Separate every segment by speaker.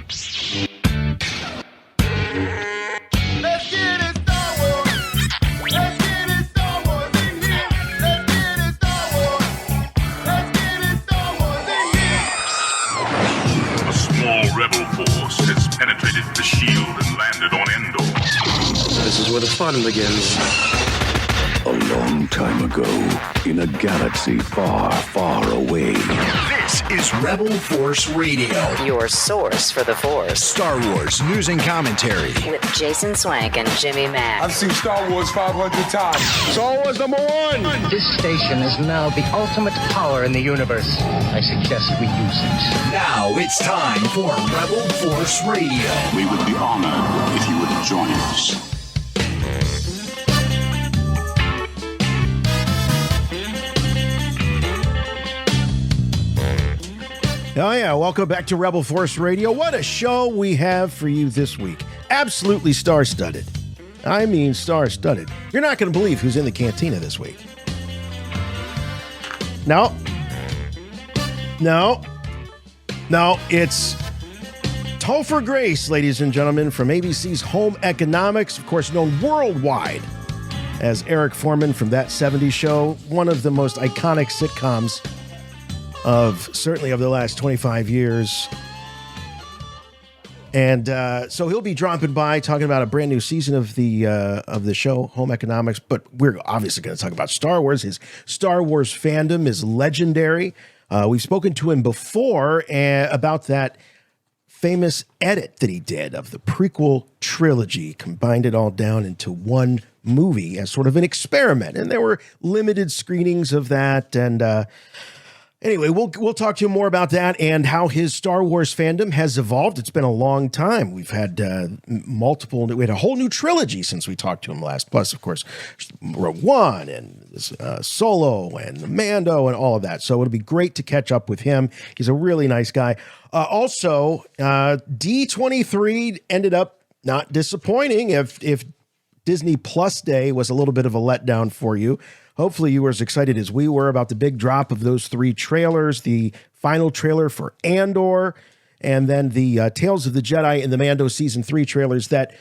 Speaker 1: Let's get it Star Wars. Let's get it Star Wars in here. Let's get it Star Wars. Let's get it Star Wars in here.
Speaker 2: A small rebel force has penetrated the shield and landed on Andor.
Speaker 3: This is where the fun begins.
Speaker 4: A long time ago, in a galaxy far, far away.
Speaker 5: This is Rebel Force Radio,
Speaker 6: Your source for the Force.
Speaker 5: Star Wars news and commentary.
Speaker 6: With Jason Swank and Jimmy Mack.
Speaker 1: I've seen Star Wars 500 times.
Speaker 3: Star Wars #1.
Speaker 7: This station is now the ultimate power in the universe. I suggest we use it.
Speaker 5: Now it's time for Rebel Force Radio.
Speaker 2: We would be honored if you would join us.
Speaker 8: Oh, yeah. Welcome back to Rebel Force Radio. What a show we have for you this week. Absolutely star-studded. I mean star-studded. You're not going to believe who's in the cantina this week. No. It's Topher Grace, ladies and gentlemen, from ABC's Home Economics, of course, known worldwide as Eric Foreman from That 70s Show, one of the most iconic sitcoms certainly of the last 25 years. And so he'll be dropping by talking about a brand new season of the show, Home Economics. But we're obviously going to talk about Star Wars. His Star Wars fandom is legendary. We've spoken to him before about that famous edit that he did of the prequel trilogy, combined it all down into one movie as sort of an experiment. And there were limited screenings of that. And anyway, we'll talk to you more about that and how his Star Wars fandom has evolved. It's been a long time. We've had we had a whole new trilogy since we talked to him last. Plus, of course, Rogue One and Solo and Mando and all of that. So it'll be great to catch up with him. He's a really nice guy. Also, D23 ended up not disappointing. If Disney Plus Day was a little bit of a letdown for you, hopefully you were as excited as we were about the big drop of those 3 trailers, the final trailer for Andor, and then the Tales of the Jedi and the Mando Season 3 trailers that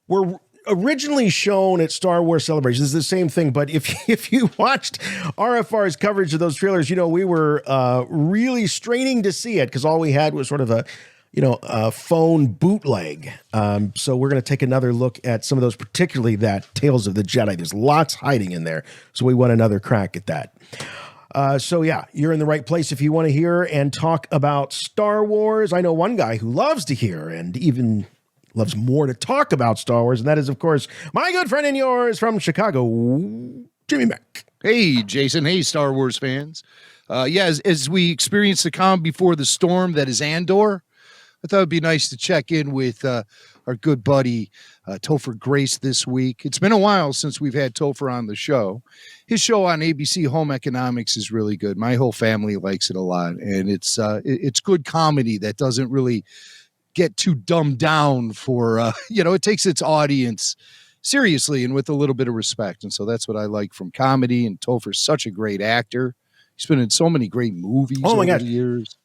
Speaker 8: were originally shown at Star Wars Celebration. This is the same thing, but if you watched RFR's coverage of those trailers, we were really straining to see it because all we had was sort of a phone bootleg. So we're going to take another look at some of those, particularly that Tales of the Jedi. There's lots hiding in there. So we want another crack at that. So yeah, you're in the right place if you want to hear and talk about Star Wars. I know one guy who loves to hear and even loves more to talk about Star Wars. And that is, of course, my good friend and yours from Chicago, Jimmy Mack.
Speaker 9: Hey, Jason. Hey, Star Wars fans. As we experience the calm before the storm that is Andor, I thought it'd be nice to check in with our good buddy Topher Grace this week. It's been a while since we've had Topher on the show. His show on ABC Home Economics is really good. My whole family likes it a lot, and it's good comedy that doesn't really get too dumbed down for it takes its audience seriously and with a little bit of respect. And so that's what I like from comedy. And Topher's such a great actor. He's been in so many great movies over the years.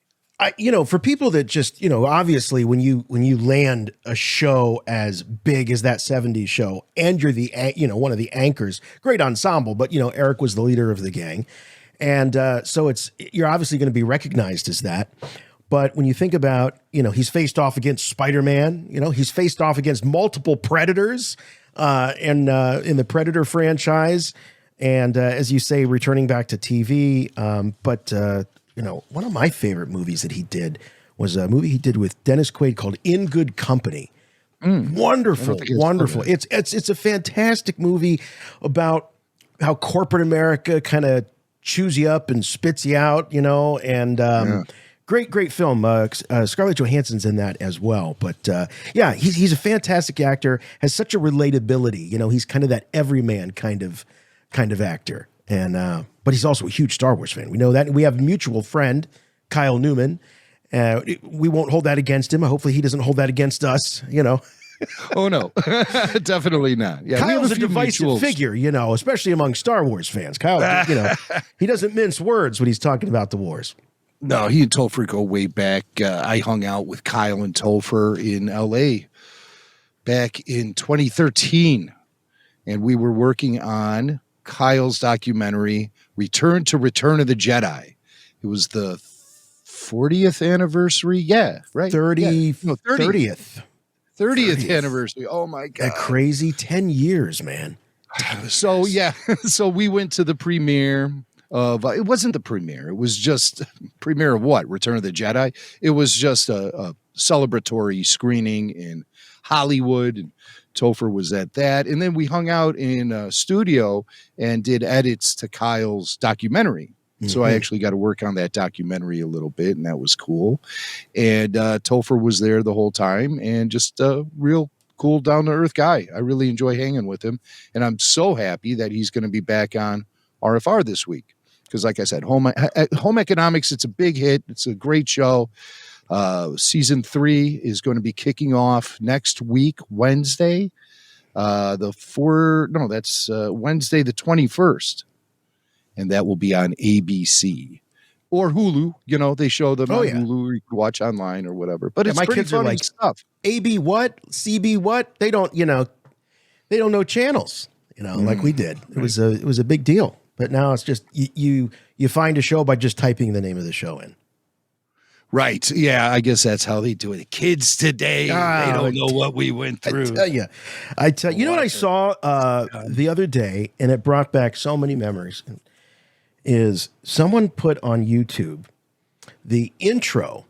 Speaker 8: For people that just, obviously when you land a show as big as That 70s Show and you're the, one of the anchors, great ensemble, but, Eric was the leader of the gang. And so you're obviously going to be recognized as that. But when you think about, he's faced off against Spider-Man, he's faced off against multiple Predators in the Predator franchise. And as you say, returning back to TV. One of my favorite movies that he did was a movie he did with Dennis Quaid called In Good Company. Wonderful. It's a fantastic movie about how corporate America kind of chews you up and spits you out, and great film. Scarlett Johansson's in that as well. But he's a fantastic actor, has such a relatability. He's kind of that everyman kind of actor. And but he's also a huge Star Wars fan. We know that. And we have a mutual friend, Kyle Newman. We won't hold that against him. Hopefully he doesn't hold that against us,
Speaker 9: Oh, no. Definitely not. Yeah,
Speaker 8: Kyle's a divisive figure, especially among Star Wars fans. Kyle, he doesn't mince words when he's talking about the wars.
Speaker 9: No, he and Topher go way back. I hung out with Kyle and Topher in LA back in 2013, and we were working on Kyle's documentary, Return of the Jedi. It was the 40th anniversary. Yeah, right.
Speaker 8: 30th
Speaker 9: anniversary. Oh my God.
Speaker 8: That crazy 10 years, man.
Speaker 9: So, yeah. So we went to the premiere of, it wasn't the premiere. It was just premiere of what? Return of the Jedi. It was just a celebratory screening in Hollywood, and Topher was at that. And then we hung out in a studio and did edits to Kyle's documentary. So I actually got to work on that documentary a little bit, and that was cool. And Topher was there the whole time, and just a real cool, down-to-earth guy. I really enjoy hanging with him, and I'm so happy that he's going to be back on RFR this week. Because like I said, Home Economics, it's a big hit. It's a great show. Season 3 is going to be kicking off next week, Wednesday. Wednesday the 21st. And that will be on ABC or Hulu. You know, they show them on Hulu, or you can watch online or whatever. But it's
Speaker 8: my
Speaker 9: pretty
Speaker 8: kids
Speaker 9: funny
Speaker 8: are like,
Speaker 9: stuff.
Speaker 8: AB what? CB what? They don't know channels, like we did. It was a big deal. But now it's just you find a show by just typing the name of the show in.
Speaker 9: Right. Yeah, I guess that's how they do it. Kids today, they don't know what we went through.
Speaker 8: I tell you, you know what I saw the other day, and it brought back so many memories, is someone put on YouTube the intro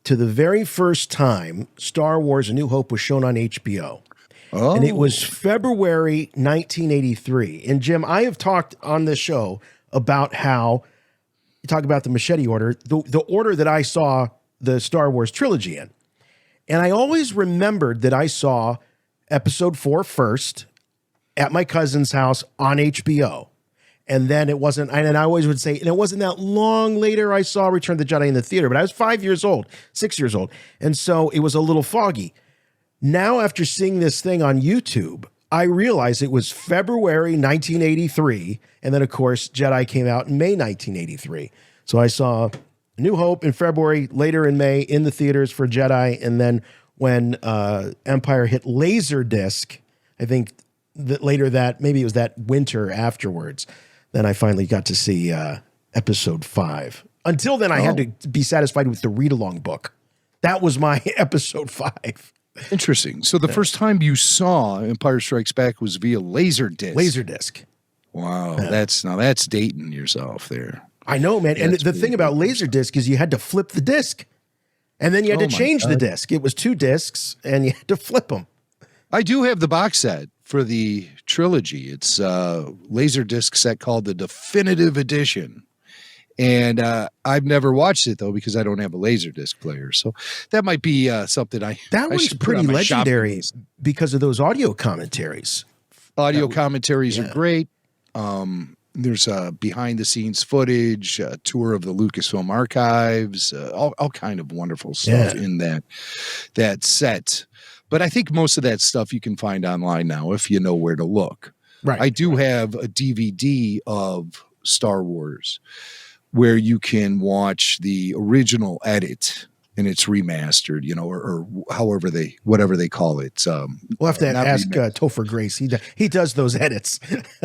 Speaker 8: to the very first time Star Wars A New Hope was shown on HBO. Oh. And it was February 1983. And Jim, I have talked on this show about how you talk about the machete order, the order that I saw the Star Wars trilogy in. And I always remembered that I saw episode 4 first at my cousin's house on HBO. And then it wasn't, and I always would say, and it wasn't that long later I saw Return of the Jedi in the theater, but I was 6 years old. And so it was a little foggy. Now, after seeing this thing on YouTube, I realized it was February 1983. And then, of course, Jedi came out in May 1983. So I saw A New Hope in February, later in May in the theaters for Jedi. And then when Empire hit Laserdisc, I think that later maybe it was that winter afterwards, then I finally got to see episode 5. Until then, I had to be satisfied with the read-along book. That was my episode 5.
Speaker 9: Interesting. So the first time you saw Empire Strikes Back was via Laserdisc.
Speaker 8: Laserdisc.
Speaker 9: Wow. That's dating yourself there.
Speaker 8: I know, man. And the thing about Laserdisc is you had to flip the disc. And then you had to change the disc. It was 2 discs, and you had to flip them.
Speaker 9: I do have the box set for the trilogy. It's a Laserdisc set called the Definitive Edition. And I've never watched it, though, because I don't have a Laserdisc player. So that might be something
Speaker 8: That was pretty legendary because of those audio commentaries.
Speaker 9: Commentaries are great. There's behind-the-scenes footage, a tour of the Lucasfilm archives, all kind of wonderful stuff in that set. But I think most of that stuff you can find online now if you know where to look. Right. I do have a DVD of Star Wars where you can watch the original edit and it's remastered, or whatever they call it.
Speaker 8: We'll have to ask Topher Grace. He does those edits.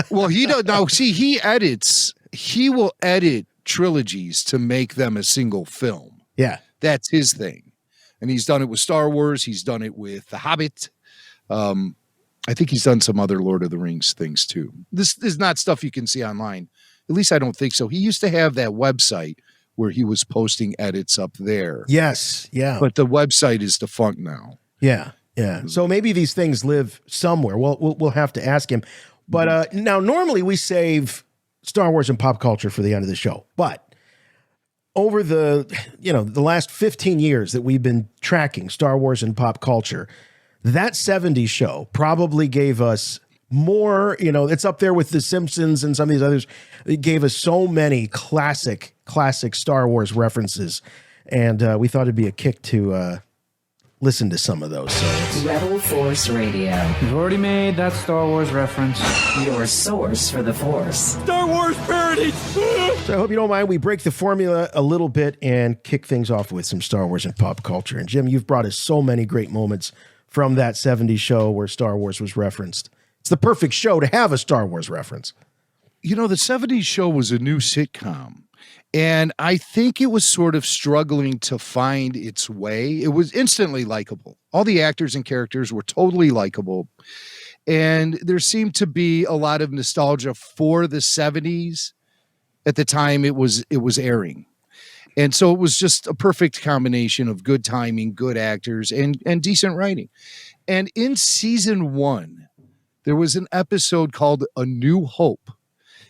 Speaker 9: Well, he does now. See, he will edit trilogies to make them a single film.
Speaker 8: Yeah,
Speaker 9: that's his thing, and he's done it with Star Wars. He's done it with The Hobbit. I think he's done some other Lord of the Rings things too. This is not stuff you can see online. At least I don't think so. He used to have that website where he was posting edits up there.
Speaker 8: Yes, yeah.
Speaker 9: But the website is defunct now.
Speaker 8: Yeah, yeah. So maybe these things live somewhere. Well, we'll have to ask him. But now normally we save Star Wars and pop culture for the end of the show. But over the last 15 years that we've been tracking Star Wars and pop culture, that 70s show probably gave us more, it's up there with The Simpsons and some of these others. It gave us so many classic Star Wars references. And we thought it'd be a kick to listen to some of those. So
Speaker 6: Rebel Force Radio,
Speaker 10: You've already made that Star Wars reference.
Speaker 6: your source for the Force.
Speaker 3: Star Wars parody.
Speaker 8: So I hope you don't mind. We break the formula a little bit and kick things off with some Star Wars and pop culture. And Jim, you've brought us so many great moments from that 70s show where Star Wars was referenced. It's the perfect show to have a Star Wars reference.
Speaker 9: You know, the 70s show was a new sitcom. And I think it was sort of struggling to find its way. It was instantly likable. All the actors and characters were totally likable. And there seemed to be a lot of nostalgia for the 70s at the time it was airing. And so it was just a perfect combination of good timing, good actors, and decent writing. And in season 1, there was an episode called A New Hope.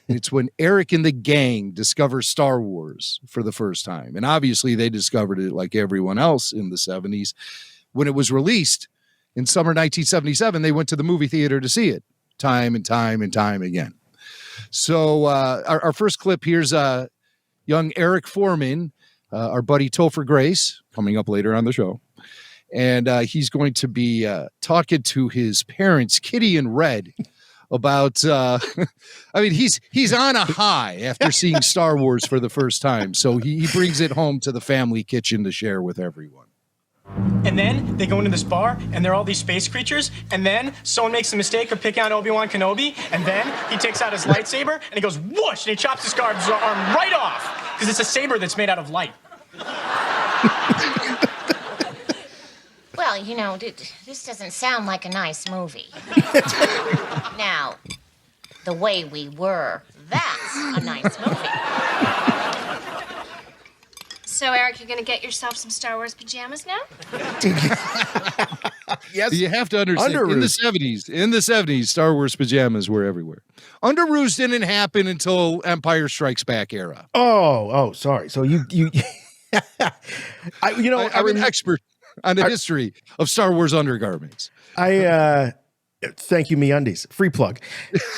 Speaker 9: It's when Eric and the gang discover Star Wars for the first time. And obviously they discovered it like everyone else in the 70s. When it was released in summer 1977, they went to the movie theater to see it time and time and time again. So our first clip, here's young Eric Foreman, our buddy Topher Grace, coming up later on the show. And he's going to be talking to his parents, Kitty and Red, about I mean, he's on a high after seeing Star Wars for the first time. So he brings it home to the family kitchen to share with everyone.
Speaker 11: And then they go into this bar, and there are all these space creatures, and then someone makes the mistake of picking on Obi-Wan Kenobi, and then he takes out his lightsaber, and he goes whoosh, and he chops his arm right off, because it's a saber that's made out of light.
Speaker 12: Well, you know, this doesn't sound like a nice movie. Now, The Way We Were, that's a nice movie.
Speaker 13: So, Eric, you're going to get yourself some Star Wars pajamas now?
Speaker 9: Yes. You have to understand, in the 70s, Star Wars pajamas were everywhere. Underoos didn't happen until Empire Strikes Back era.
Speaker 8: Oh, sorry. So you
Speaker 9: I'm an expert on the history of Star Wars undergarments.
Speaker 8: Thank you, MeUndies. Free plug.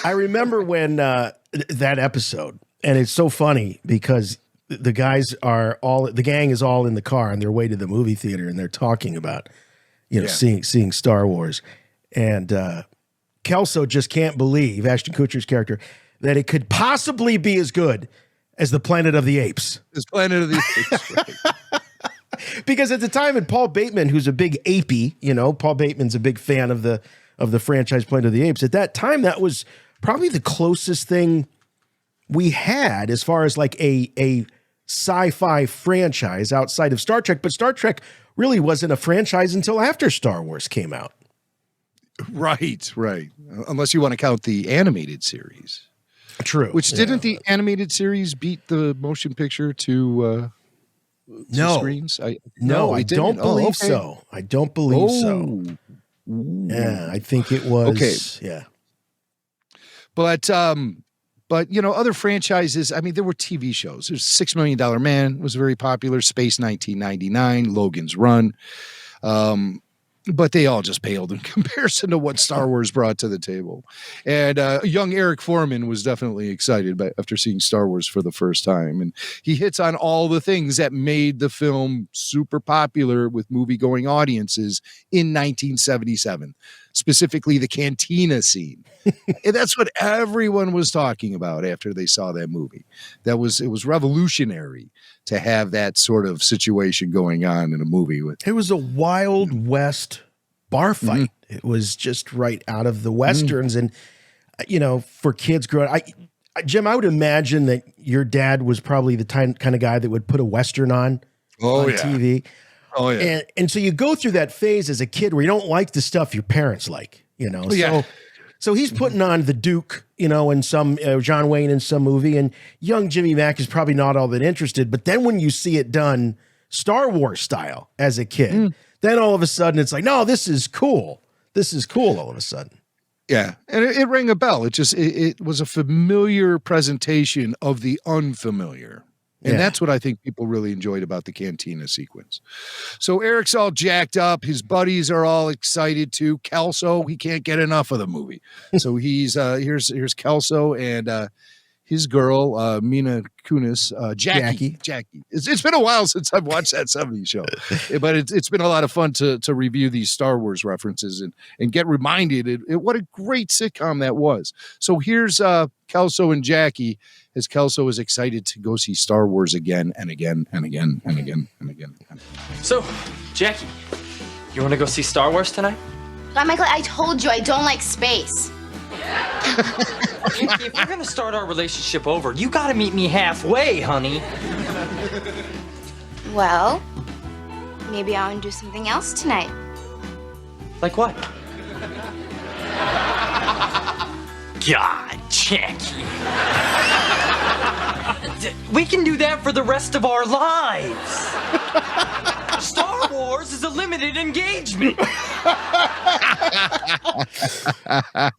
Speaker 8: I remember when that episode, and it's so funny because the gang is all in the car on their way to the movie theater, and they're talking about, seeing Star Wars, and Kelso just can't believe, Ashton Kutcher's character, that it could possibly be as good as the Planet of the Apes.
Speaker 9: Planet of the Apes. Right.
Speaker 8: Because at the time, and Paul Bateman, who's a big apey, Paul Bateman's a big fan of the franchise Planet of the Apes. At that time, that was probably the closest thing we had as far as like a sci-fi franchise outside of Star Trek. But Star Trek really wasn't a franchise until after Star Wars came out.
Speaker 9: Right. Unless you want to count the animated series.
Speaker 8: True.
Speaker 9: Which didn't the animated series beat the motion picture to screens?
Speaker 8: I don't believe so. I don't believe so. Yeah, I think it was.
Speaker 9: Okay.
Speaker 8: Yeah.
Speaker 9: But other franchises, I mean, there were TV shows. There's $6 Million Man was very popular. Space 1999, Logan's Run. But they all just paled in comparison to what Star Wars brought to the table. And young Eric Foreman was definitely excited after seeing Star Wars for the first time. And he hits on all the things that made the film super popular with movie-going audiences in 1977, specifically the cantina scene. And that's what everyone was talking about after they saw that movie. It was revolutionary to have that sort of situation going on in a movie.
Speaker 8: It was a Wild West bar fight. Mm-hmm. It was just right out of the Westerns. Mm-hmm. And, for kids growing up, Jim, I would imagine that your dad was probably the kind of guy that would put a Western on TV.
Speaker 9: Oh, yeah.
Speaker 8: And so you go through that phase as a kid where you don't like the stuff your parents like,
Speaker 9: Yeah.
Speaker 8: So he's putting on the Duke, in some John Wayne in some movie, and young Jimmy Mack is probably not all that interested. But then when you see it done Star Wars style as a kid, then all of a sudden it's like, no, this is cool. This is cool all of a sudden.
Speaker 9: Yeah, and it rang a bell. It was a familiar presentation of the unfamiliar. And that's what I think people really enjoyed about the cantina sequence. So Eric's all jacked up. His buddies are all excited too. Kelso, he can't get enough of the movie. So here's Kelso, and his girl, Mina Kunis, Jackie. It's been a while since I've watched that 70s show, but it's been a lot of fun to review these Star Wars references and get reminded what a great sitcom that was. So here's Kelso and Jackie, as Kelso is excited to go see Star Wars again and again and again and again and again.
Speaker 14: So, Jackie, you want to go see Star Wars tonight?
Speaker 13: Michael, I told you I don't like space.
Speaker 14: If we're gonna start our relationship over, you gotta meet me halfway, honey.
Speaker 13: Well, maybe I want to do something else tonight.
Speaker 14: Like what? God, Jackie. We can do that for the rest of our lives. Star Wars is a limited engagement.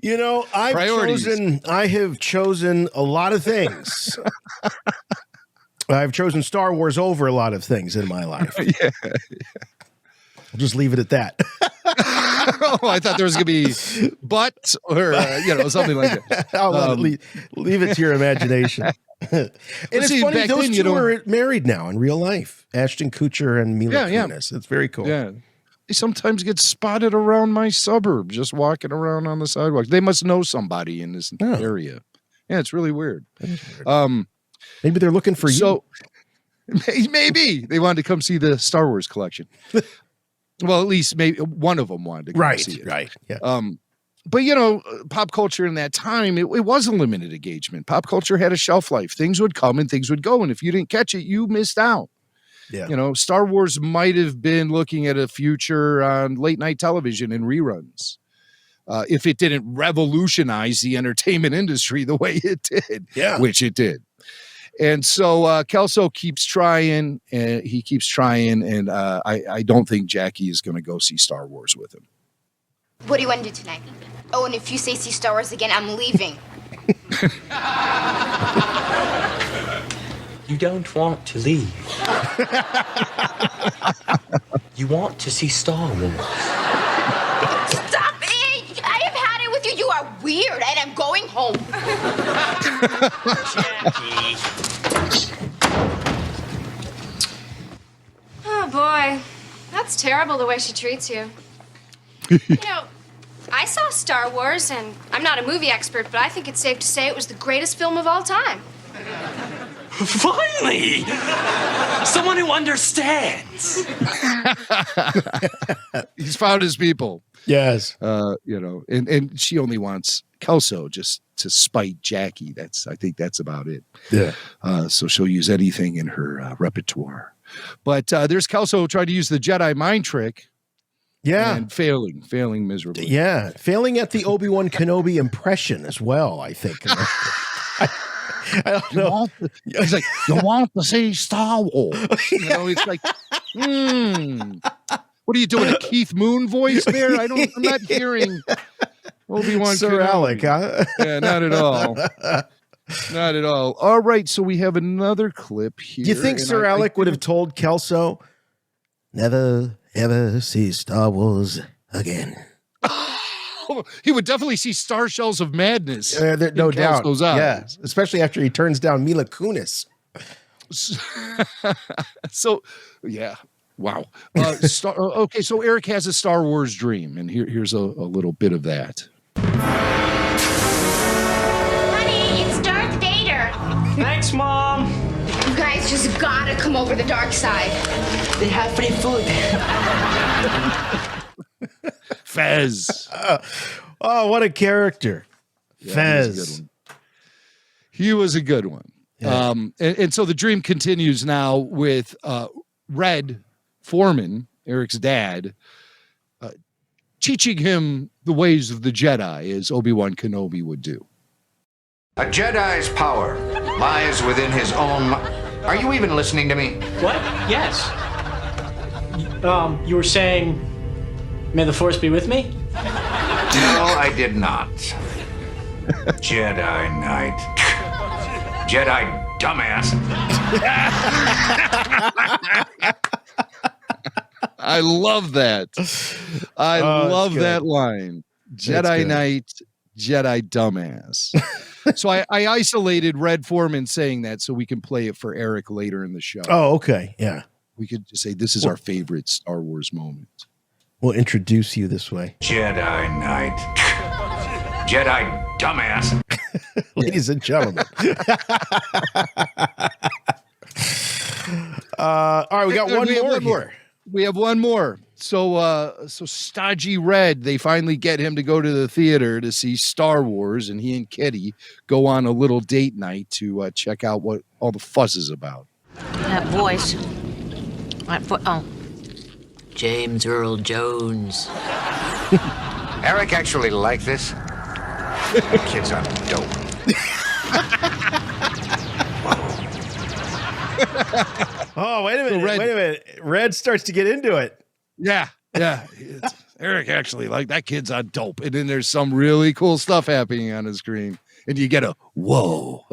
Speaker 8: You know, I have chosen a lot of things. I've chosen Star Wars over a lot of things in my life.
Speaker 9: Yeah.
Speaker 8: I'll just leave it at that.
Speaker 9: Oh, I thought there was going to be butt or, something like that.
Speaker 8: I'll leave it to your imagination. And it's funny, those two are married now in real life. Ashton Kutcher and Mila Kunis. It's very cool.
Speaker 9: Yeah. They sometimes get spotted around my suburb, just walking around on the sidewalk. They must know somebody in this area. Yeah, it's really weird.
Speaker 8: Maybe they're looking for you.
Speaker 9: Maybe they wanted to come see the Star Wars collection. Well, at least maybe one of them wanted to come see it.
Speaker 8: Right. Yeah.
Speaker 9: But, pop culture in that time, it was a limited engagement. Pop culture had a shelf life. Things would come and things would go. And if you didn't catch it, you missed out.
Speaker 8: Yeah.
Speaker 9: Star Wars might have been looking at a future on late night television and reruns. If it didn't revolutionize the entertainment industry the way it did, which it did. And so Kelso keeps trying, and he keeps trying, and I don't think Jackie is going to go see Star Wars with him.
Speaker 13: What do you want to do tonight? Oh, and if you say see Star Wars again, I'm leaving.
Speaker 14: You don't want to leave. You want to see Star Wars.
Speaker 13: Stop it! I have had it with you. You are weird, and I'm going home.
Speaker 14: Jackie.
Speaker 13: Oh, boy. That's terrible the way she treats you. I saw Star Wars, and I'm not a movie expert, but I think it's safe to say it was the greatest film of all time.
Speaker 14: Finally! Someone who understands.
Speaker 9: He's found his people.
Speaker 8: Yes.
Speaker 9: And she only wants Kelso just to spite Jackie. I think that's about it.
Speaker 8: Yeah.
Speaker 9: So she'll use anything in her repertoire. But there's Kelso trying to use the Jedi mind trick.
Speaker 8: Yeah.
Speaker 9: And failing miserably.
Speaker 8: Yeah. Failing at the Obi-Wan Kenobi impression as well, I think. I don't know.
Speaker 9: He's like, you want to see Star Wars? It's like, what are you doing? A Keith Moon voice there? I'm not hearing Obi-Wan
Speaker 8: Sir Alec, huh?
Speaker 9: Yeah, not at all. Not at all. All right, so we have another clip here.
Speaker 8: Do you think Sir Alec would have told Kelso, never, ever see Star Wars again?
Speaker 9: He would definitely see Star Shells of Madness.
Speaker 8: No doubt.
Speaker 9: Yeah,
Speaker 8: especially after he turns down Mila Kunis.
Speaker 9: So, yeah. Wow. Okay, so Eric has a Star Wars dream, and here's a little bit of that.
Speaker 13: Honey, it's Darth Vader.
Speaker 14: Thanks, Mom.
Speaker 13: You guys just gotta come over the dark side.
Speaker 14: They have free food.
Speaker 9: Fez.
Speaker 8: Oh, what a character.
Speaker 9: Yeah,
Speaker 8: Fez.
Speaker 9: He was a good one.
Speaker 8: Yeah.
Speaker 9: And so the dream continues now with Red Foreman, Eric's dad, teaching him the ways of the Jedi, as Obi-Wan Kenobi would do.
Speaker 15: A Jedi's power lies within his own... Are you even listening to me?
Speaker 11: What? Yes. You were saying, may the Force be with me?
Speaker 15: No, I did not. Jedi Knight. Jedi dumbass.
Speaker 9: I love that. I love that line. Jedi Knight, Jedi dumbass. So I isolated Red Foreman saying that so we can play it for Eric later in the show.
Speaker 8: Oh, okay. Yeah.
Speaker 9: We could just say this is our favorite Star Wars moment.
Speaker 8: We'll introduce you this way.
Speaker 15: Jedi Knight. Jedi dumbass.
Speaker 8: Ladies and gentlemen. All right, we got one more here.
Speaker 9: We have one more. So stodgy Red, they finally get him to go to the theater to see Star Wars, and he and Kitty go on a little date night to check out what all the fuss is about.
Speaker 16: That voice. James Earl Jones.
Speaker 15: Eric actually liked this. Kid's on dope.
Speaker 8: Oh, wait a minute. Red starts to get into it.
Speaker 9: Yeah. Eric actually like that kid's on dope. And then there's some really cool stuff happening on the screen. And you get a whoa.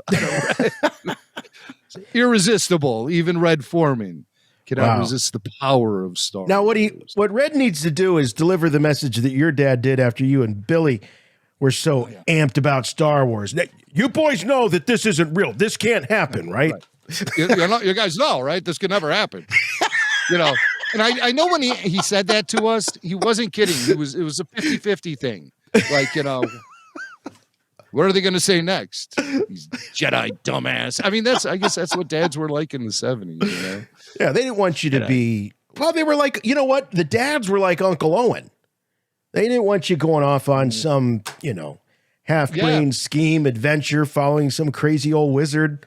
Speaker 9: Irresistible. Even Red Foreman cannot resist the power of Star Wars.
Speaker 8: Now, what Red needs to do is deliver the message that your dad did after you and Billy were so amped about Star Wars. Now, you boys know that this isn't real. This can't happen, right?
Speaker 9: You guys know, right? This could never happen. And I know when he said that to us, he wasn't kidding. It was a 50-50 thing. Like, what are they going to say next? He's Jedi dumbass. I mean, I guess that's what dads were like in the 70s,
Speaker 8: Yeah, they didn't want you to be, well, they were like, you know what? The dads were like Uncle Owen. They didn't want you going off on some, half-brained scheme, adventure, following some crazy old wizard.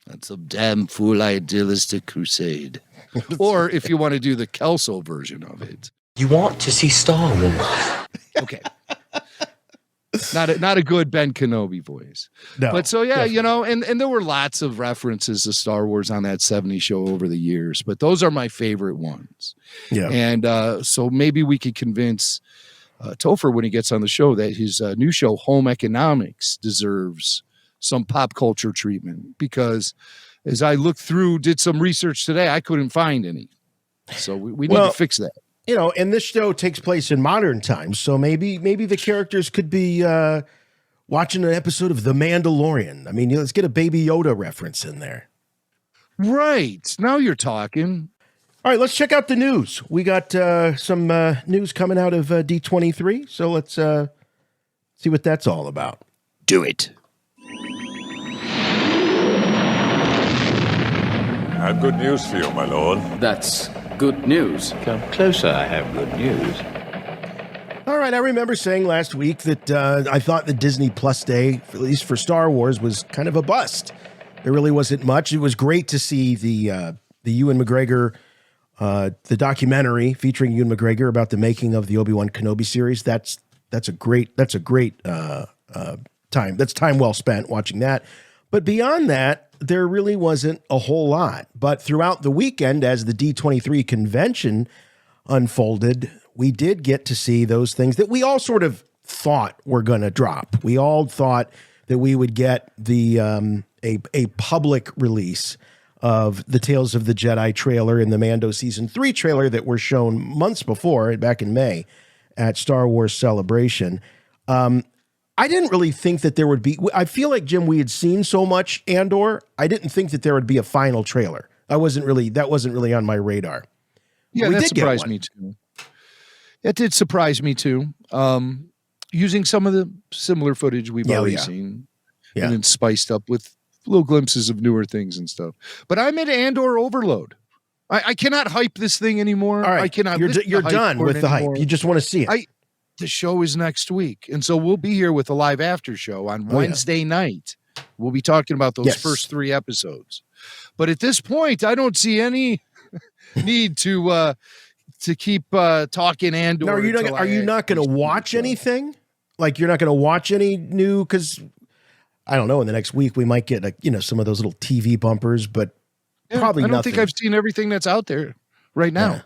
Speaker 9: That's a damn fool idealistic crusade. Or if you want to do the Kelso version of it.
Speaker 3: You want to see Star Wars.
Speaker 9: Okay. Not a good Ben Kenobi voice.
Speaker 8: No.
Speaker 9: But so, and there were lots of references to Star Wars on that 70s show over the years, but those are my favorite ones.
Speaker 8: Yeah.
Speaker 9: And so maybe we could convince Topher when he gets on the show that his new show, Home Economics, deserves some pop culture treatment, because as I looked through, did some research today, I couldn't find any. So we need to fix that.
Speaker 8: And this show takes place in modern times, so maybe the characters could be watching an episode of The Mandalorian. I mean, let's get a Baby Yoda reference in there.
Speaker 9: Right. Now you're talking.
Speaker 8: All right, let's check out the news. We got some news coming out of D23, so let's see what that's all about.
Speaker 9: Do it.
Speaker 17: I have good news for you, my lord.
Speaker 18: That's good news. Come closer, I have good news.
Speaker 8: All right, I remember saying last week that I thought the Disney Plus Day, at least for Star Wars, was kind of a bust. There really wasn't much. It was great to see the Ewan McGregor, the documentary featuring Ewan McGregor about the making of the Obi-Wan Kenobi series. That's a great time. That's time well spent watching that. But beyond that, there really wasn't a whole lot. But throughout the weekend, as the D23 convention unfolded, we did get to see those things that we all sort of thought were going to drop. We all thought that we would get the a public release of the Tales of the Jedi trailer and the Mando Season 3 trailer that were shown months before, back in May, at Star Wars Celebration. I didn't really think that there would be, I feel like, Jim, we had seen so much Andor, I didn't think that there would be a final trailer. That wasn't really on my radar.
Speaker 9: Yeah, that surprised me too. It did surprise me too. Using some of the similar footage we've already seen, and then spiced up with little glimpses of newer things and stuff. But I'm at Andor overload. I cannot hype this thing anymore.
Speaker 8: All right,
Speaker 9: I cannot.
Speaker 8: You're done with the hype. You just want to see it.
Speaker 9: The show is next week. And so we'll be here with a live after show on Wednesday night. We'll be talking about those first 3 episodes. But at this point, I don't see any need to keep talking Andor.
Speaker 8: Now, are you not going to watch anything? Like, you're not going to watch any new, because I don't know, in the next week we might get some of those little TV bumpers, but probably nothing.
Speaker 9: I don't think I've seen everything that's out there right now. Yeah.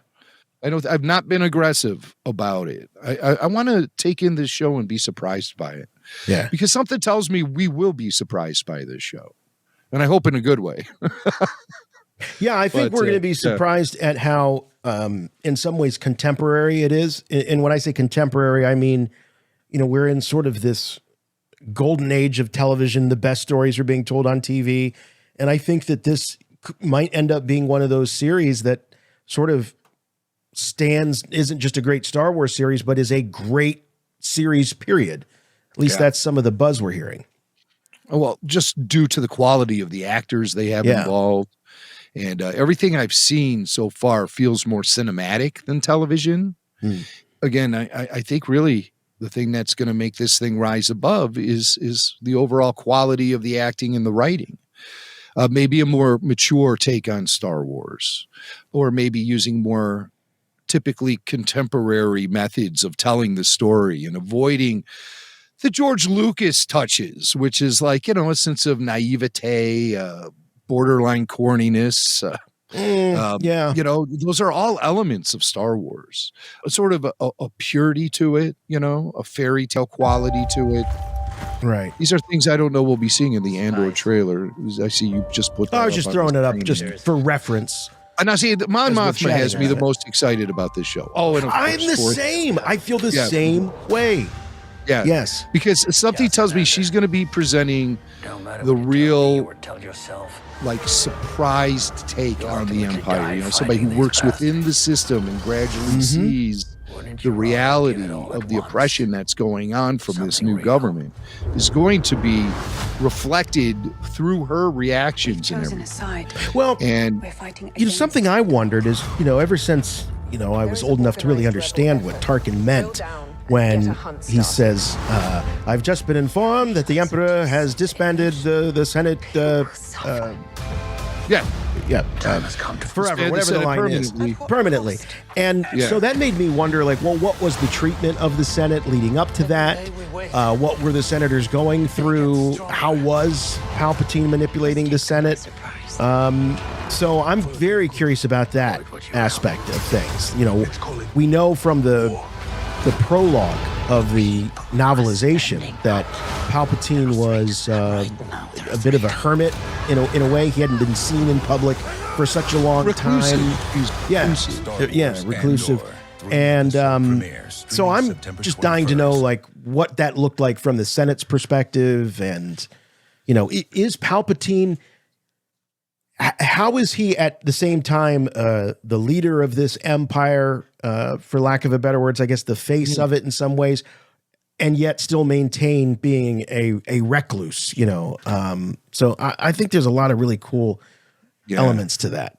Speaker 9: I've not been aggressive about it. I want to take in this show and be surprised by it.
Speaker 8: Yeah.
Speaker 9: Because something tells me we will be surprised by this show. And I hope in a good way.
Speaker 8: Yeah, I think we're going to be surprised at how, in some ways, contemporary it is. And when I say contemporary, I mean, we're in sort of this golden age of television. The best stories are being told on TV. And I think that this might end up being one of those series that sort of isn't just a great Star Wars series, but is a great series, period. At least that's some of the buzz we're hearing.
Speaker 9: Oh, well, just due to the quality of the actors they have involved. And everything I've seen so far feels more cinematic than television. Again, I think really the thing that's going to make this thing rise above is the overall quality of the acting and the writing. Maybe a more mature take on Star Wars, or maybe using more typically contemporary methods of telling the story and avoiding the George Lucas touches, which is like, a sense of naivete, borderline corniness. Those are all elements of Star Wars. A sort of a purity to it, a fairy tale quality to it.
Speaker 8: Right.
Speaker 9: These are things I don't know we'll be seeing in the Andor trailer. I see you just put that
Speaker 8: I was just throwing it up just for reference.
Speaker 9: And I see Mon Mothma has me the most excited about this show. Oh, and
Speaker 8: I'm the same. I feel the same way.
Speaker 9: Yeah.
Speaker 8: Yes.
Speaker 9: Because something tells me she's going to be presenting the real, like, surprised take on the Empire. Somebody who works within the system and gradually sees the reality of the oppression that's going on from this new government is going to be reflected through her reactions and everything.
Speaker 8: Well, and something I wondered is, ever since, I was old enough to really understand what Tarkin meant when he says, I've just been informed that the Emperor has disbanded the Senate. Forever, whatever the line is. Permanently. And so that made me wonder, what was the treatment of the Senate leading up to that? What were the senators going through? How was Palpatine manipulating the Senate? So I'm very curious about that aspect of things. We know from the prologue of the novelization that Palpatine was a bit of a hermit in a way. He hadn't been seen in public for such a long time. Reclusive. And so I'm just dying to know what that looked like from the Senate's perspective. And, is Palpatine, how is he at the same time the leader of this empire, for lack of a better words, I guess the face of it in some ways, and yet still maintain being a recluse, So I think there's a lot of really cool elements to that.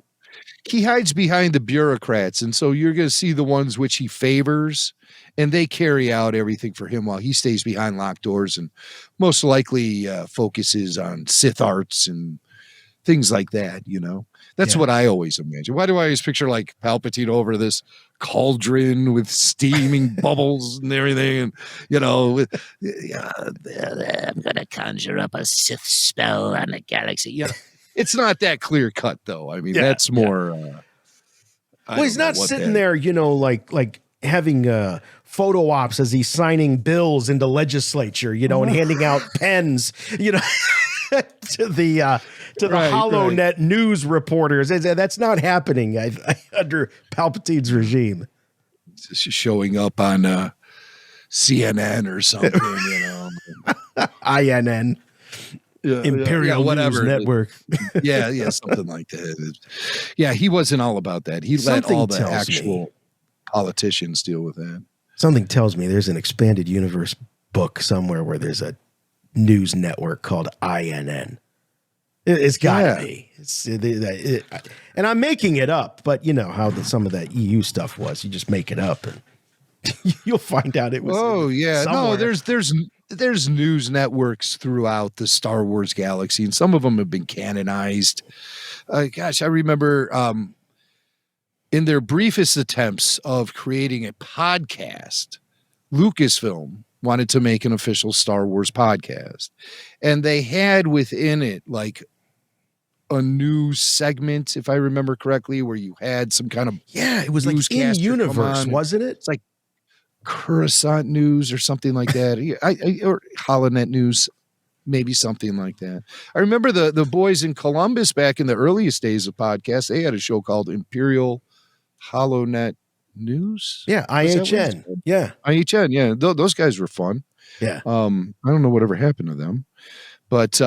Speaker 9: He hides behind the bureaucrats, and so you're going to see the ones which he favors, and they carry out everything for him while he stays behind locked doors and most likely focuses on Sith arts and things like that, That's what I always imagine. Why do I always picture Palpatine over this cauldron with steaming bubbles and everything? And, I'm
Speaker 16: going to conjure up a Sith spell on the galaxy.
Speaker 9: It's not that clear cut, though. I mean, that's more.
Speaker 8: He's not sitting there, like having photo ops as he's signing bills in the legislature, and handing out pens, to the HoloNet news reporters. That's not happening under Palpatine's regime.
Speaker 9: Showing up on CNN or something,
Speaker 8: INN. Imperial News Network.
Speaker 9: Something like that. Yeah, he wasn't all about that. He let all the actual politicians deal with that.
Speaker 8: Something tells me there's an expanded universe book somewhere where there's a news network called INN. It's got to be. And I'm making it up, but how some of that EU stuff was. You just make it up, and you'll find out it was.
Speaker 9: Oh yeah,
Speaker 8: somewhere.
Speaker 9: No, there's news networks throughout the Star Wars galaxy, and some of them have been canonized. I remember in their briefest attempts of creating a podcast, Lucasfilm wanted to make an official Star Wars podcast, and they had within it a news segment, if I remember correctly, where you had some kind of
Speaker 8: it was like in universe, wasn't it?
Speaker 9: It's like Coruscant News or something like that, or HoloNet News, maybe something like that. I remember the boys in Columbus back in the earliest days of podcasts. They had a show called Imperial HoloNet News.
Speaker 8: Yeah, IHN. Yeah,
Speaker 9: IHN. Yeah, those guys were fun.
Speaker 8: Yeah.
Speaker 9: I don't know whatever happened to them, but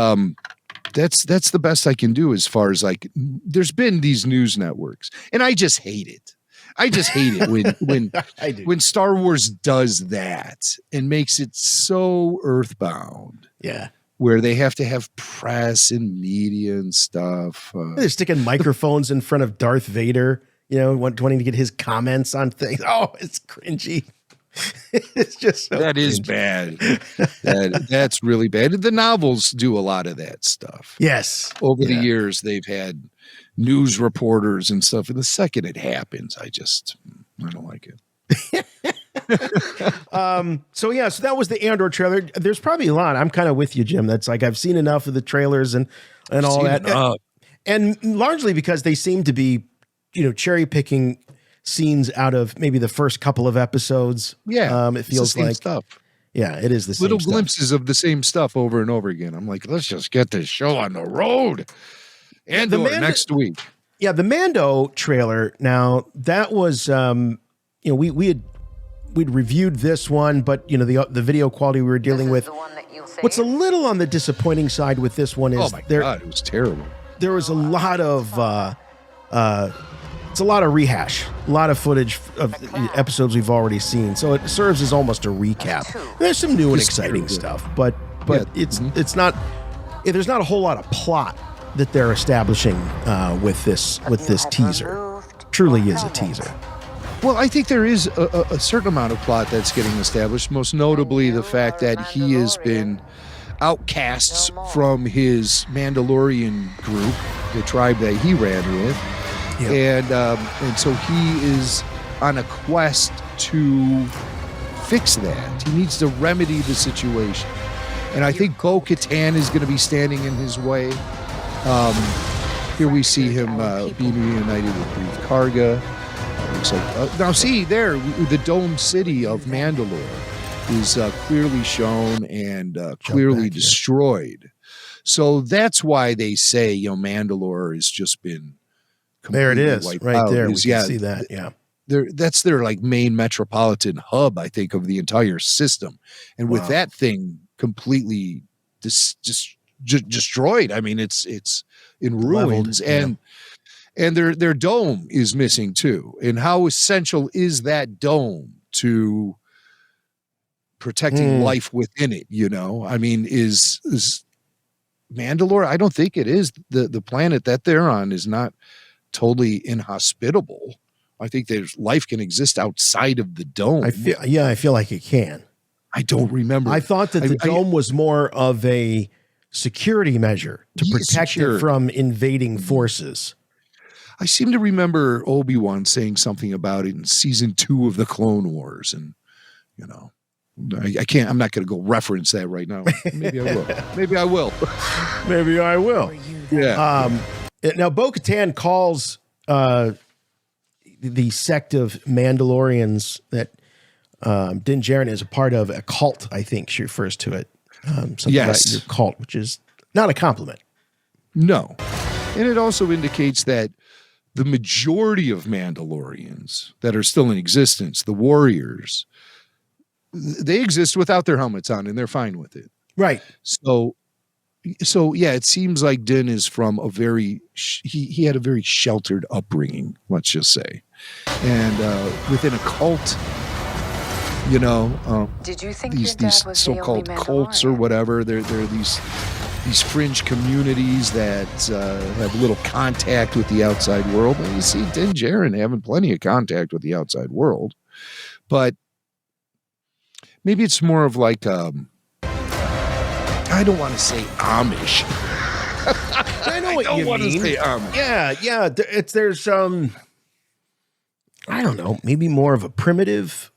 Speaker 9: that's the best I can do as far as like. There's been these news networks, and I just hate it. I just hate it when Star Wars does that and makes it so earthbound.
Speaker 8: Yeah.
Speaker 9: Where they have to have press and media and stuff.
Speaker 8: They're sticking microphones in front of Darth Vader, wanting to get his comments on things. Oh, it's cringy. It's just so
Speaker 9: that is bad. That's really bad. The novels do a lot of that stuff.
Speaker 8: Yes.
Speaker 9: Over the years, they've had news reporters and stuff. And the second it happens, I don't like it.
Speaker 8: So that was the Andor trailer. There's probably a lot. I'm kind of with you, Jim. That's like I've seen enough of the trailers and all that. And largely because they seem to be, cherry picking scenes out of maybe the first couple of episodes.
Speaker 9: Yeah.
Speaker 8: It feels
Speaker 9: the same
Speaker 8: like
Speaker 9: stuff.
Speaker 8: Yeah, it is the same
Speaker 9: little
Speaker 8: stuff.
Speaker 9: glimpses of the same stuff over and over again. I'm like, let's just get this show on the road. And next week.
Speaker 8: Yeah, the Mando trailer. Now that was we'd reviewed this one, but the video quality we were dealing with. What's a little on the disappointing side with this one is
Speaker 9: God, it was terrible.
Speaker 8: There was a lot of it's a lot of rehash, a lot of footage of episodes we've already seen. So it serves as almost a recap. There's some new and exciting stuff, but it's not. There's not a whole lot of plot that they're establishing with this teaser. Truly is a teaser.
Speaker 9: Well, I think there is a certain amount of plot that's getting established, most notably the fact that he has been outcasts from his Mandalorian group, the tribe that he ran with. Yep. And so he is on a quest to fix that. He needs to remedy the situation. And I think Bo-Katan is going to be standing in his way. Here we see him being reunited with Grief Karga. Looks like now see there the dome city of Mandalore is clearly shown and clearly destroyed. So that's why they say Mandalore has just been
Speaker 8: there. It is right
Speaker 9: out.
Speaker 8: there. We can see that. Yeah,
Speaker 9: that's their like main metropolitan hub, I think, of the entire system. And with that thing completely destroyed, I mean, it's in ruins.
Speaker 8: Leveled,
Speaker 9: and their dome is missing too. And how essential is that dome to protecting life within it? I mean, is Mandalore? I don't think it is. The planet that they're on is not totally inhospitable. I think there's life can exist outside of the dome.
Speaker 8: I feel like it can.
Speaker 9: I don't remember.
Speaker 8: I thought that the dome was more of a security measure to protect it from invading forces.
Speaker 9: I seem to remember Obi-Wan saying something about it in season 2 of the Clone Wars. And, I'm not going to go reference that right now. Maybe I will. Maybe I will. Yeah.
Speaker 8: Now Bo-Katan calls the sect of Mandalorians that Din Djarin is a part of a cult, I think she refers to it. Something like your cult, which is not a compliment.
Speaker 9: No. And it also indicates that the majority of Mandalorians that are still in existence, the warriors, they exist without their helmets on and they're fine with it.
Speaker 8: Right.
Speaker 9: So yeah, it seems like Din is from a very, he had a very sheltered upbringing, let's just say. And within a cult,
Speaker 6: Did you think
Speaker 9: these so-called cults or whatever, there are these fringe communities that have little contact with the outside world. And you see Din Djarin having plenty of contact with the outside world. But maybe it's more of like, I don't want to say Amish.
Speaker 8: I know what you mean.
Speaker 9: To say Amish.
Speaker 8: Yeah. There's I don't know, maybe more of a primitive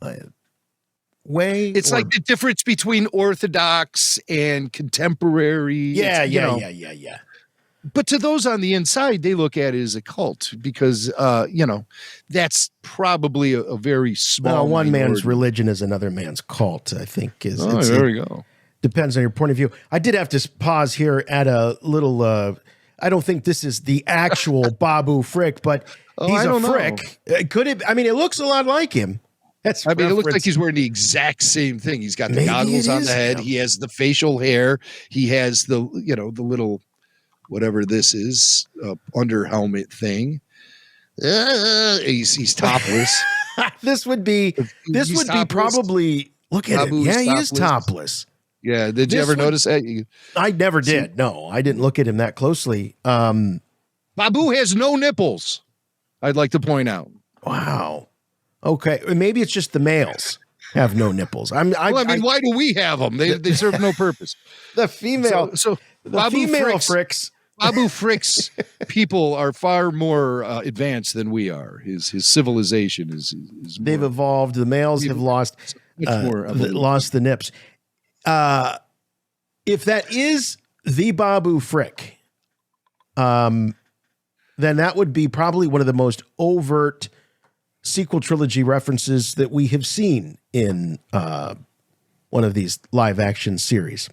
Speaker 8: way.
Speaker 9: It's like the difference between Orthodox and contemporary.
Speaker 8: Yeah.
Speaker 9: But to those on the inside, they look at it as a cult because, that's probably a very small.
Speaker 8: One man's religion is another man's cult, I think.
Speaker 9: There we go.
Speaker 8: Depends on your point of view. I did have to pause here at a little I don't think this is the actual Babu Frik, but he's a Frick. Could it? I mean, it looks a lot like him.
Speaker 9: It looks like he's wearing the exact same thing. He's got the goggles on the head. He has the facial hair. He has the little whatever this is under helmet thing. He's topless.
Speaker 8: This would be probably look at him. Yeah, he is topless.
Speaker 9: Yeah. Did you ever notice that?
Speaker 8: I never did. No, I didn't look at him that closely.
Speaker 9: Babu has no nipples. I'd like to point out.
Speaker 8: Wow. Okay, maybe it's just the males have no nipples. Why
Speaker 9: do we have them? They serve no purpose.
Speaker 8: The female,
Speaker 9: the
Speaker 8: Babu Friks.
Speaker 9: Babu Frik's people are far more advanced than we are. His civilization is
Speaker 8: they've evolved. The males have lost lost the nips. If that is the Babu Frik, then that would be probably one of the most overt sequel trilogy references that we have seen in one of these live action series.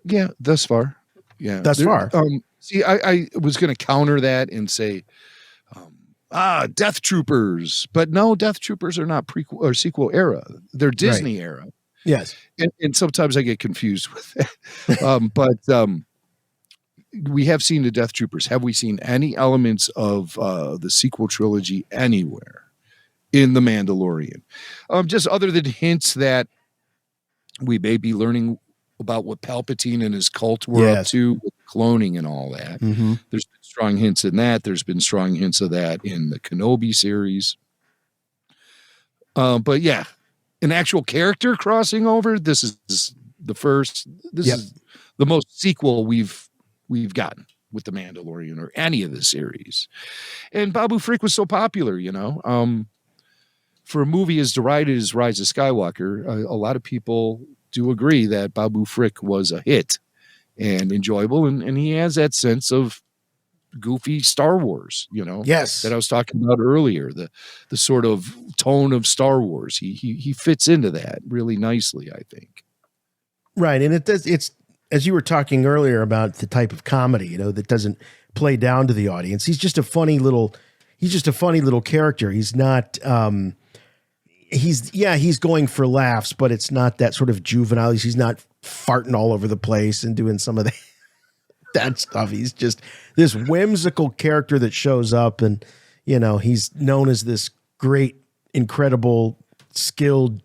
Speaker 9: Yeah, thus far. Yeah,
Speaker 8: thus far.
Speaker 9: See, I was going to counter that and say, Death Troopers, but no, Death Troopers are not prequel or sequel era. They're Disney era.
Speaker 8: Yes,
Speaker 9: and sometimes I get confused with that. But we have seen the Death Troopers. Have we seen any elements of the sequel trilogy anywhere in The Mandalorian? Just other than hints that we may be learning about what Palpatine and his cult were up to with cloning and all that.
Speaker 8: Mm-hmm.
Speaker 9: There's been strong hints in that. There's been strong hints of that in the Kenobi series. But yeah, an actual character crossing over. This is the first. This is the most sequel we've gotten with The Mandalorian or any of the series. And Babu Frik was so popular, for a movie as derided as Rise of Skywalker, a lot of people do agree that Babu Frik was a hit and enjoyable, and he has that sense of goofy Star Wars,
Speaker 8: Yes,
Speaker 9: that I was talking about earlier, the sort of tone of Star Wars. He fits into that really nicely, I think.
Speaker 8: Right, and it's as you were talking earlier about the type of comedy, that doesn't play down to the audience. He's just a funny little character. He's not he's going for laughs, but it's not that sort of juvenile. He's not farting all over the place and doing some of that stuff. He's just this whimsical character that shows up, and he's known as this great, incredible, skilled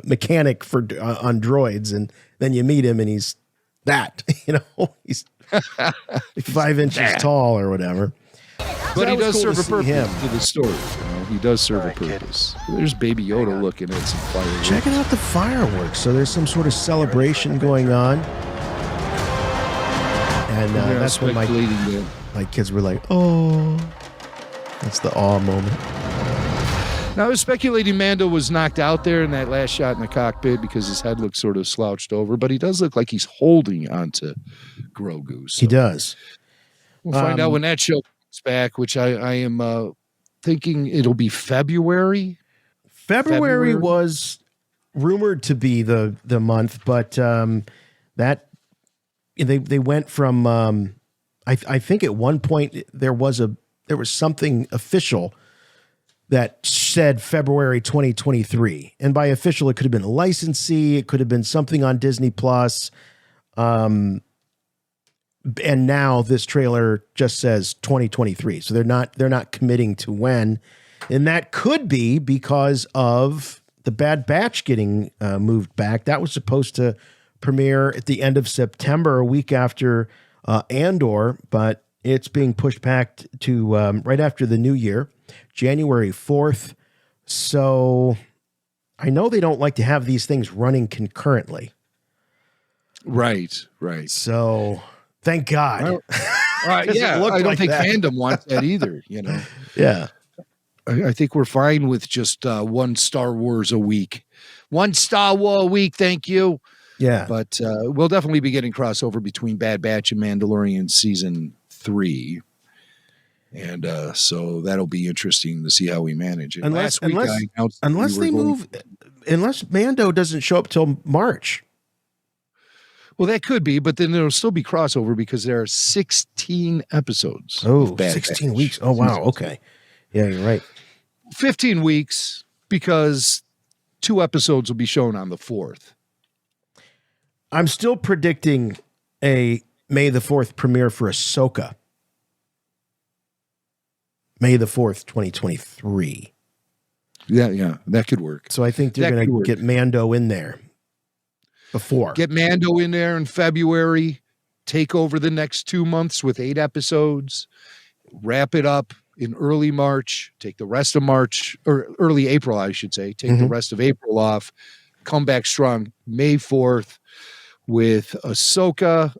Speaker 8: mechanic on droids, and then you meet him and he's that, he's 5 inches tall or whatever.
Speaker 9: But he does serve a purpose to the story. He does serve a purpose. There's Baby Yoda looking at some fireworks.
Speaker 8: Checking out the fireworks. So there's some sort of celebration going on. And that's when my kids were like, oh. That's the awe moment.
Speaker 9: Now, I was speculating Mando was knocked out there in that last shot in the cockpit because his head looks sort of slouched over, but he does look like he's holding onto Grogu. So
Speaker 8: he does.
Speaker 9: We'll find out when that show comes back, which I am thinking it'll be February.
Speaker 8: February was rumored to be the month, but that they went from I think at one point there was something official that said February 2023. And by official, it could have been a licensee. It could have been something on Disney Plus. And now this trailer just says 2023. So they're not committing to when. And that could be because of the Bad Batch getting moved back. That was supposed to premiere at the end of September, a week after Andor, but it's being pushed back to right after the new year, January 4th. So I know they don't like to have these things running concurrently.
Speaker 9: Right.
Speaker 8: So thank God.
Speaker 9: I don't think fandom wants that either,
Speaker 8: Yeah.
Speaker 9: I think we're fine with just one Star Wars a week. One Star Wars a week, thank you.
Speaker 8: Yeah.
Speaker 9: But we'll definitely be getting crossover between Bad Batch and Mandalorian Season 3. And so that'll be interesting to see how we manage it.
Speaker 8: Unless Mando doesn't show up till March.
Speaker 9: Well, that could be, but then there'll still be crossover because there are 16 episodes.
Speaker 8: Oh, 16 weeks. Oh, wow. Okay. Yeah, you're right.
Speaker 9: 15 weeks because 2 episodes will be shown on the 4th.
Speaker 8: I'm still predicting a May the 4th premiere for Ahsoka. May the 4th, 2023.
Speaker 9: Yeah, that could work.
Speaker 8: So I think they're going to get Mando in there before.
Speaker 9: Get Mando in there in February, take over the next 2 months with 8 episodes, wrap it up in early March, take the rest of March, or early April, I should say, take the rest of April off, come back strong May 4th with Ahsoka.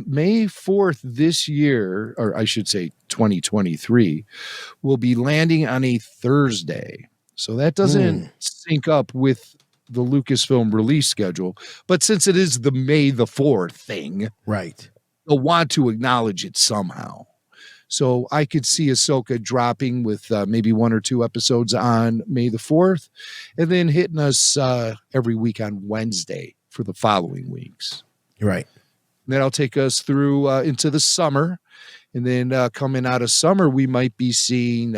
Speaker 9: May 4th this year, or I should say 2023, will be landing on a Thursday. So that doesn't sync up with the Lucasfilm release schedule. But since it is the May the 4th thing,
Speaker 8: right,
Speaker 9: they'll want to acknowledge it somehow. So I could see Ahsoka dropping with maybe 1 or 2 episodes on May the 4th, and then hitting us every week on Wednesday for the following weeks.
Speaker 8: Right.
Speaker 9: And that'll take us through into the summer. And then coming out of summer, we might be seeing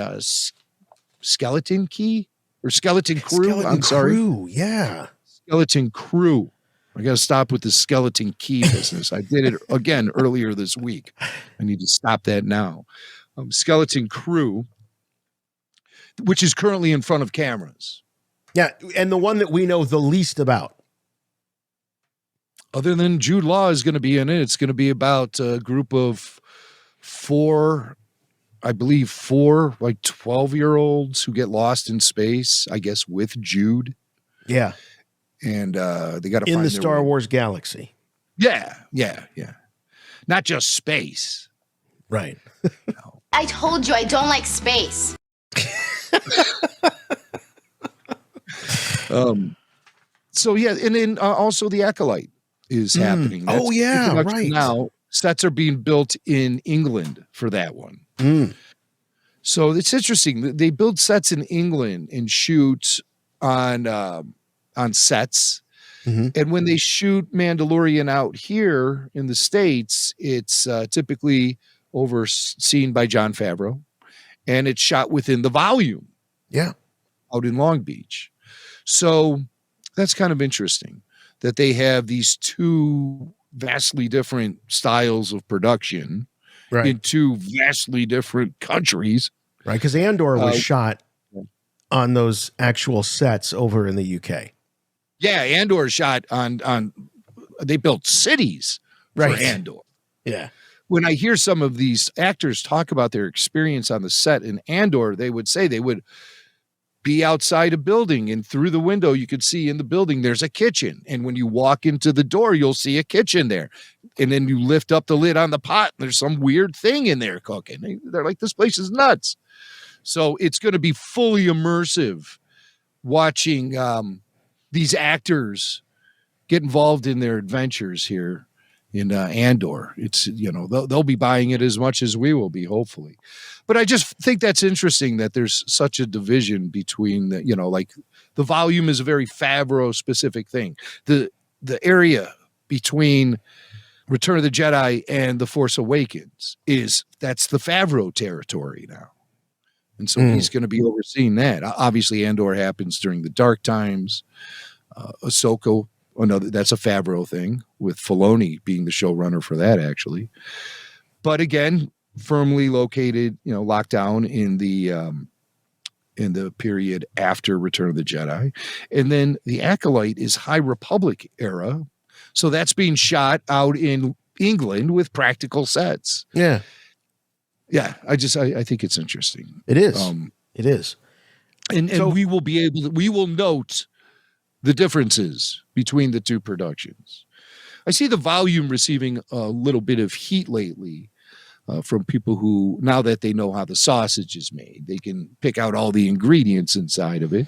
Speaker 9: Skeleton Key or Skeleton Crew.
Speaker 8: Crew, yeah.
Speaker 9: Skeleton Crew. I got to stop with the Skeleton Key business. I did it again earlier this week. I need to stop that now. Skeleton Crew, which is currently in front of cameras.
Speaker 8: Yeah, and the one that we know the least about.
Speaker 9: Other than Jude Law is going to be in it. It's going to be about a group of 4 like 12-year-olds who get lost in space, I guess, with Jude.
Speaker 8: Yeah.
Speaker 9: And they got to
Speaker 8: in
Speaker 9: find
Speaker 8: the
Speaker 9: their
Speaker 8: Star
Speaker 9: way.
Speaker 8: Wars galaxy.
Speaker 9: Yeah. Not just space.
Speaker 8: Right.
Speaker 19: I told you I don't like space.
Speaker 9: So yeah, and then also the Acolyte is happening. That's
Speaker 8: right.
Speaker 9: Now sets are being built in England for that one. So it's interesting. They build sets in England and shoot on sets. And when they shoot Mandalorian out here in the States, it's typically overseen by Jon Favreau, and it's shot within the volume.
Speaker 8: Yeah.
Speaker 9: Out in Long Beach. So that's kind of interesting that they have these 2 vastly different styles of production in 2 vastly different countries.
Speaker 8: Right, because Andor was shot on those actual sets over in the UK.
Speaker 9: Yeah, Andor shot on they built cities for Andor.
Speaker 8: Yeah.
Speaker 9: When I hear some of these actors talk about their experience on the set in Andor, they would say they would be outside a building, and through the window you could see in the building there's a kitchen, and when you walk into the door you'll see a kitchen there, and then you lift up the lid on the pot and there's some weird thing in there cooking. They're like, this place is nuts. So it's going to be fully immersive watching these actors get involved in their adventures here in Andor. It's, they'll be buying it as much as we will be, hopefully. But I just think that's interesting that there's such a division between the volume is a very Favreau specific thing. The area between Return of the Jedi and The Force Awakens that's the Favreau territory now. And so he's going to be overseeing that. Obviously, Andor happens during the dark times. Ahsoka, that's a Favreau thing, with Filoni being the showrunner for that, actually. But again, firmly located, locked down in the period after Return of the Jedi. And then the Acolyte is High Republic era. So that's being shot out in England with practical sets.
Speaker 8: Yeah.
Speaker 9: Yeah, I think it's interesting.
Speaker 8: It is. It is.
Speaker 9: And we will note the differences between the 2 productions. I see the volume receiving a little bit of heat lately from people who, now that they know how the sausage is made, they can pick out all the ingredients inside of it,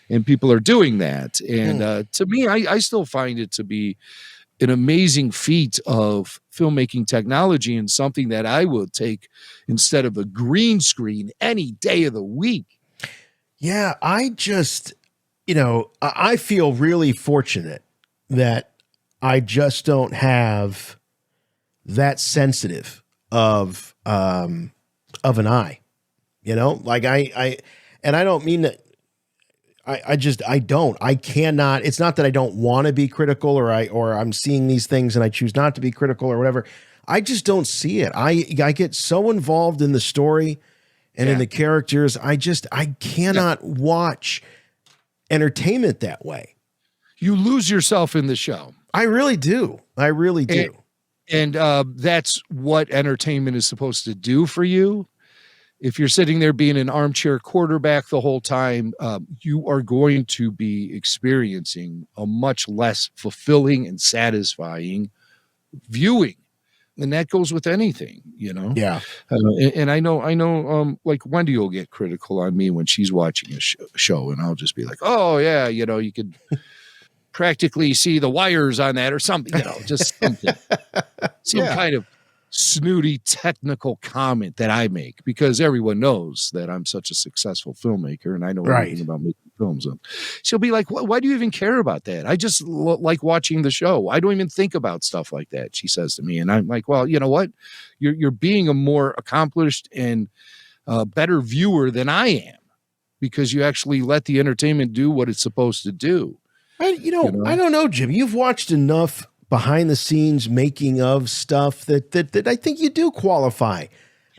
Speaker 9: and people are doing that. And to me, I still find it to be an amazing feat of filmmaking technology, and something that I will take instead of a green screen any day of the week.
Speaker 8: Yeah, I just, I feel really fortunate that I just don't have that sensitive of an eye, you know, like I don't mean that. I cannot, it's not that I don't want to be critical or I'm seeing these things and I choose not to be critical or whatever. I just don't see it. I get so involved in the story and in the characters. I cannot watch entertainment that way.
Speaker 9: You lose yourself in the show.
Speaker 8: I really do. I really do.
Speaker 9: And that's what entertainment is supposed to do for you. If you're sitting there being an armchair quarterback the whole time, you are going to be experiencing a much less fulfilling and satisfying viewing. And that goes with anything, you know?
Speaker 8: Yeah.
Speaker 9: And I know, like Wendy will get critical on me when she's watching a show, and I'll just be like, oh, yeah, you know, you could practically see the wires on that or something, you know, just something. Some kind of snooty technical comment that I make, because everyone knows that I'm such a successful filmmaker and I know everything about making films. And she'll be like, why do you even care about that? I just like watching the show. I don't even think about stuff like that, she says to me. And I'm like, well, you know what? You're being a more accomplished and better viewer than I am, because you actually let the entertainment do what it's supposed to do.
Speaker 8: I don't know, Jim. You've watched enough behind the scenes making of stuff that I think you do qualify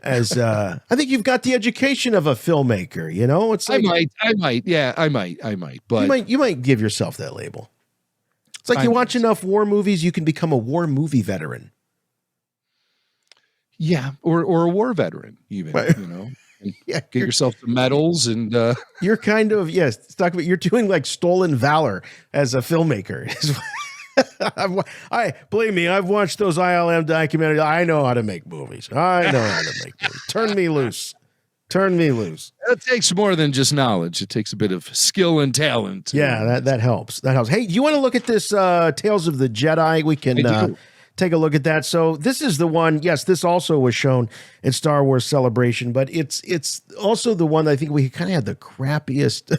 Speaker 8: as I think you've got the education of a filmmaker, you know? It's like
Speaker 9: I might, but
Speaker 8: you might give yourself that label. It's like you watch enough war movies, you can become a war movie veteran.
Speaker 9: Yeah, or a war veteran even, you know. Yeah, get yourself the medals and
Speaker 8: you're kind of talk about, you're doing like stolen valor as a filmmaker. Believe me, I've watched those ILM documentaries. I know how to make movies. Turn me loose.
Speaker 9: It takes more than just knowledge. It takes a bit of skill and talent.
Speaker 8: Yeah, that helps. Hey, you want to look at this Tales of the Jedi? We can take a look at that. So this is the one. Yes, this also was shown at Star Wars Celebration, but it's also the one that I think we kind of had the crappiest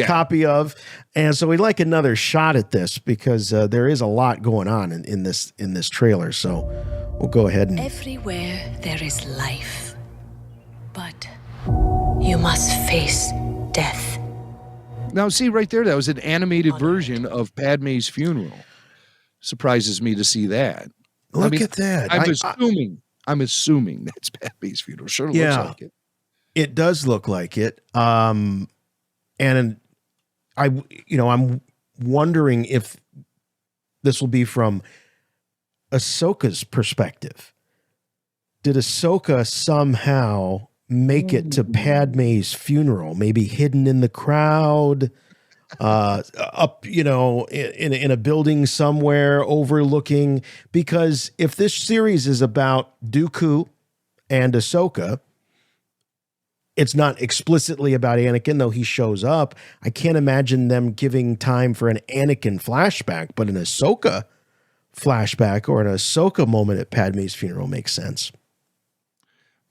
Speaker 8: copy of, and so we'd like another shot at this because there is a lot going on in this trailer. So we'll go ahead and
Speaker 20: everywhere there is life, but you must face death.
Speaker 9: Now, see right there, that was an animated version of Padme's funeral. Surprises me to see that.
Speaker 8: Look at that.
Speaker 9: I'm assuming that's Padme's funeral. Sure looks like it.
Speaker 8: It does look like it. And I'm wondering if this will be from Ahsoka's perspective. Did Ahsoka somehow make it to Padme's funeral? Maybe hidden in the crowd, up, in a building somewhere overlooking. Because if this series is about Dooku and Ahsoka, it's not explicitly about Anakin, though he shows up. I can't imagine them giving time for an Anakin flashback, but an Ahsoka flashback or an Ahsoka moment at Padme's funeral makes sense.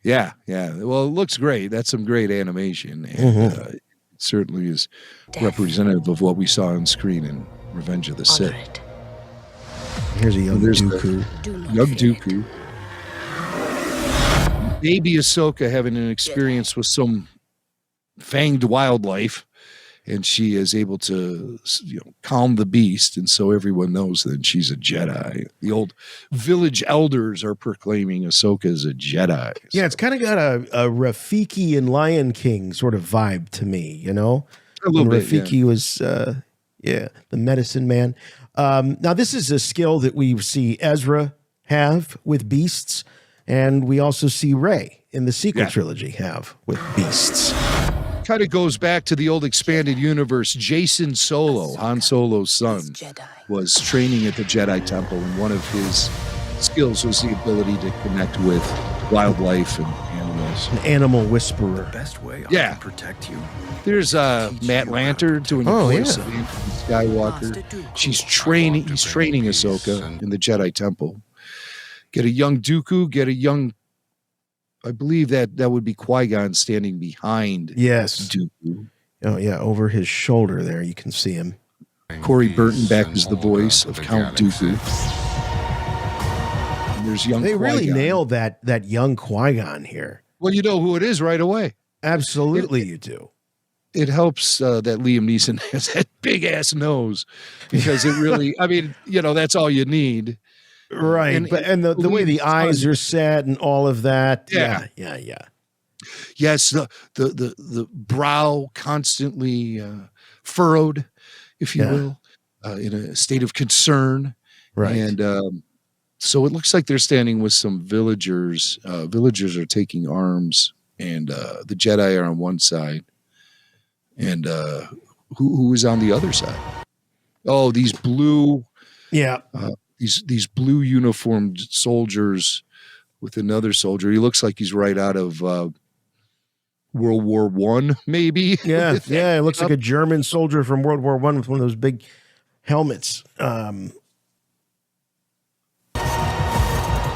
Speaker 9: Yeah. Well, it looks great. That's some great animation. And it certainly is representative of what we saw on screen in Revenge of the Sith.
Speaker 8: Here's a young Dooku.
Speaker 9: Dooku. Baby Ahsoka having an experience with some fanged wildlife, and she is able to calm the beast, and so everyone knows that she's a Jedi. The old village elders are proclaiming Ahsoka as a Jedi.
Speaker 8: Yeah, it's kind of got a Rafiki and Lion King sort of vibe to me, A little bit, Rafiki was the medicine man. Now, this is a skill that we see Ezra have with beasts. And we also see Rey in the sequel trilogy have with beasts.
Speaker 9: Kind of goes back to the old expanded universe. Jason Solo, Han Solo's son, was training at the Jedi Temple, and one of his skills was the ability to connect with wildlife and animals.
Speaker 8: An animal whisperer.
Speaker 18: The best way I can protect you.
Speaker 9: There's Matt Lanter doing the voice of Anakin Skywalker. He's training Ahsoka in the Jedi Temple. Get a young Dooku, I believe that would be Qui-Gon standing behind
Speaker 8: Dooku.
Speaker 9: Dooku.
Speaker 8: Oh, yeah, over his shoulder there, you can see him.
Speaker 9: Corey Burton back as the voice of Count Dooku. And there's young
Speaker 8: They really
Speaker 9: Qui-Gon.
Speaker 8: nailed that young Qui-Gon here.
Speaker 9: Well, you know who it is right away.
Speaker 8: Absolutely, you do.
Speaker 9: It helps that Liam Neeson has that big ass nose, because it really, I mean, you know, that's all you need.
Speaker 8: Right. And the way the eyes are set and all of that.
Speaker 9: Yeah. Yes, the brow constantly furrowed, if you will, in a state of concern.
Speaker 8: Right.
Speaker 9: And so it looks like they're standing with some villagers. Villagers are taking arms, and the Jedi are on one side. And who is on the other side? Oh, these blue, these blue uniformed soldiers with another soldier. He looks like he's right out of World War I, maybe.
Speaker 8: Yeah, it looks like a German soldier from World War I with one of those big helmets.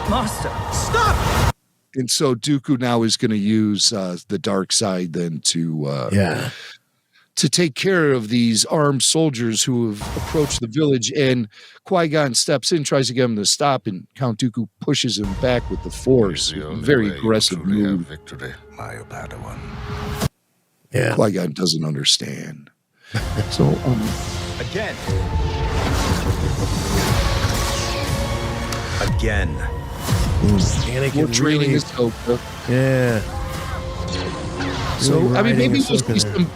Speaker 14: Master, stop!
Speaker 9: And so Dooku now is going to use the dark side then to take care of these armed soldiers who have approached the village. And Qui-Gon steps in, tries to get him to stop, and Count Dooku pushes him back with the Force. Very aggressive move.
Speaker 4: Victory, my Padawan.
Speaker 8: Yeah.
Speaker 9: Qui-Gon doesn't understand. So,
Speaker 5: Again.
Speaker 8: Anakin
Speaker 9: more training
Speaker 8: really,
Speaker 9: is Ahsoka.
Speaker 8: Yeah.
Speaker 9: So,
Speaker 8: Really
Speaker 9: I mean,
Speaker 8: riding
Speaker 9: maybe
Speaker 8: Ahsoka
Speaker 9: we'll see
Speaker 8: there.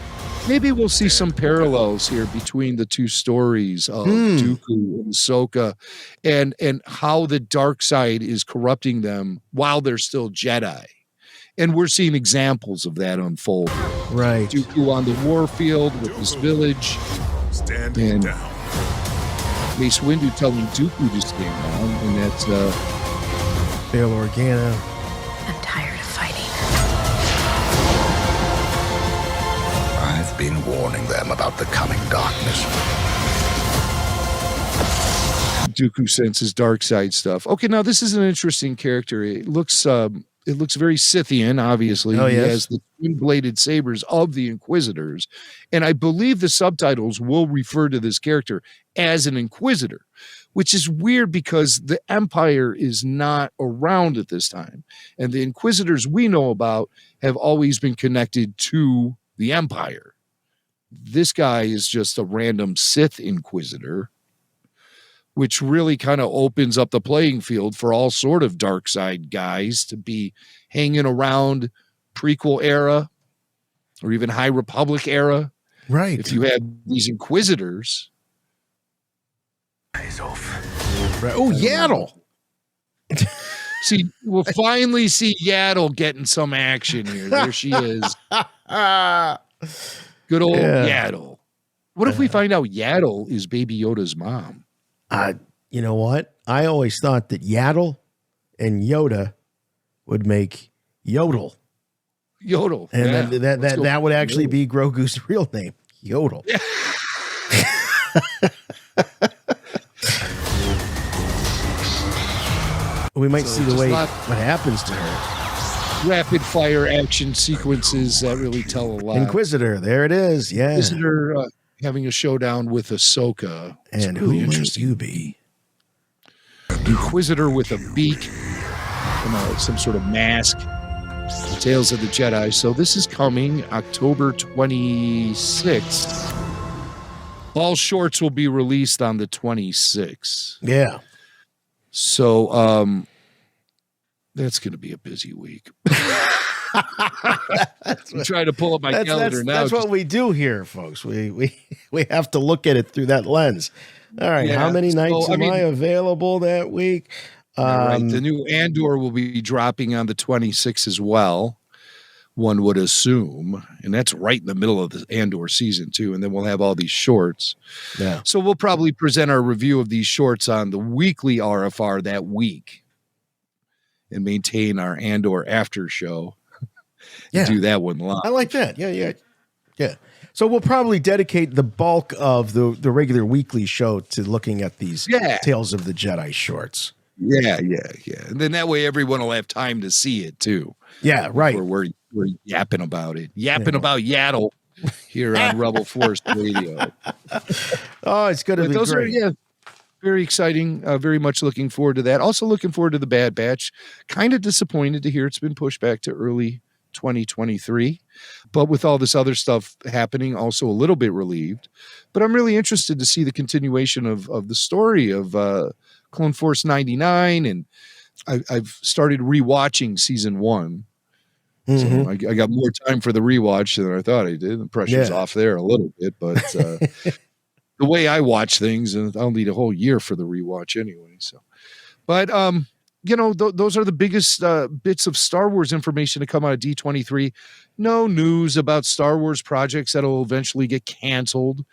Speaker 9: maybe we'll see some parallels here between the two stories of Dooku and Ahsoka, and how the dark side is corrupting them while they're still Jedi. And we're seeing examples of that unfold.
Speaker 8: Right.
Speaker 9: Dooku on the warfield with his village.
Speaker 17: Standing down.
Speaker 9: Mace Windu telling Dooku to stand down, and that's
Speaker 8: Bail Organa.
Speaker 20: I'm tired of fighting.
Speaker 4: I've been warning them about the coming darkness.
Speaker 9: Dooku senses dark side stuff. Okay, now this is an interesting character. It looks very Scythian, obviously.
Speaker 8: Oh, yes.
Speaker 9: He has the twin-bladed sabers of the Inquisitors. And I believe the subtitles will refer to this character as an Inquisitor, which is weird because the Empire is not around at this time. And the Inquisitors we know about have always been connected to the Empire. This guy is just a random Sith Inquisitor, which really kind of opens up the playing field for all sort of dark side guys to be hanging around prequel era or even High Republic era.
Speaker 8: Right.
Speaker 9: If you have these Inquisitors.
Speaker 8: Right. Oh, Yaddle.
Speaker 9: See, we'll finally see Yaddle getting some action here. There she is. Good old Yaddle. What if we find out Yaddle is Baby Yoda's mom?
Speaker 8: You know what? I always thought that Yaddle and Yoda would make Yodel.
Speaker 9: Yodel.
Speaker 8: And that would actually be Grogu's real name. Yodel. Yeah. We might see the way what happens to her.
Speaker 9: Rapid fire action sequences that really tell a lot.
Speaker 8: Inquisitor, there it is. Yeah.
Speaker 9: Inquisitor having a showdown with Ahsoka.
Speaker 8: And really who might you be?
Speaker 9: Inquisitor with a beak and some sort of mask. Tales of the Jedi. So this is coming October 26th. All shorts will be released on the 26th.
Speaker 8: Yeah.
Speaker 9: So that's going to be a busy week. I'm trying to pull up my calendar now.
Speaker 8: That's what we do here, folks. We have to look at it through that lens. All right, how many nights am I available that week?
Speaker 9: Right. The new Andor will be dropping on the 26th as well, one would assume. And that's right in the middle of the Andor season, too. And then we'll have all these shorts.
Speaker 8: Yeah.
Speaker 9: So we'll probably present our review of these shorts on the weekly RFR that week and maintain our Andor after show.
Speaker 8: Yeah.
Speaker 9: Do that one live.
Speaker 8: I like that. Yeah. So we'll probably dedicate the bulk of the regular weekly show to looking at these Tales of the Jedi shorts.
Speaker 9: Yeah. And then that way everyone will have time to see it too.
Speaker 8: Yeah, right.
Speaker 9: We're yapping about it. About Yaddle here on Rebel Force Radio.
Speaker 8: Oh, it's going to be
Speaker 9: those
Speaker 8: great.
Speaker 9: are very exciting. Very much looking forward to that. Also looking forward to the Bad Batch. Kind of disappointed to hear it's been pushed back to early 2023. But with all this other stuff happening, also a little bit relieved. But I'm really interested to see the continuation of the story of Clone Force 99. And I've started rewatching season 1.
Speaker 8: Mm-hmm.
Speaker 9: So I got more time for the rewatch than I thought I did. The pressure's off there a little bit, but the way I watch things, and I'll need a whole year for the rewatch anyway. So, but those are the biggest bits of Star Wars information to come out of D23. No news about Star Wars projects that'll eventually get canceled.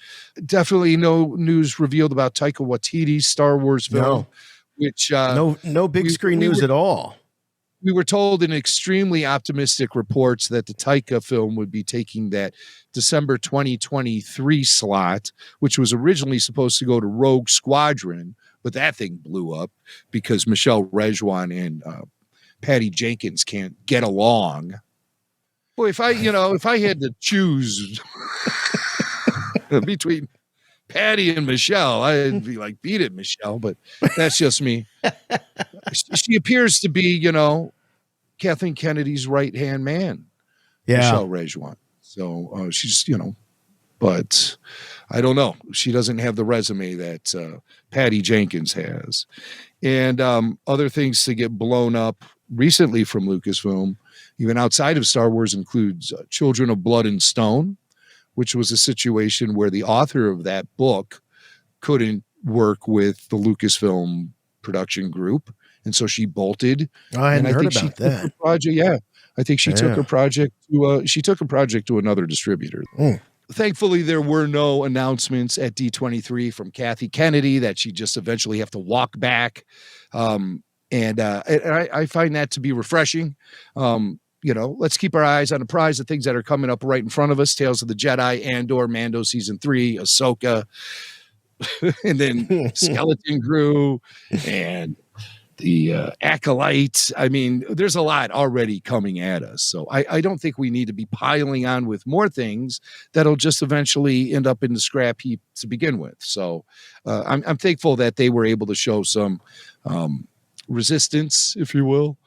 Speaker 9: Definitely no news revealed about Taika Waititi's Star Wars film, which
Speaker 8: no big screen news at all.
Speaker 9: We were told in extremely optimistic reports that the Taika film would be taking that December 2023 slot, which was originally supposed to go to Rogue Squadron, but that thing blew up because Michelle Rejwan and Patty Jenkins can't get along. Boy, if I had to choose between Patty and Michelle, I'd be like, beat it, Michelle, but that's just me. She appears to be, Kathleen Kennedy's right-hand man, Michelle Rejwan. So she's, but I don't know. She doesn't have the resume that Patty Jenkins has. And other things to get blown up recently from Lucasfilm, even outside of Star Wars, includes Children of Blood and Stone, which was a situation where the author of that book couldn't work with the Lucasfilm production group. And so she bolted.
Speaker 8: I hadn't heard about that.
Speaker 9: I think she took her project to another distributor. Thankfully, there were no announcements at D23 from Kathy Kennedy that she just eventually have to walk back. And I find that to be refreshing. Let's keep our eyes on the prize of things that are coming up right in front of us. Tales of the Jedi, Andor, Mando Season 3, Ahsoka, and then Skeleton Crew, and the Acolyte. I mean, there's a lot already coming at us. So I don't think we need to be piling on with more things that'll just eventually end up in the scrap heap to begin with. So I'm thankful that they were able to show some resistance, if you will,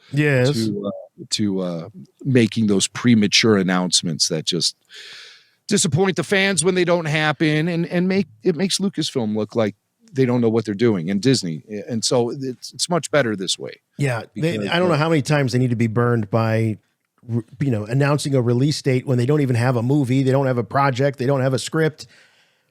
Speaker 9: to making those premature announcements that just disappoint the fans when they don't happen, and makes Lucasfilm look like they don't know what they're doing, and Disney. And so it's much better this way. Yeah.
Speaker 8: I don't know how many times they need to be burned by, announcing a release date when they don't even have a movie. They don't have a project. They don't have a script.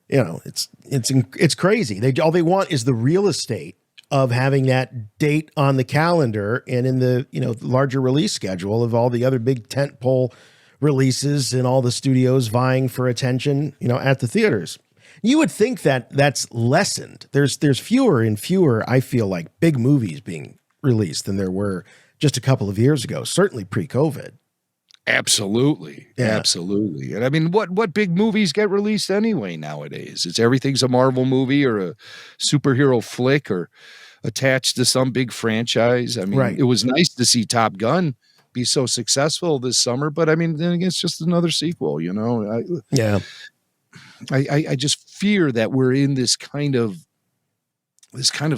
Speaker 8: It's crazy. All they want is the real estate of having that date on the calendar and in the, larger release schedule of all the other big tentpole releases and all the studios vying for attention, at the theaters. You would think that that's lessened. There's fewer and fewer, I feel like, big movies being released than there were just a couple of years ago, certainly pre-COVID.
Speaker 9: Absolutely. Yeah. Absolutely. And I mean, what big movies get released anyway nowadays? Everything's a Marvel movie or a superhero flick or attached to some big franchise. I mean, It was nice to see Top Gun be so successful this summer, but I mean, then again, it's just another sequel, I just fear that we're in this kind of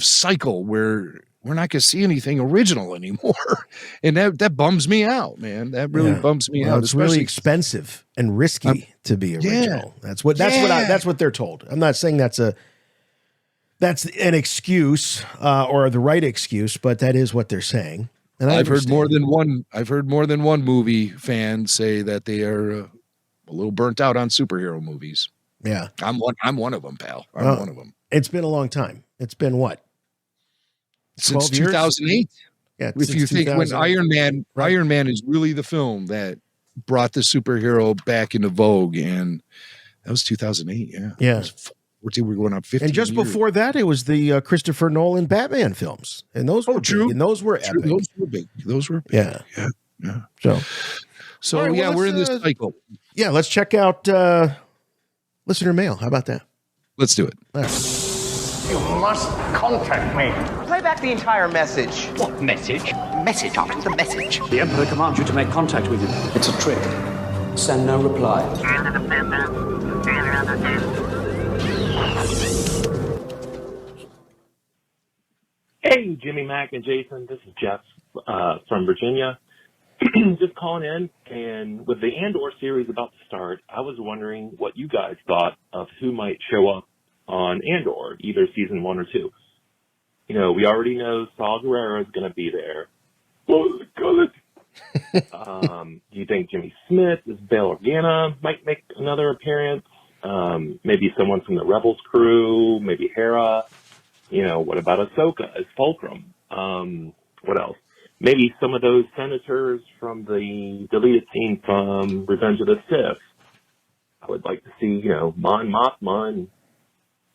Speaker 9: cycle where we're not going to see anything original anymore. And that bums me out, man. That really bums me out.
Speaker 8: It's really expensive and risky to be original. That's what they're told. I'm not saying that's an excuse or the right excuse, but that is what they're saying. And
Speaker 9: I've heard more than one movie fan say that they are a little burnt out on superhero movies.
Speaker 8: Yeah.
Speaker 9: I'm one of them, pal. I'm one of them.
Speaker 8: It's been a long time. It's been what?
Speaker 9: Since 2008. Yeah. If you think when Iron Man is really the film that brought the superhero back into vogue, and that was 2008. Yeah.
Speaker 8: Yeah.
Speaker 9: We're going on 15
Speaker 8: And just
Speaker 9: years.
Speaker 8: before that, it was the Christopher Nolan Batman films. And those were
Speaker 9: true.
Speaker 8: Big, and those were epic.
Speaker 9: Those were big.
Speaker 8: Yeah.
Speaker 9: Yeah.
Speaker 8: So
Speaker 9: right, we're in this cycle.
Speaker 8: Yeah. Let's check out listener mail. How about that?
Speaker 9: Let's do it.
Speaker 7: You must contact me.
Speaker 21: Play back the entire message.
Speaker 7: What message?
Speaker 21: Message after the message.
Speaker 22: The Emperor commands you to make contact with him. It's a trick. Send no reply.
Speaker 1: Hey, Jimmy, Mac, and Jason. This is Jeff from Virginia. Just calling in, and with the Andor series about to start, I was wondering what you guys thought of who might show up on Andor, either season 1 or 2. You know, we already know Saw Gerrera is going to be there. Do you think Jimmy Smith as Bail Organa might make another appearance? Maybe someone from the Rebels crew, maybe Hera. You know, what about Ahsoka as Fulcrum? What else? Maybe some of those senators from the deleted scene from Revenge of the Sith. I would like to see, you know, Mon Mothma and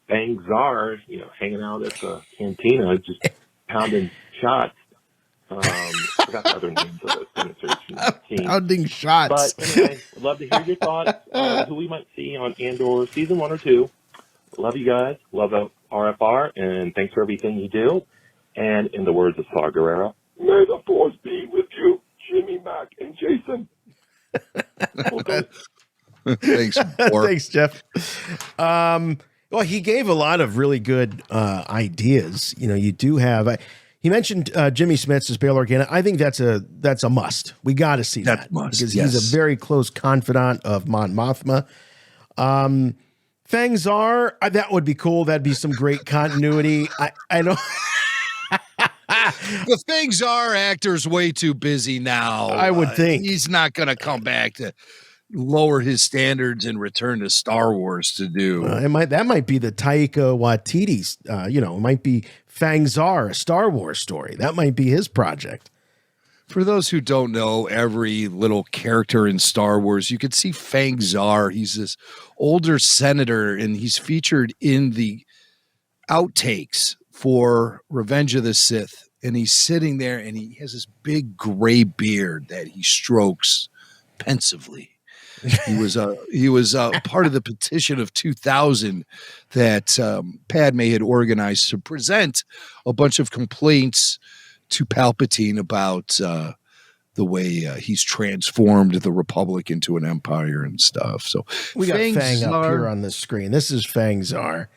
Speaker 1: Bang Czar, you know, hanging out at the cantina, just pounding shots. I forgot the other names of those senators from the scene.
Speaker 8: Pounding shots.
Speaker 1: But anyway, I'd love to hear your thoughts on who we might see on Andor season 1 or 2. Love you guys. Love RFR, and thanks for everything you do. And in the words of Saw Gerrera, may the force be with you, Jimmy, Mac, and Jason.
Speaker 9: Thanks,
Speaker 8: Thanks, Jeff. Well, he gave a lot of really good ideas. You know, you do have. He mentioned Jimmy Smith as Bail Organa. I think that's a must. We got to see that because he's a very close confidant of Mon Mothma. Fang Czar, that would be cool. That'd be some great continuity. I know.
Speaker 9: The Fang Czar actor's way too busy now.
Speaker 8: I would think
Speaker 9: he's not going to come back to lower his standards and return to Star Wars to do.
Speaker 8: That might be the Taika Waititi's. You know, it might be Fang Czar, a Star Wars story. That might be his project.
Speaker 9: For those who don't know, every little character in Star Wars, you could see Fang Czar. He's this older senator, and he's featured in the outtakes for Revenge of the Sith. And he's sitting there, and he has this big gray beard that he strokes pensively. He was part of the petition of 2000 that Padme had organized to present a bunch of complaints to Palpatine about the way he's transformed the Republic into an empire and stuff. So
Speaker 8: we got Fang up here on the screen. This is Fang Czar.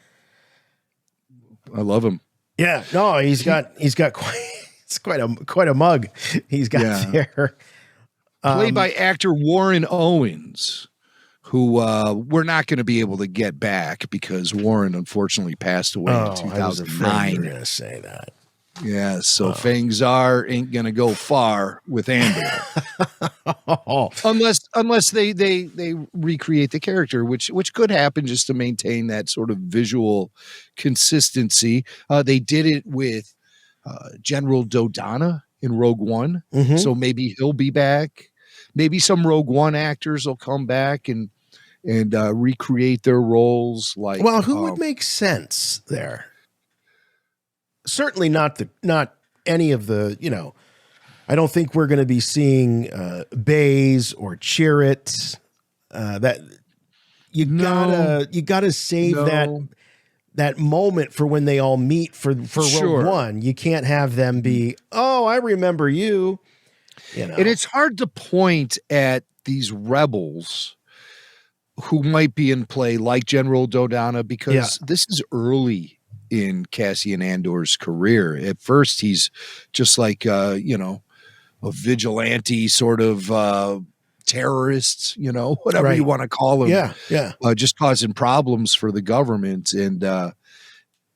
Speaker 9: I love him.
Speaker 8: Yeah, no, he's got quite a mug. He's got there.
Speaker 9: Played by actor Warren Owens, who we're not going to be able to get back because Warren unfortunately passed away in 2009.
Speaker 8: I was afraid you were going to say that.
Speaker 9: Yeah, so Fang Czar ain't going to go far with Andor. unless they recreate the character, which could happen just to maintain that sort of visual consistency. They did it with General Dodonna in Rogue One, so maybe he'll be back. Maybe some Rogue One actors will come back and recreate their roles. Like,
Speaker 8: well, who would make sense there? Certainly not any of the, you know, I don't think we're going to be seeing Baze or Chirrut. That you gotta save that moment for when they all meet for Rogue One. You can't have them be, oh, I remember you. You know.
Speaker 9: And it's hard to point at these rebels who might be in play like General Dodonna because this is early in Cassian Andor's career. At first, he's just like, a vigilante sort of terrorist, whatever you want to call him. Just causing problems for the government. And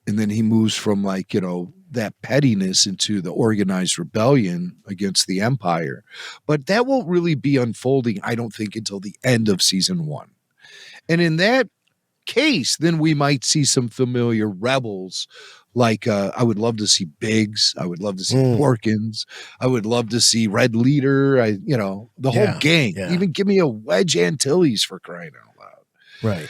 Speaker 9: then he moves from that pettiness into the organized rebellion against the Empire. But that won't really be unfolding, I don't think, until the end of season 1. And in that case, then we might see some familiar rebels. Like I would love to see Biggs. I would love to see Porkins. I would love to see Red Leader. The whole gang. Yeah. Even give me a Wedge Antilles for crying out loud.
Speaker 8: Right.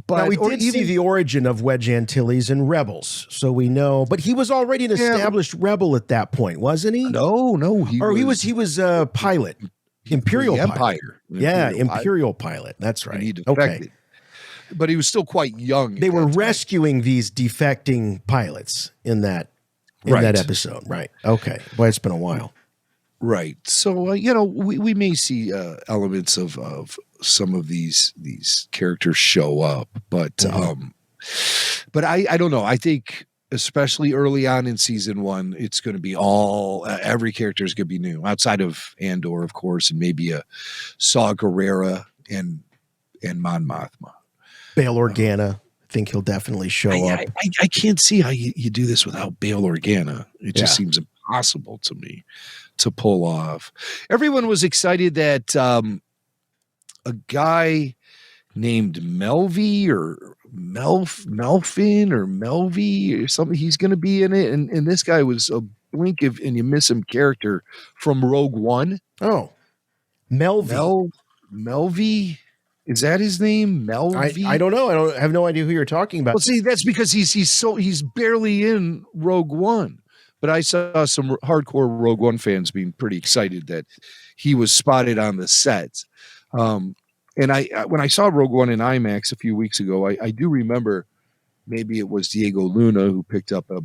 Speaker 8: But now we did see the origin of Wedge Antilles in Rebels, so we know. But he was already an established rebel at that point, wasn't he?
Speaker 9: No,
Speaker 8: he was a pilot, Imperial
Speaker 9: Empire.
Speaker 8: Pilot. Imperial pilot. That's right.
Speaker 9: And he defected. But he was still quite young.
Speaker 8: They were rescuing these defecting pilots in that episode, right? Okay, boy, it's been a while.
Speaker 9: Right. So we may see elements of some of these characters show up, but I don't know. I think especially early on in season 1, it's going to be all every character is going to be new outside of Andor, of course, and maybe a Saw Gerrera and Mon Mothma.
Speaker 8: Bail Organa. I think he'll definitely show up.
Speaker 9: I can't see how you do this without Bail Organa. It just seems impossible to me to pull off. Everyone was excited that a guy named Melvi or Melfin or Melvi or something, he's going to be in it. And this guy was a blink of and you miss him character from Rogue One.
Speaker 8: Oh,
Speaker 9: Melvi. Is that his name? Melvi?
Speaker 8: I don't know. I have no idea who you're talking about.
Speaker 9: Well, see, that's because he's barely in Rogue One. But I saw some hardcore Rogue One fans being pretty excited that he was spotted on the set. And when I saw Rogue One in IMAX a few weeks ago, I do remember maybe it was Diego Luna who picked up a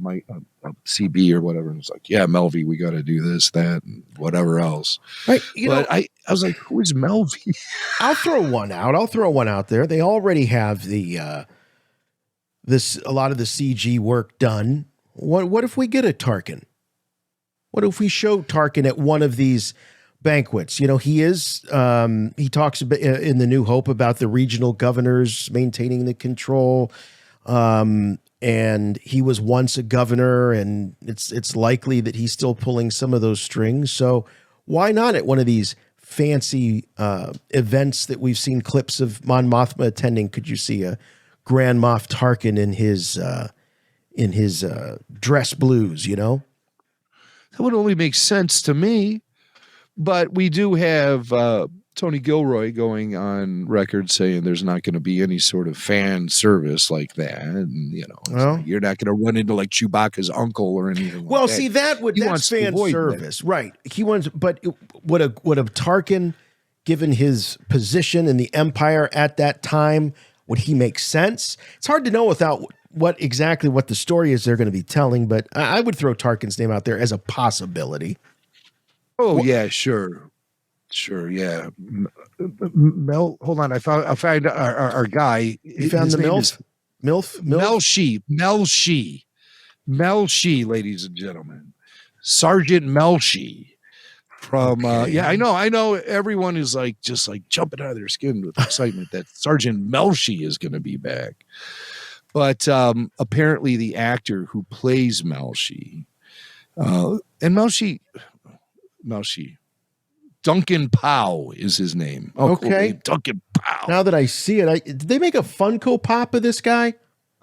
Speaker 9: CB or whatever and was like, yeah, Melvi, we got to do this, that, and whatever else.
Speaker 8: Right,
Speaker 9: I was like, who is Melvi?
Speaker 8: I'll throw one out there. They already have a lot of the CG work done. What if we get a Tarkin? What if we show Tarkin at one of these banquets? He talks a bit in the New Hope about the regional governors maintaining the control. And he was once a governor, and it's likely that he's still pulling some of those strings. So why not at one of these fancy events that we've seen clips of Mon Mothma attending? Could you see a Grand Moff Tarkin in his dress blues? That
Speaker 9: would only make sense to me. But we do have Tony Gilroy going on record saying there's not going to be any sort of fan service like that. And, you're not going to run into like Chewbacca's uncle or anything
Speaker 8: well,
Speaker 9: like that.
Speaker 8: see, that's fan service. That. Right. But would a Tarkin, given his position in the Empire at that time, would he make sense? It's hard to know without what the story is they're going to be telling, but I would throw Tarkin's name out there as a possibility.
Speaker 9: Oh, yeah, sure, yeah. Mel, hold on. I found our guy.
Speaker 8: You found the MILF?
Speaker 9: Melshi, ladies and gentlemen. Sergeant Melshi from, I know. Everyone is just jumping out of their skin with excitement that Sergeant Melshi is going to be back. But apparently the actor who plays Melshi, and Melshi, Duncan Powell is his name. Oh,
Speaker 8: okay.
Speaker 9: Cool. Duncan Powell.
Speaker 8: Now that I see it, did they make a Funko Pop of this guy?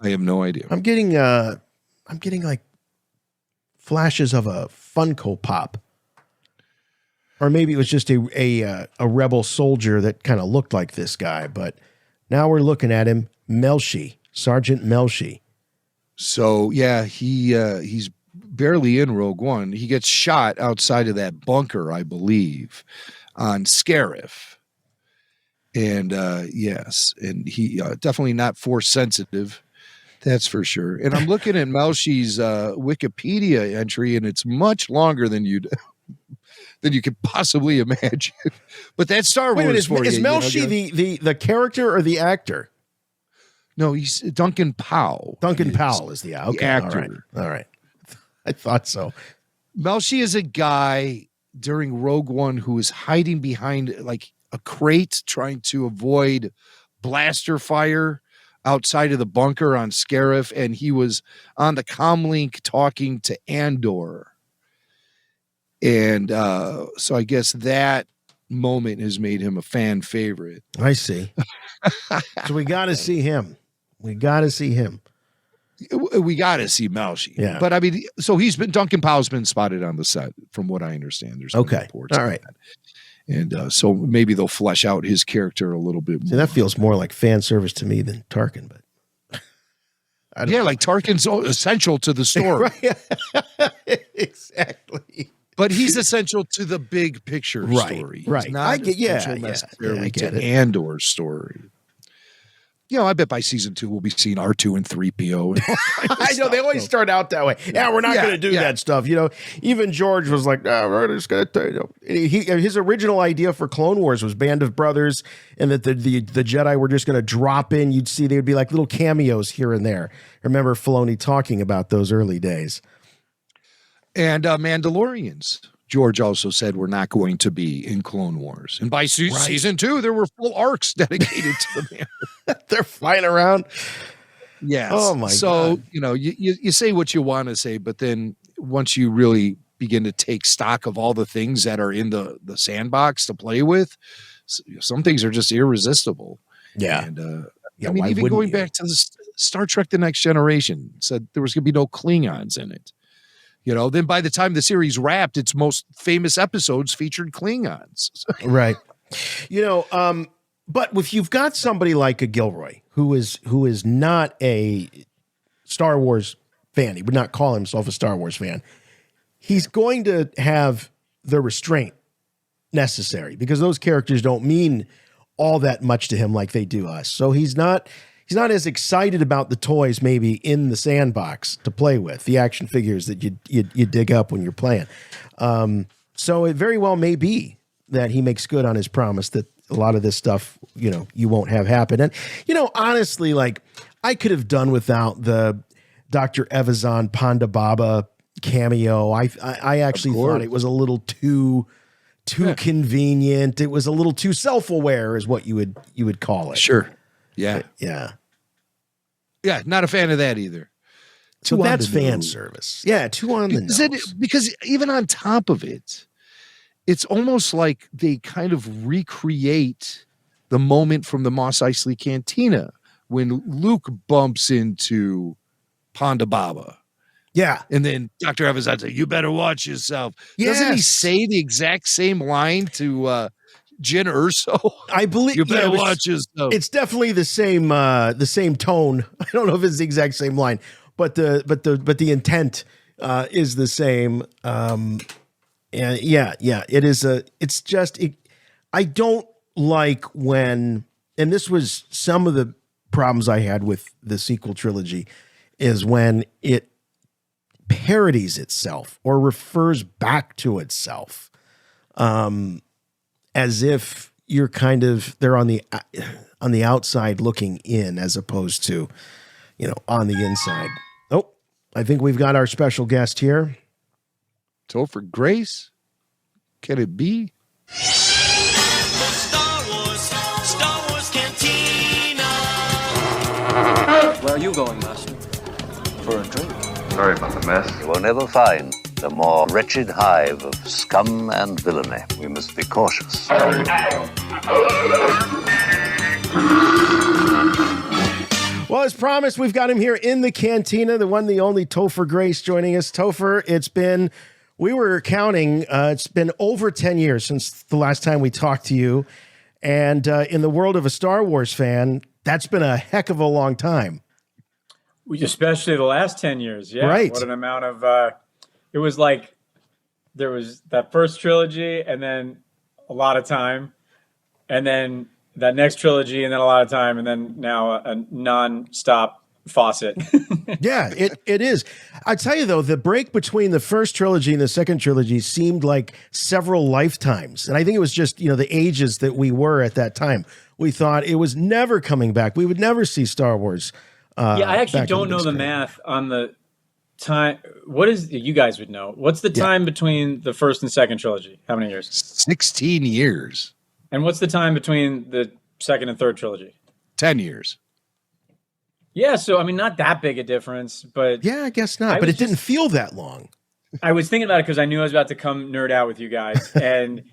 Speaker 9: I have no idea.
Speaker 8: I'm getting like flashes of a Funko Pop. Or maybe it was just a rebel soldier that kind of looked like this guy, but now we're looking at him, Melshi, Sergeant Melshi.
Speaker 9: So yeah, he's barely in Rogue One. He gets shot outside of that bunker, I believe, on Scarif. And yes, and he definitely not force sensitive. That's for sure. And I'm looking at Melshi's Wikipedia entry, and it's much longer than you could possibly imagine. But that's Star Wars for you.
Speaker 8: Is Melshi the character or the actor?
Speaker 9: No, he's Duncan Powell.
Speaker 8: Duncan Powell is the
Speaker 9: actor.
Speaker 8: All right. I thought so.
Speaker 9: Melshi is a guy during Rogue One who is hiding behind like a crate trying to avoid blaster fire outside of the bunker on Scarif, and he was on the comlink talking to Andor. And so I guess that moment has made him a fan favorite.
Speaker 8: I see. So we got to see him. We got to see
Speaker 9: Melshi.
Speaker 8: Yeah.
Speaker 9: But I mean, so Duncan Powell's been spotted on the set from what I understand. There's reports.
Speaker 8: All right.
Speaker 9: And so maybe they'll flesh out his character a little bit more.
Speaker 8: See, that feels more like fan service to me than Tarkin, but
Speaker 9: like Tarkin's essential to the story.
Speaker 8: Exactly.
Speaker 9: But he's essential to the big picture story.
Speaker 8: Right.
Speaker 9: He's not essential necessarily to Andor's story. I bet by season 2 we'll be seeing R2 and 3PO. And
Speaker 8: I know they always start out that way. Yeah, we're not going to do that stuff. Even George was like, "No, we're just going to." His original idea for Clone Wars was Band of Brothers, and that the Jedi were just going to drop in. You'd see they would be like little cameos here and there. I remember Filoni talking about those early days.
Speaker 9: And Mandalorians. George also said we're not going to be in Clone Wars. And by season 2, there were full arcs dedicated to them.
Speaker 8: They're flying around.
Speaker 9: Yes.
Speaker 8: Oh, my God.
Speaker 9: So, you say what you want to say, but then once you really begin to take stock of all the things that are in the sandbox to play with, some things are just irresistible.
Speaker 8: Yeah.
Speaker 9: And, even going back to the Star Trek The Next Generation, said there was going to be no Klingons in it. Then by the time the series wrapped, its most famous episodes featured Klingons.
Speaker 8: Right. But if you've got somebody like a Gilroy, who is not a Star Wars fan, he would not call himself a Star Wars fan, he's going to have the restraint necessary because those characters don't mean all that much to him like they do us. So he's not as excited about the toys maybe in the sandbox to play with, the action figures that you dig up when you're playing. So it very well may be that he makes good on his promise that a lot of this stuff, you won't have happen. And, honestly, like I could have done without the Dr. Evazan Ponda Baba cameo. I actually thought it was a little too convenient. It was a little too self-aware is what you would call it.
Speaker 9: Sure. Yeah.
Speaker 8: Yeah.
Speaker 9: Yeah. Not a fan of that either.
Speaker 8: So that's fan service. Yeah. Too on the nose.
Speaker 9: Because even on top of it, it's almost like they kind of recreate the moment from the Mos Eisley Cantina when Luke bumps into Ponda Baba.
Speaker 8: Yeah.
Speaker 9: And then Dr. Evans says, "You better watch yourself." Yes. Doesn't he say the exact same line to Jyn Erso?
Speaker 8: I believe
Speaker 9: you better watch yourself.
Speaker 8: It's definitely the same tone. I don't know if it's the exact same line, but the intent is the same. And it is it's just I don't like when, and this was some of the problems I had with the sequel trilogy, is when it parodies itself or refers back to itself, as if you're they're on the outside looking in as opposed to, on the inside. Oh, I think we've got our special guest here.
Speaker 9: Topher Grace? Can it be?
Speaker 14: Star Wars Cantina.
Speaker 22: Where are you going, Master? For a drink.
Speaker 2: Sorry about the mess. You will never find a more wretched hive of scum and villainy. We must be cautious.
Speaker 8: Well, as promised, we've got him here in the cantina, the one, the only Topher Grace joining us. Topher, we were counting, it's been over 10 years since the last time we talked to you. And in the world of a Star Wars fan, that's been a heck of a long time.
Speaker 10: Especially the last 10 years. Yeah.
Speaker 8: Right.
Speaker 10: What an amount of, it was like, there was that first trilogy and then a lot of time. And then that next trilogy and then a lot of time. And then now a non-stop faucet.
Speaker 8: Yeah, it is. I tell you, though, the break between the first trilogy and the second trilogy seemed like several lifetimes. And I think it was just, the ages that we were at that time. We thought it was never coming back. We would never see Star Wars.
Speaker 10: I actually don't know the math on the time. You guys would know. What's the time between the first and second trilogy? How many years?
Speaker 9: 16 years.
Speaker 10: And what's the time between the second and third trilogy?
Speaker 9: 10 years.
Speaker 10: Yeah, so, not that big a difference, but...
Speaker 8: Yeah, I guess not, but it didn't feel that long.
Speaker 10: I was thinking about it because I knew I was about to come nerd out with you guys, and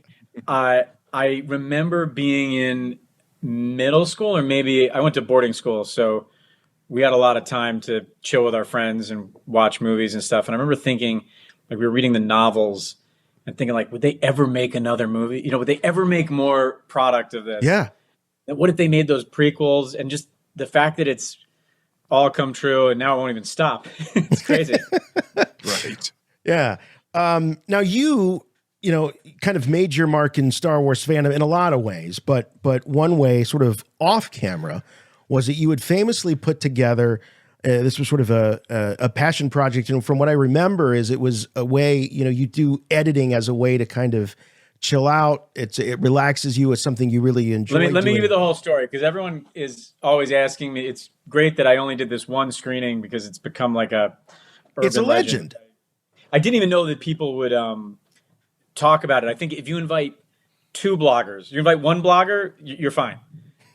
Speaker 10: I remember being in middle school, or maybe I went to boarding school, so we had a lot of time to chill with our friends and watch movies and stuff, and I remember thinking, we were reading the novels, and thinking, would they ever make another movie? Would they ever make more product of this?
Speaker 8: Yeah.
Speaker 10: What if they made those prequels, and just the fact that it's all come true and now it won't even stop. It's crazy.
Speaker 9: Right.
Speaker 8: Yeah. Now you kind of made your mark in Star Wars fandom in a lot of ways, but one way sort of off camera was that you had famously put together. This was sort of a passion project, and from what I remember, is it was a way, you do editing as a way to kind of chill out. It relaxes you. It's something you really enjoy.
Speaker 10: Let me give you the whole story, because everyone is always asking me. It's great that I only did this one screening, because it's become like it's a legend. I didn't even know that people would talk about it. I think if you invite two bloggers, you invite one blogger, you're fine.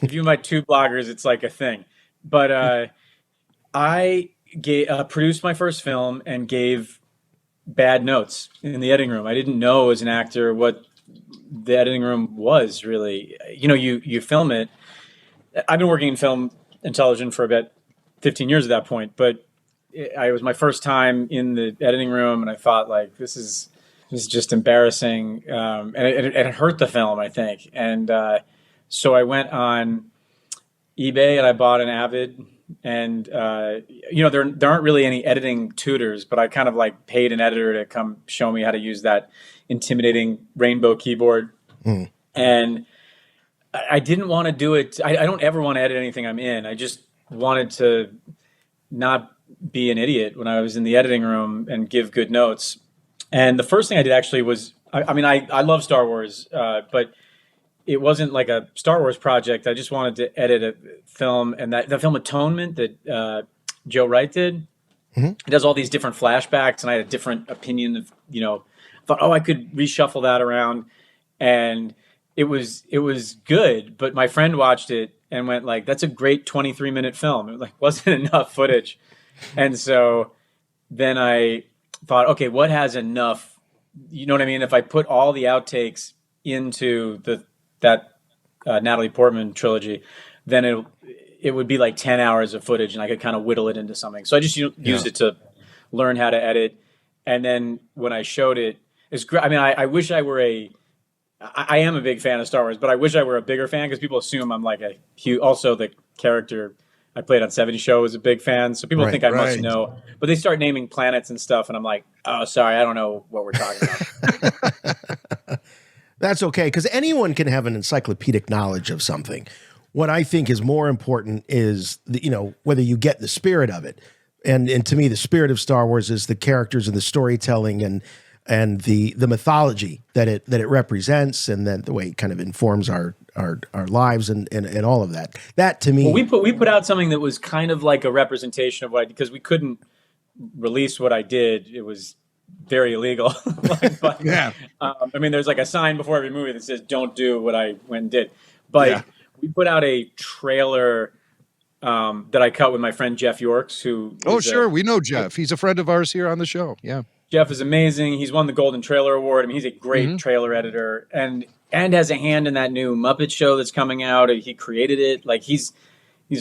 Speaker 10: If you invite two bloggers, it's like a thing. But I produced my first film and gave bad notes in the editing room. I didn't know as an actor what the editing room was really. You film it. I've been working in film and television for about 15 years at that point, but it was my first time in the editing room, and I thought, like, this is just embarrassing, and it hurt the film, I think. And so I went on eBay and I bought an Avid. And there aren't really any editing tutors, but I kind of like paid an editor to come show me how to use that intimidating rainbow keyboard. And I didn't want to do it. I don't ever want to edit anything I'm in. I just wanted to not be an idiot when I was in the editing room and give good notes. And the first thing I did actually was, I love Star Wars, but it wasn't like a Star Wars project. I just wanted to edit a film, and the film Atonement that Joe Wright did, it does all these different flashbacks, and I had a different opinion of, thought, I could reshuffle that around, and it was good. But my friend watched it and went like, "That's a great 23-minute film." It wasn't enough footage, and so then I thought, okay, what has enough? You know what I mean? If I put all the outtakes into that Natalie Portman trilogy, then it would be like 10 hours of footage, and I could kind of whittle it into something. So I just used it to learn how to edit. And then when I showed it, it's great. I wish I were I am a big fan of Star Wars, but I wish I were a bigger fan, because people assume I'm like a huge, also the character I played on 70 Show was a big fan. So people think I must know, but they start naming planets and stuff. And I'm like, oh, sorry, I don't know what we're talking about.
Speaker 8: That's okay, because anyone can have an encyclopedic knowledge of something. What I think is more important is whether you get the spirit of it. And to me, the spirit of Star Wars is the characters and the storytelling and the mythology that it represents, and then the way it kind of informs our lives and all of that. That to me,
Speaker 10: well, we put out something that was kind of like a representation of what I did, because we couldn't release what I did. It was very illegal. There's like a sign before every movie that says "Don't do what I went and did." But we put out a trailer that I cut with my friend Jeff Yorks, who
Speaker 9: we know Jeff. He's a friend of ours here on the show. Yeah,
Speaker 10: Jeff is amazing. He's won the Golden Trailer Award. He's a great trailer editor, and has a hand in that new Muppet show that's coming out. He created it. Like he's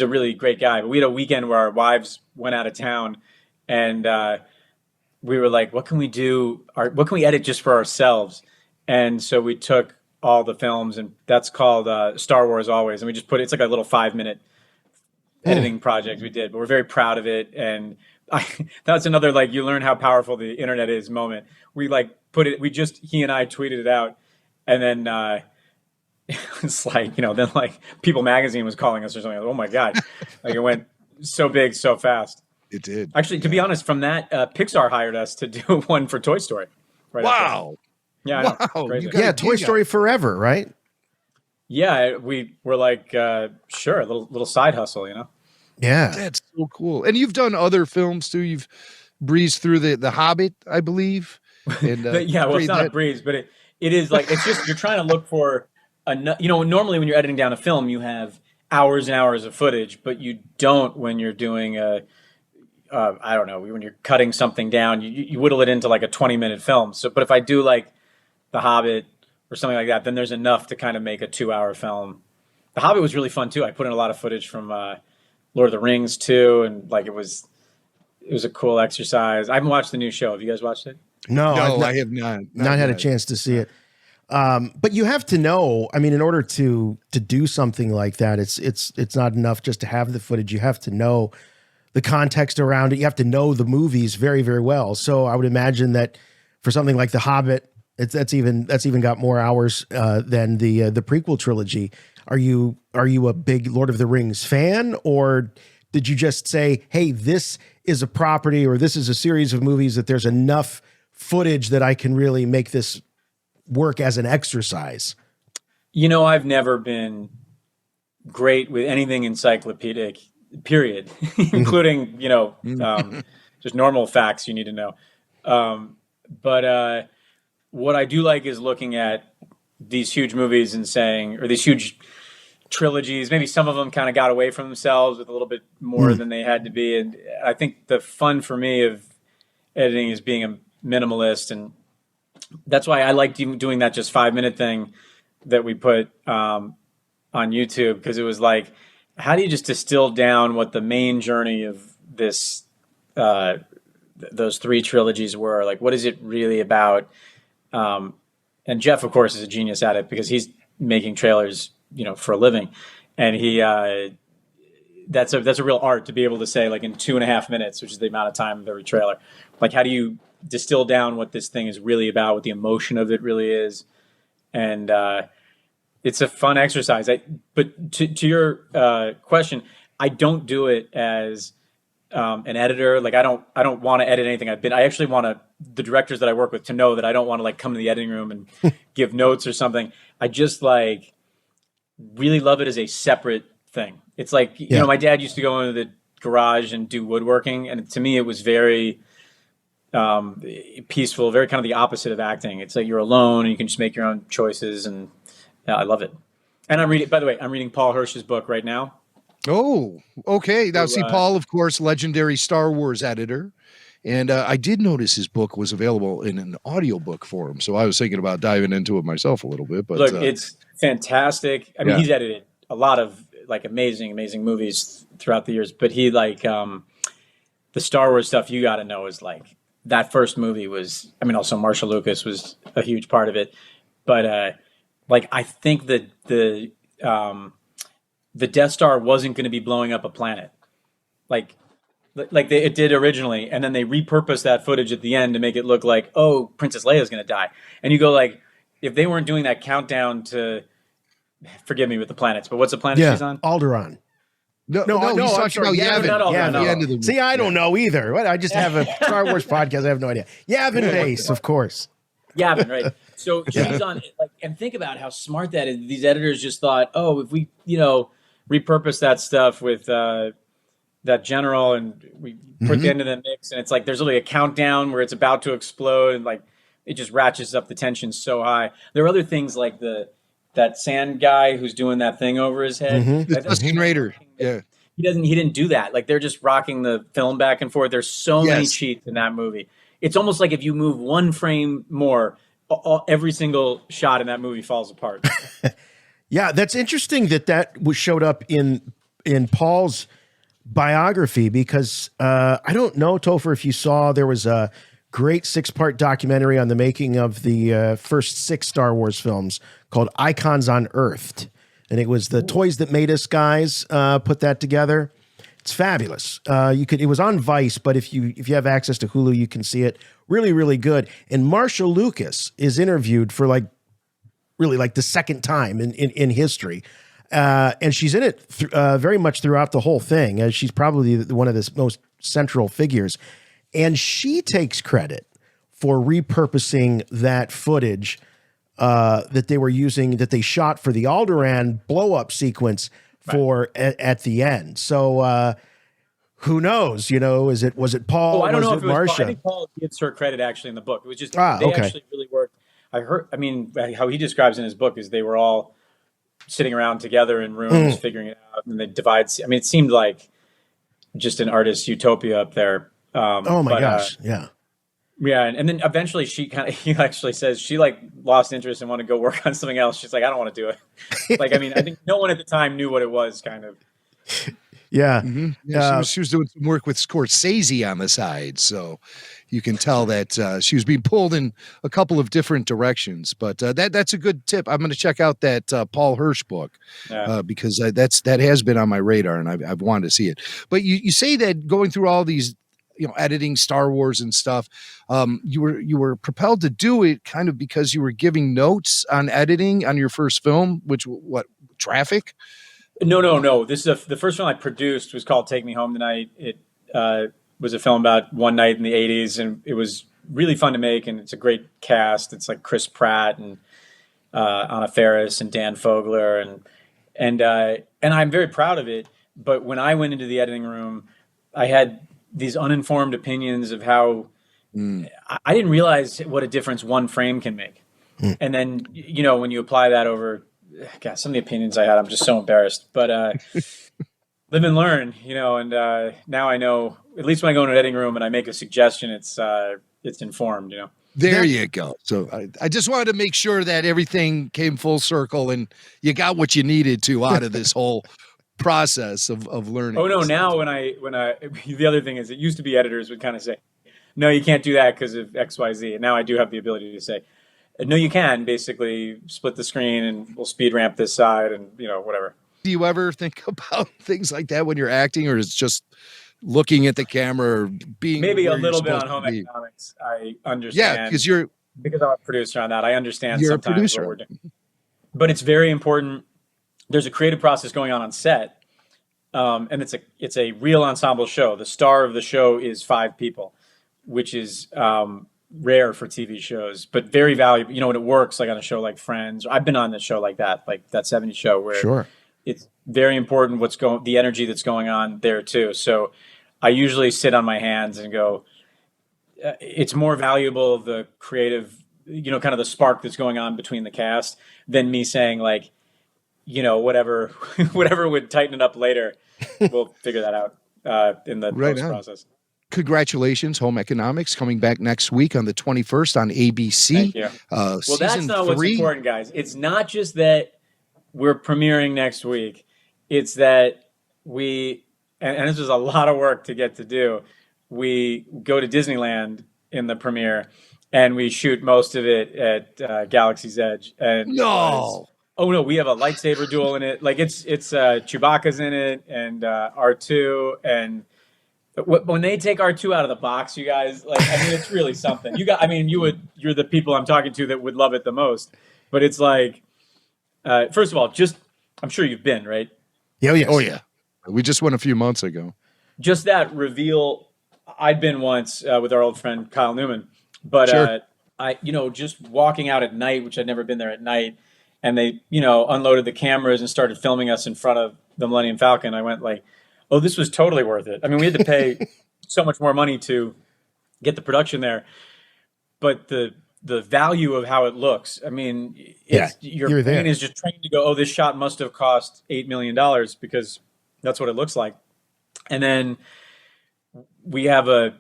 Speaker 10: a really great guy. But we had a weekend where our wives went out of town, and we were like, what can we do? What can we edit just for ourselves? And so we took all the films, and that's called Star Wars Always. And we just it's like a little 5-minute editing project we did, but we're very proud of it. And that's another, like, you learn how powerful the internet is moment. We he and I tweeted it out, and then it's like, then like People Magazine was calling us or something. Oh my God. Like it went so big, so fast.
Speaker 9: It did.
Speaker 10: Actually, to be honest, from that, Pixar hired us to do one for Toy Story. Right.
Speaker 9: Wow.
Speaker 10: Yeah.
Speaker 8: Wow. Toy Story Forever, right?
Speaker 10: Yeah. We were like, sure, a little side hustle,
Speaker 8: Yeah.
Speaker 9: That's so cool. And you've done other films too. You've breezed through the Hobbit, I believe. And,
Speaker 10: it's not a breeze, but it is like, it's just, you're trying to look for, normally when you're editing down a film, you have hours and hours of footage, but you don't when you're doing I don't know, when you're cutting something down, you whittle it into like a 20-minute film. So, but if I do like The Hobbit or something like that, then there's enough to kind of make a 2-hour film. The Hobbit was really fun too. I put in a lot of footage from Lord of the Rings too, and like it was a cool exercise. I haven't watched the new show. Have you guys watched it?
Speaker 8: No,
Speaker 9: I have not.
Speaker 8: Not had a chance to see it. But you have to know, in order to do something like that, it's not enough just to have the footage. You have to know the context around it. You have to know the movies very, very well. So I would imagine that for something like The Hobbit, that's even got more hours than the prequel trilogy. Are you a big Lord of the Rings fan, or did you just say, hey, this is a property or this is a series of movies that there's enough footage that I can really make this work as an exercise?
Speaker 10: I've never been great with anything encyclopedic, period, including, just normal facts you need to know. But what I do like is looking at these huge movies and saying, or these huge trilogies, maybe some of them kind of got away from themselves with a little bit more than they had to be. And I think the fun for me of editing is being a minimalist. And that's why I like doing that just 5-minute thing that we put on YouTube, because it was like, how do you just distill down what the main journey of this, those 3 trilogies were? Like, what is it really about? And Jeff, of course, is a genius at it because he's making trailers, for a living. And he, that's a real art to be able to say, like, in 2.5 minutes, which is the amount of time of every trailer, like, how do you distill down what this thing is really about, what the emotion of it really is? And, it's a fun exercise. But to your question, I don't do it as an editor. Like, I don't want to edit anything. I actually want the directors that I work with to know that I don't want to like come to the editing room and give notes or something. I just like really love it as a separate thing. It's like, my dad used to go into the garage and do woodworking, and to me it was very peaceful, very kind of the opposite of acting. It's like you're alone and you can just make your own choices, and I love it. And I'm reading Paul Hirsch's book right now.
Speaker 9: Oh, okay. Now, see, Paul, of course, legendary Star Wars editor. And I did notice his book was available in an audiobook form. So I was thinking about diving into it myself a little bit. But
Speaker 10: look, it's fantastic. I mean, he's edited a lot of like amazing movies throughout the years. But he the Star Wars stuff you got to know is like that first movie was, also Marshall Lucas was a huge part of it. But I think that the Death Star wasn't going to be blowing up a planet, like it did originally, and then they repurposed that footage at the end to make it look like, oh, Princess Leia is going to die. And you go like, if they weren't doing that countdown to, forgive me with the planets, but what's the planet she's on?
Speaker 8: Alderaan.
Speaker 9: No, he's talking about Yavin.
Speaker 8: See, I don't know either. I just have a Star Wars podcast. I have no idea. Yavin base, of course.
Speaker 10: Yavin, right. So she's on, and think about how smart that is. These editors just thought, oh, if we, repurpose that stuff with that general and we put the end of the mix, and it's like there's literally a countdown where it's about to explode, and like it just ratchets up the tension so high. There are other things like that sand guy who's doing that thing over his head.
Speaker 9: Dustin Raider. Yeah.
Speaker 10: He didn't do that. Like they're just rocking the film back and forth. There's so many cheats in that movie. It's almost like if you move one frame more, every single shot in that movie falls apart.
Speaker 8: Yeah, that's interesting that showed up in Paul's biography, because I don't know, Topher, if you saw, there was a great 6-part documentary on the making of the first 6 Star Wars films called Icons on Earth. And it was the Toys That Made Us guys put that together. It's fabulous. It was on Vice, but if you have access to Hulu, you can see it. Really, really good. And Marshall Lucas is interviewed for really the second time in history. And she's in it very much throughout the whole thing, as she's probably one of the most central figures. And she takes credit for repurposing that footage that they were using, that they shot for the Alderaan blow-up sequence at the end. So who knows? Was it Paul?
Speaker 10: I don't know
Speaker 8: if
Speaker 10: it was
Speaker 8: Marsha?
Speaker 10: Paul. I think Paul gives her credit actually in the book. It was just they actually really worked. I heard. I mean, how he describes in his book is they were all sitting around together in rooms figuring it out, and they divide. I mean, it seemed like just an artist's utopia up there.
Speaker 8: Oh my gosh! Yeah.
Speaker 10: And then eventually he actually says she lost interest and wanted to go work on something else. She's like, I don't want to do it. I think no one at the time knew what it was, kind of.
Speaker 8: Yeah.
Speaker 9: Mm-hmm. Yeah, she was doing some work with Scorsese on the side, so you can tell that she was being pulled in a couple of different directions. But that's a good tip. I'm going to check out that Paul Hirsch book because that has been on my radar, and I've wanted to see it. But you say that going through all these editing Star Wars and stuff. You were propelled to do it kind of because you were giving notes on editing on your first film, which Traffic?
Speaker 10: No. This is the first film I produced was called Take Me Home Tonight. It was a film about one night in the 80s, and it was really fun to make, and it's a great cast. It's like Chris Pratt and Anna Faris and Dan Fogler, and I'm very proud of it. But when I went into the editing room, I had these uninformed opinions of how I didn't realize what a difference one frame can make. And then, when you apply that over, God, some of the opinions I had, I'm just so embarrassed. But live and learn, and now I know, at least when I go into an editing room and I make a suggestion, it's informed,
Speaker 9: There you go. So I just wanted to make sure that everything came full circle and you got what you needed to out of this whole process of learning.
Speaker 10: Oh no! Now when I the other thing is, it used to be editors would kind of say, "No, you can't do that because of X, Y, Z." And now I do have the ability to say, "No, you can." Basically, split the screen and we'll speed ramp this side and whatever.
Speaker 9: Do you ever think about things like that when you're acting, or is it just looking at the camera or being
Speaker 10: maybe a little bit on home economics? I understand.
Speaker 9: Yeah,
Speaker 10: because I'm a producer on that. I understand
Speaker 9: you're
Speaker 10: sometimes
Speaker 9: a producer.
Speaker 10: what we're doing. But it's very important. There's a creative process going on set, and it's a real ensemble show. The star of the show is 5 people, which is rare for TV shows, but very valuable. When it works, like on a show like Friends. I've been on a show like that 70s show where it's very important the energy that's going on there too. So I usually sit on my hands and go, it's more valuable, the creative, kind of the spark that's going on between the cast, than me saying like, whatever would tighten it up later. We'll figure that out in the post process.
Speaker 9: Congratulations, Home Economics, coming back next week on the 21st on ABC.
Speaker 10: Thank you. Well, that's not what's important, guys. It's not just that we're premiering next week. It's that and this was a lot of work to get to do. We go to Disneyland in the premiere, and we shoot most of it at Galaxy's Edge. And oh no, we have a lightsaber duel in it. Like it's Chewbacca's in it, and R2, and when they take R2 out of the box, you guys, it's really something. You're the people I'm talking to that would love it the most. But it's like, first of all, I'm sure you've been, right?
Speaker 8: Yeah, yes.
Speaker 9: Oh yeah. We just went a few months ago.
Speaker 10: Just that reveal. I'd been once with our old friend Kyle Newman, but I just walking out at night, which I'd never been there at night, and they unloaded the cameras and started filming us in front of the Millennium Falcon. I went like, oh, this was totally worth it. I mean, we had to pay so much more money to get the production there, but the value of how it looks. I mean, your brain is just trained to go, oh, this shot must have cost $8 million because that's what it looks like. And then we have I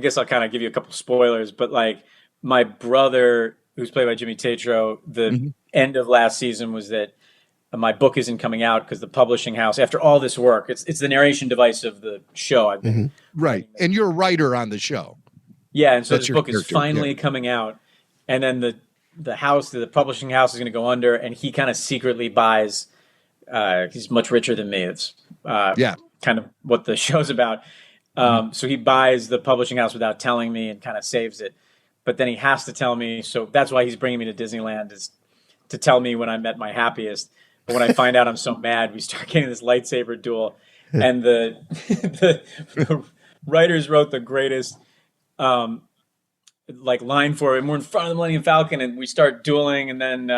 Speaker 10: guess I'll kind of give you a couple spoilers, but like my brother, who's played by Jimmy Tatro, the end of last season was that my book isn't coming out because the publishing house, after all this work, it's the narration device of the show. I've been
Speaker 9: right. And you're a writer on the show.
Speaker 10: Yeah. And so this book is finally coming out. And then the publishing house is going to go under, and he kind of secretly buys, he's much richer than me. It's kind of what the show's about. So he buys the publishing house without telling me and kind of saves it. But then he has to tell me. So that's why he's bringing me to Disneyland, is to tell me when I'm at my happiest. But when I find out I'm so mad, we start getting this lightsaber duel. And the writers wrote the greatest line for it. And we're in front of the Millennium Falcon, and we start dueling, and then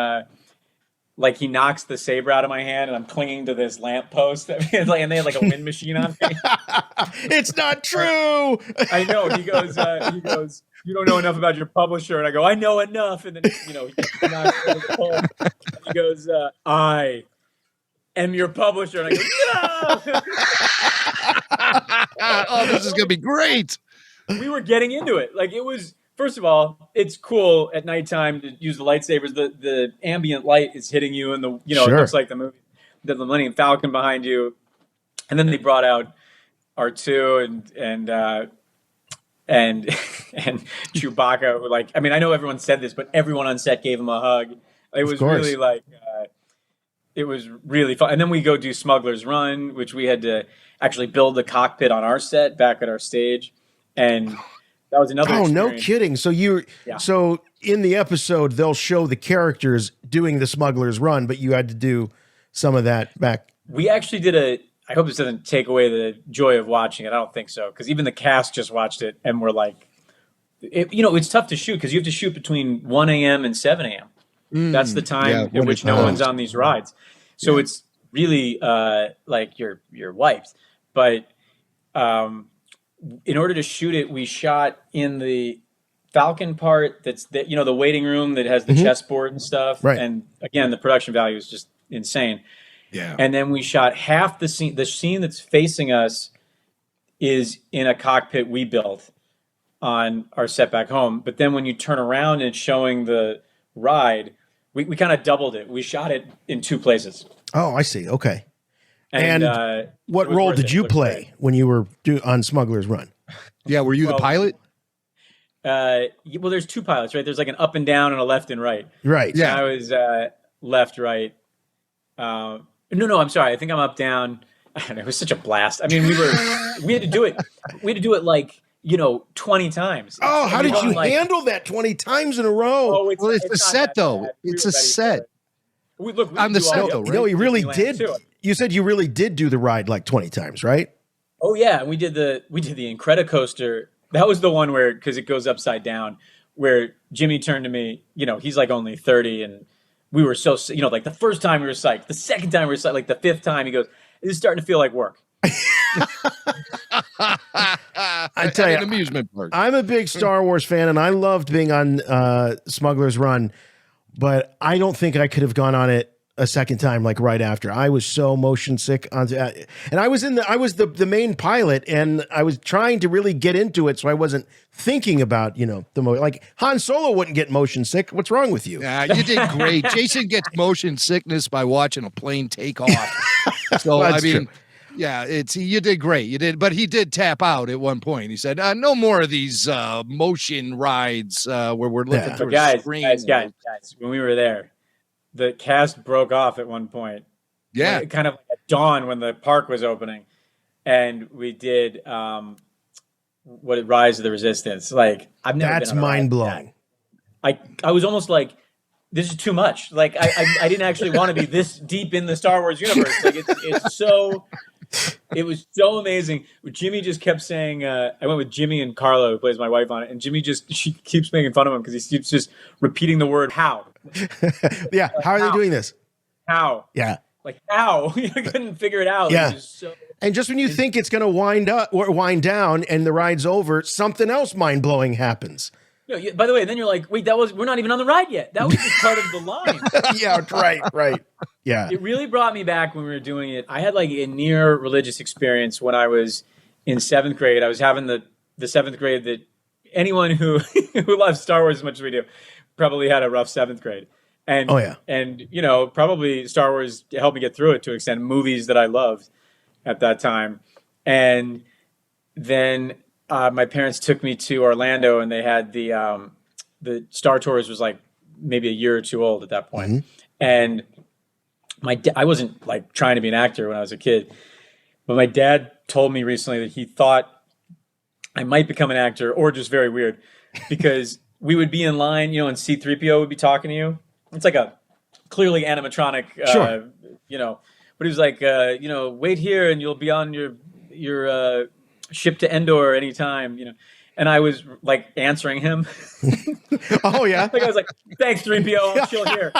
Speaker 10: he knocks the saber out of my hand, and I'm clinging to this lamppost. And they had like a wind machine on me.
Speaker 8: It's not true.
Speaker 10: I know. He goes, you don't know enough about your publisher. And I go, I know enough. And then, he knocks me to the pole. And he goes, I am your publisher. And I go, no.
Speaker 9: Oh, this is going to be great.
Speaker 10: We were getting into it. Like, it was, first of all, it's cool at nighttime to use the lightsabers. The ambient light is hitting you, and it looks like the movie, the Millennium Falcon behind you. And then they brought out R2 and Chewbacca, who, like, I mean, I know everyone said this, but everyone on set gave him a hug. It was really like, it was really fun. And then we go do Smuggler's Run, which we had to actually build the cockpit on our set back at our stage. And that was another experience.
Speaker 8: No kidding. So so in the episode, they'll show the characters doing the Smuggler's Run, but you had to do some of that back.
Speaker 10: We actually did I hope this doesn't take away the joy of watching it. I don't think so. Because even the cast just watched it and were like, it's tough to shoot because you have to shoot between 1 a.m. and 7 a.m. That's the time at which no one's on these rides. So it's really like you're wiped. But in order to shoot it, we shot in the Falcon part that's the waiting room that has the chessboard and stuff.
Speaker 8: Right.
Speaker 10: And again, the production value is just insane.
Speaker 9: Yeah.
Speaker 10: And then we shot half the scene. The scene that's facing us is in a cockpit we built on our set back home. But then when you turn around and it's showing the ride, we kind of doubled it. We shot it in 2 places.
Speaker 8: Oh, I see. Okay.
Speaker 10: And
Speaker 8: what role did you play when you were on Smuggler's Run?
Speaker 9: Yeah, were you the pilot?
Speaker 10: Well, there's 2 pilots, right? There's like an up and down and a left and right.
Speaker 8: Right.
Speaker 10: Yeah. I was left, right. No, I'm sorry. I think I'm up, down. I don't know. It was such a blast. I mean, we had to do it. We had to do it like, 20 times.
Speaker 8: Oh, how did you handle that 20 times in a row?
Speaker 10: Oh,
Speaker 9: it's a set, though. It's a set.
Speaker 10: I'm
Speaker 9: the set, though, right?
Speaker 8: No, you really
Speaker 10: Disneyland
Speaker 8: did. You said you really did do the ride like 20 times, right?
Speaker 10: Oh, yeah. We did the Incredicoaster. That was the one where, because it goes upside down, where Jimmy turned to me, he's like only 30, and we were so, like the first time we were psyched, the second time we were psyched, like the 5th time, he goes, this is starting to feel like work.
Speaker 8: I tell you,
Speaker 9: an amusement park.
Speaker 8: I'm a big Star Wars fan, and I loved being on Smuggler's Run, but I don't think I could have gone on it a second time, like right after. I was so motion sick and I was the main pilot, and I was trying to really get into it, so I wasn't thinking about like Han Solo wouldn't get motion sick. What's wrong with you?
Speaker 9: Yeah, you did great. Jason gets motion sickness by watching a plane take off. So I mean,
Speaker 8: true.
Speaker 9: Yeah, you did great. You did, but he did tap out at one point. He said, "No more of these motion rides where we're looking for a screen."
Speaker 10: Guys, when we were there, the cast broke off at one point.
Speaker 9: Yeah,
Speaker 10: kind of at dawn when the park was opening, and we did Rise of the Resistance. Like I've never.
Speaker 8: That's
Speaker 10: been on a
Speaker 8: mind
Speaker 10: ride
Speaker 8: blowing.
Speaker 10: I was almost like, this is too much. Like I didn't actually want to be this deep in the Star Wars universe. Like it's so. It was so amazing. Jimmy just kept saying, I went with Jimmy and Carlo, who plays my wife on it, and Jimmy she keeps making fun of him because he keeps just repeating the word how.
Speaker 8: Yeah,
Speaker 10: like,
Speaker 8: how are they doing this?
Speaker 10: How?
Speaker 8: Yeah.
Speaker 10: Like how? You couldn't figure it out.
Speaker 8: Yeah.
Speaker 10: And
Speaker 8: just when you think it's going to wind up or wind down and the ride's over, something else mind-blowing happens.
Speaker 10: No, by the way, then you're like, wait, we're not even on the ride yet. That was just part of the line.
Speaker 8: Yeah, right. Yeah.
Speaker 10: It really brought me back when we were doing it. I had like a near religious experience when I was in 7th grade. I was having the 7th grade that anyone who loves Star Wars as much as we do probably had a rough 7th grade. And, and probably Star Wars helped me get through it to an extent, movies that I loved at that time. And then my parents took me to Orlando, and they had the Star Tours was like maybe a year or 2 old at that point.
Speaker 8: Mm-hmm.
Speaker 10: And I wasn't like trying to be an actor when I was a kid, but my dad told me recently that he thought I might become an actor or just very weird because we would be in line, and C-3PO would be talking to you. It's like a clearly animatronic,
Speaker 8: sure.
Speaker 10: But he was like, wait here and you'll be on your ship to Andor anytime, And I was like answering him.
Speaker 8: Oh yeah.
Speaker 10: Like I was like, thanks 3PO, I'll chill here.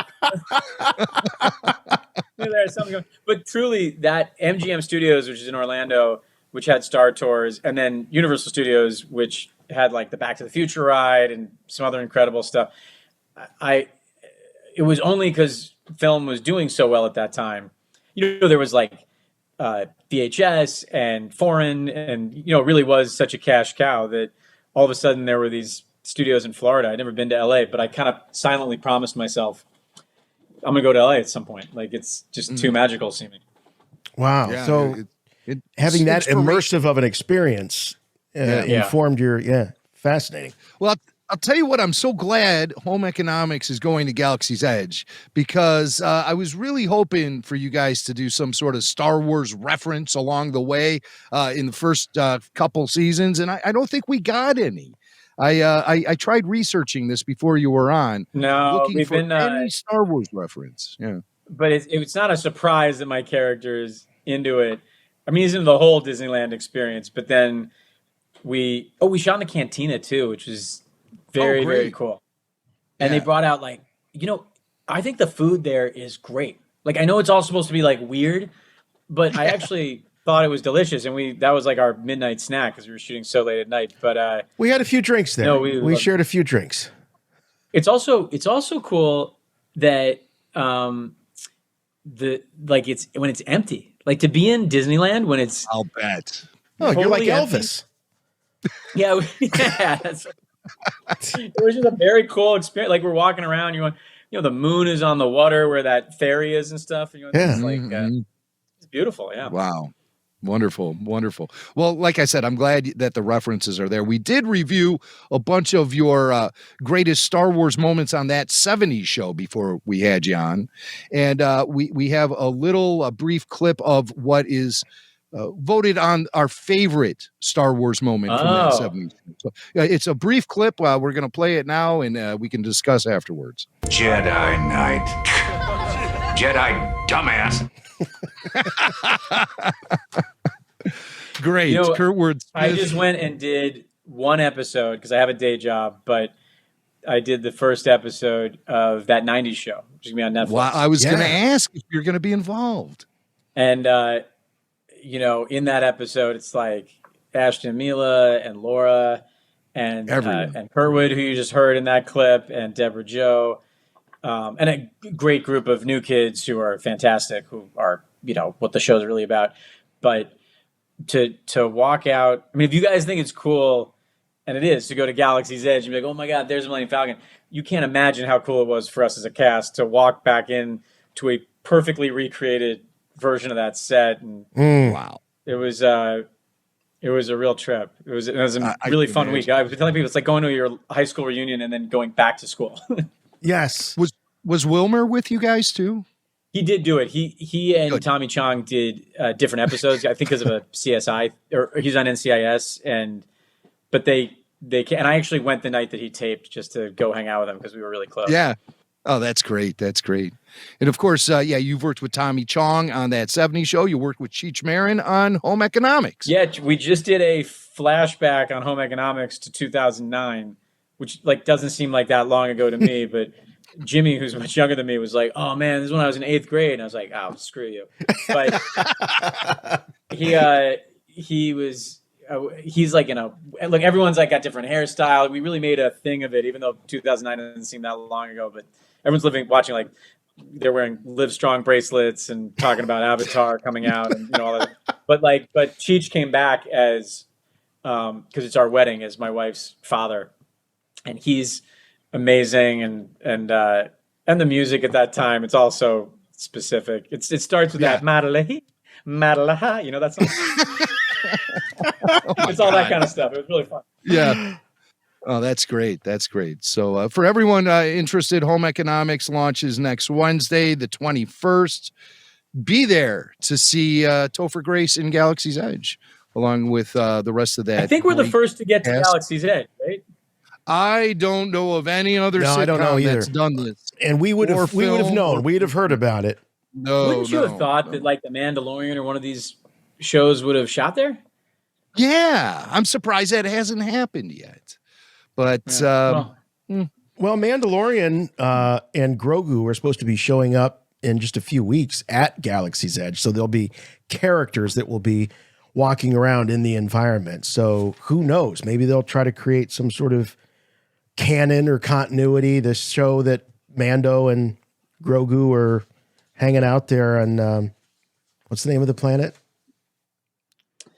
Speaker 10: There's something going. But truly that MGM Studios, which is in Orlando, which had Star Tours, and then Universal Studios, which had like the Back to the Future ride and some other incredible stuff. It was only because film was doing so well at that time. There was like VHS and Foreman, and it really was such a cash cow that all of a sudden there were these studios in Florida. I'd never been to LA, but I kind of silently promised myself I'm gonna go to LA at some point. Like it's just too magical seeming.
Speaker 8: Wow.
Speaker 9: Yeah,
Speaker 8: so having that immersive of an experience informed your fascinating.
Speaker 9: Well, I'll tell you what, I'm so glad Home Economics is going to Galaxy's Edge, because I was really hoping for you guys to do some sort of Star Wars reference along the way in the first couple seasons, and I don't think we got any. I tried researching this before you were on, looking for any Star Wars reference. Yeah,
Speaker 10: but it's not a surprise that my character is into it. I mean, he's into the whole Disneyland experience, but then we shot in the cantina too, which was very, very cool. And they brought out, like, I think the food there is great. Like, I know it's all supposed to be like weird, but I actually thought it was delicious. And that was like our midnight snack because we were shooting so late at night. But
Speaker 8: we had a few drinks there. No, we shared a few drinks.
Speaker 10: It's also cool that it's when it's empty. Like, to be in Disneyland when it's,
Speaker 9: I'll bet.
Speaker 8: Oh, you're like Elvis.
Speaker 10: Yeah, that's. It was just a very cool experience. Like, we're walking around, the moon is on the water where that ferry is and stuff. And it's like it's beautiful. Yeah.
Speaker 9: Wow. Wonderful. Wonderful. Well, like I said, I'm glad that the references are there. We did review a bunch of your greatest Star Wars moments on that 70s show before we had you on. And we have a brief clip of what is voted on our favorite Star Wars moment from that 70s. So, it's a brief clip. We're going to play it now, and we can discuss afterwards.
Speaker 15: Jedi Knight. Jedi dumbass.
Speaker 9: Great. Kurtwood Smith.
Speaker 10: I just went and did one episode because I have a day job, but I did the first episode of that 90s show, which is going to be on Netflix.
Speaker 9: Wow, I was going to ask if you're going to be involved.
Speaker 10: And, in that episode, it's like Ashton, Mila, and Laura, and Kurtwood, who you just heard in that clip, and Deborah Jo, and a great group of new kids who are fantastic, who are, what the show's really about. But to walk out, I mean, if you guys think it's cool, and it is, to go to Galaxy's Edge and be like, oh my God, there's Millennium Falcon, you can't imagine how cool it was for us as a cast to walk back in to a perfectly recreated version of that set. And
Speaker 9: wow,
Speaker 10: it was a real trip. It was a really fun week. I was telling people it's like going to your high school reunion and then going back to school.
Speaker 8: Yes.
Speaker 9: Was Wilmer with you guys too?
Speaker 10: He did do it. He and Tommy Chong did different episodes. I think because of a CSI, or he's on NCIS, but they and I actually went the night that he taped just to go hang out with him because we were really close.
Speaker 9: Yeah. Oh, that's great. That's great. And of course, you've worked with Tommy Chong on that 70s show. You worked with Cheech Marin on Home Economics.
Speaker 10: Yeah, we just did a flashback on Home Economics to 2009, which doesn't seem like that long ago to me, but Jimmy, who's much younger than me, was like, "Oh man, this is when I was in 8th grade," and I was like, "Oh, screw you." But he was. He's like everyone's like got different hairstyle. We really made a thing of it, even though 2009 doesn't seem that long ago. But everyone's watching like they're wearing Live Strong bracelets and talking about Avatar coming out and all that. But Cheech came back as because it's our wedding as my wife's father, and he's amazing and the music at that time, it's also specific. It starts with that Madalahi, that song. It's all that kind of stuff. It was really fun.
Speaker 9: Yeah. Oh, that's great. That's great. So for everyone interested, Home Economics launches next Wednesday, the 21st. Be there to see Topher Grace in Galaxy's Edge, along with the rest of that.
Speaker 10: I think we're the first to get to Galaxy's Edge, right?
Speaker 9: I don't know of any other sitcom that's done this.
Speaker 8: And we would have known. We'd have heard about it.
Speaker 10: Wouldn't you have thought that The Mandalorian or one of these shows would have shot there?
Speaker 9: Yeah, I'm surprised that hasn't happened yet. But
Speaker 8: Mandalorian and Grogu are supposed to be showing up in just a few weeks at Galaxy's Edge, so there'll be characters that will be walking around in the environment. So who knows? Maybe they'll try to create some sort of canon or continuity to show that Mando and Grogu are hanging out there on what's the name of the planet?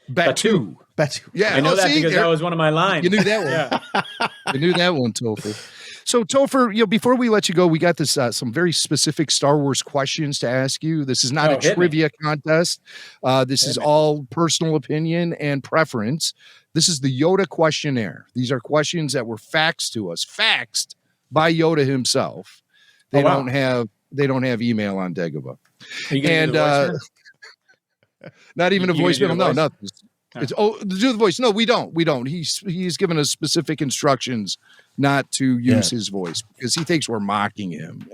Speaker 9: Batu.
Speaker 10: Yeah, I know that because that was one of my lines.
Speaker 9: You knew that one. Yeah. You knew that one, Topher. So, Topher, before we let you go, we got this some very specific Star Wars questions to ask you. This is not a trivia contest. This is all personal opinion and preference. This is the Yoda Questionnaire. These are questions that were faxed to us, faxed by Yoda himself. They don't have email on Dagobah. And not even a voicemail. No, nothing. It's do the voice. No, we don't. He's given us specific instructions not to use his voice because he thinks we're mocking him.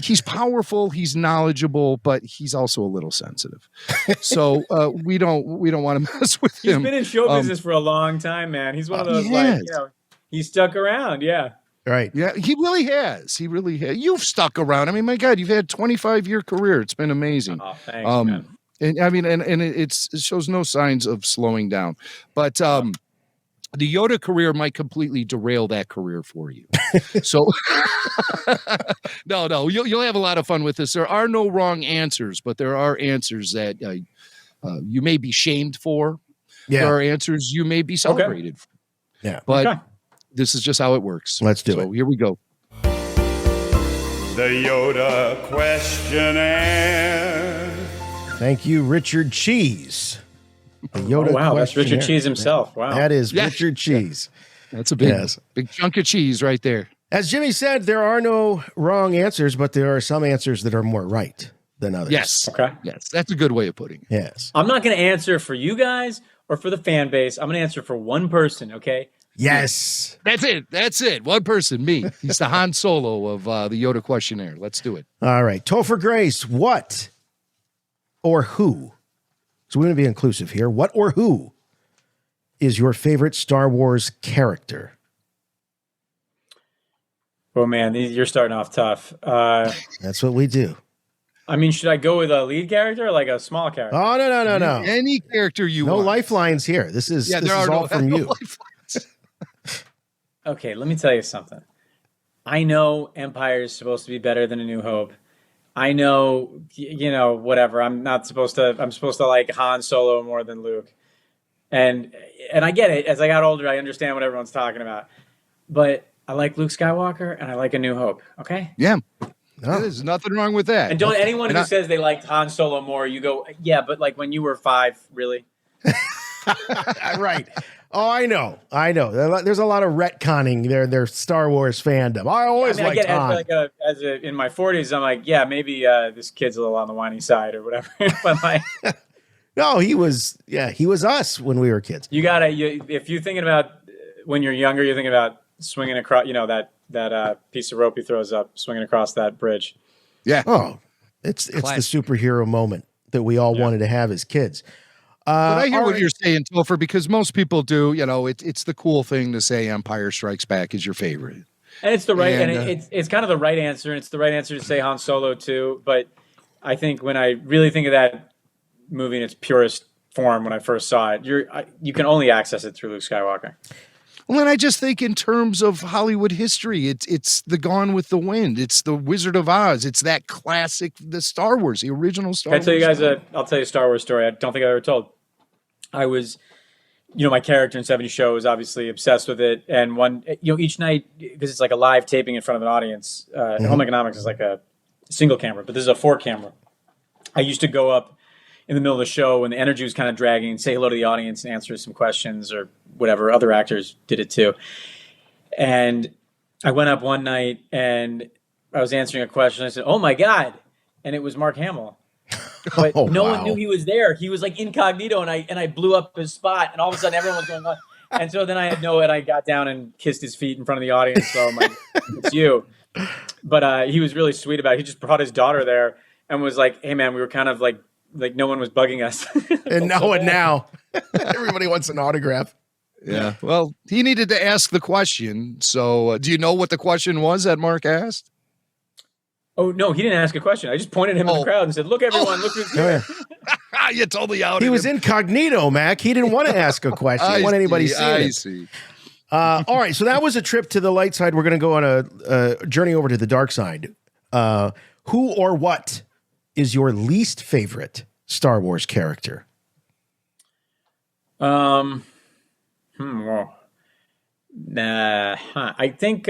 Speaker 9: He's powerful, he's knowledgeable, but he's also a little sensitive. So we don't want to mess with him.
Speaker 10: He's been in show business for a long time, man. He's one of those he's stuck around. Yeah.
Speaker 8: Right.
Speaker 9: Yeah, he really has. He really has. You've stuck around. I mean, my God, you've had 25-year career. It's been amazing.
Speaker 10: Oh, thanks, man.
Speaker 9: And I mean, and it shows no signs of slowing down. But the Yoda career might completely derail that career for you. So no, you'll have a lot of fun with this. There are no wrong answers, but there are answers that you may be shamed for. Yeah. There are answers you may be celebrated for.
Speaker 8: Yeah.
Speaker 9: But this is just how it works.
Speaker 8: Let's do it.
Speaker 9: Here we go.
Speaker 12: The Yoda Questionnaire.
Speaker 8: Thank you, Richard Cheese. The Yoda
Speaker 10: wow, that's Richard
Speaker 8: Questionnaire.
Speaker 10: Cheese himself. Wow.
Speaker 8: That is Richard Cheese.
Speaker 9: That's a big chunk of cheese right there.
Speaker 8: As Jimmy said, there are no wrong answers, but there are some answers that are more right than others.
Speaker 9: Yes.
Speaker 10: Okay.
Speaker 9: Yes, that's a good way of putting it.
Speaker 8: Yes.
Speaker 10: I'm not going to answer for you guys or for the fan base. I'm going to answer for one person, okay?
Speaker 8: Yes.
Speaker 9: That's it. One person, me. He's the Han Solo of the Yoda Questionnaire. Let's do it.
Speaker 8: All right. Topher Grace, what or who? So we're going to be inclusive here. What or who is your favorite Star Wars character?
Speaker 10: Oh, man, you're starting off tough.
Speaker 8: That's what we do.
Speaker 10: I mean, should I go with a lead character or like a small character?
Speaker 8: Oh, no.
Speaker 9: Any character you
Speaker 8: want.
Speaker 9: No
Speaker 8: lifelines here. This is all from you.
Speaker 10: Okay, let me tell you something. I know Empire is supposed to be better than A New Hope. I know, whatever. I'm supposed to like Han Solo more than Luke. And I get it. As I got older, I understand what everyone's talking about. But I like Luke Skywalker and I like A New Hope. Okay?
Speaker 9: Yeah. No, there's nothing wrong with that.
Speaker 10: And don't anyone who says they liked Han Solo more, you go, yeah, but like when you were 5, really?
Speaker 8: Right. Oh, I know. There's a lot of retconning their Star Wars fandom. I always liked Han.
Speaker 10: In my 40s, I'm like, yeah, maybe this kid's a little on the whiny side or whatever. But like,
Speaker 8: no, he was us when we were kids.
Speaker 10: If you're thinking about when you're younger, you're thinking about swinging across, that piece of rope he throws up, swinging across that bridge.
Speaker 9: Yeah.
Speaker 8: Oh, it's the superhero moment that we all wanted to have as kids.
Speaker 9: But I hear what you're saying, Topher, because most people do. It's the cool thing to say Empire Strikes Back is your favorite.
Speaker 10: And it's the right, it's kind of the right answer. And it's the right answer to say Han Solo too. But I think when I really think of that movie in its purest form, when I first saw it, you can only access it through Luke Skywalker.
Speaker 9: Well, and I just think in terms of Hollywood history, it's the Gone with the Wind, it's the Wizard of Oz, it's that classic, the Star Wars, the original Star Wars.
Speaker 10: I'll tell you guys I'll tell you a Star Wars story. I don't think I've ever told. I was, my character in 70 Show was obviously obsessed with it, and each night, because it's like a live taping in front of an audience. Home Economics is like a single camera, but this is a 4-camera. I used to go up in the middle of the show when the energy was kind of dragging, say hello to the audience and answer some questions or whatever. Other actors did it too. And I went up one night and I was answering a question. I said, "Oh my God." And it was Mark Hamill. But no one knew he was there. He was like incognito, and I blew up his spot, and all of a sudden everyone was going on. And so then I got down and kissed his feet in front of the audience. So I'm like, "It's you." But he was really sweet about it. He just brought his daughter there and was like, "Hey man, we were kind of like no one was bugging us."
Speaker 8: And now everybody wants an autograph.
Speaker 9: Yeah. Well, he needed to ask the question. So do you know what the question was that Mark asked?
Speaker 10: Oh, no, he didn't ask a question. I just pointed him in the crowd and said, "Look, everyone, look who's here."
Speaker 9: You totally outed him.
Speaker 8: He was incognito, Mac. He didn't want to ask a question. He didn't want anybody seeing it.
Speaker 9: I see.
Speaker 8: All right, so that was a trip to the light side. We're going to go on a journey over to the dark side. Who or what is your least favorite Star Wars character?
Speaker 10: I think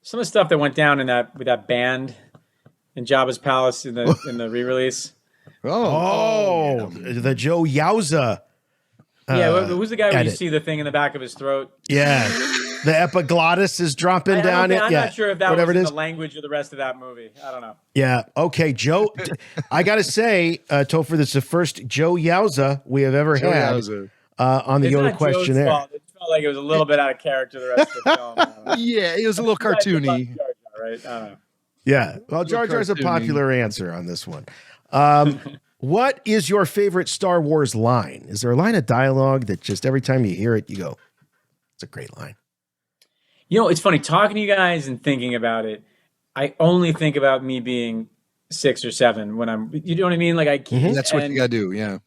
Speaker 10: some of the stuff that went down with that band in Jabba's palace in the re-release.
Speaker 8: The Joe Yowza
Speaker 10: who's the guy where you
Speaker 8: edit.
Speaker 10: see the thing in the back of his throat?
Speaker 8: Yeah. The epiglottis is dropping down.
Speaker 10: I'm not sure if that
Speaker 8: whatever
Speaker 10: was
Speaker 8: it
Speaker 10: in
Speaker 8: is.
Speaker 10: the language of the rest of that movie. I don't know.
Speaker 8: Yeah. Okay, Joe. I got to say, Topher, this is the first Joe Yowza we have ever had on the
Speaker 10: It's
Speaker 8: Yoda
Speaker 10: not Joe's
Speaker 8: Questionnaire.
Speaker 10: fault. It felt like it was a little bit out of character the rest of the film. I don't know.
Speaker 9: Yeah, it was a little cartoony.
Speaker 10: Jar Jar, right? I don't know.
Speaker 8: Yeah. Well, Jar Jar's a popular answer on this one. What is your favorite Star Wars line? Is there a line of dialogue that just every time you hear it, you go, it's a great line?
Speaker 10: You know, it's funny talking to you guys and thinking about it. I only think about me being 6 or 7 when I'm, you know what I mean? Like I can't.
Speaker 9: That's what you gotta do. Yeah.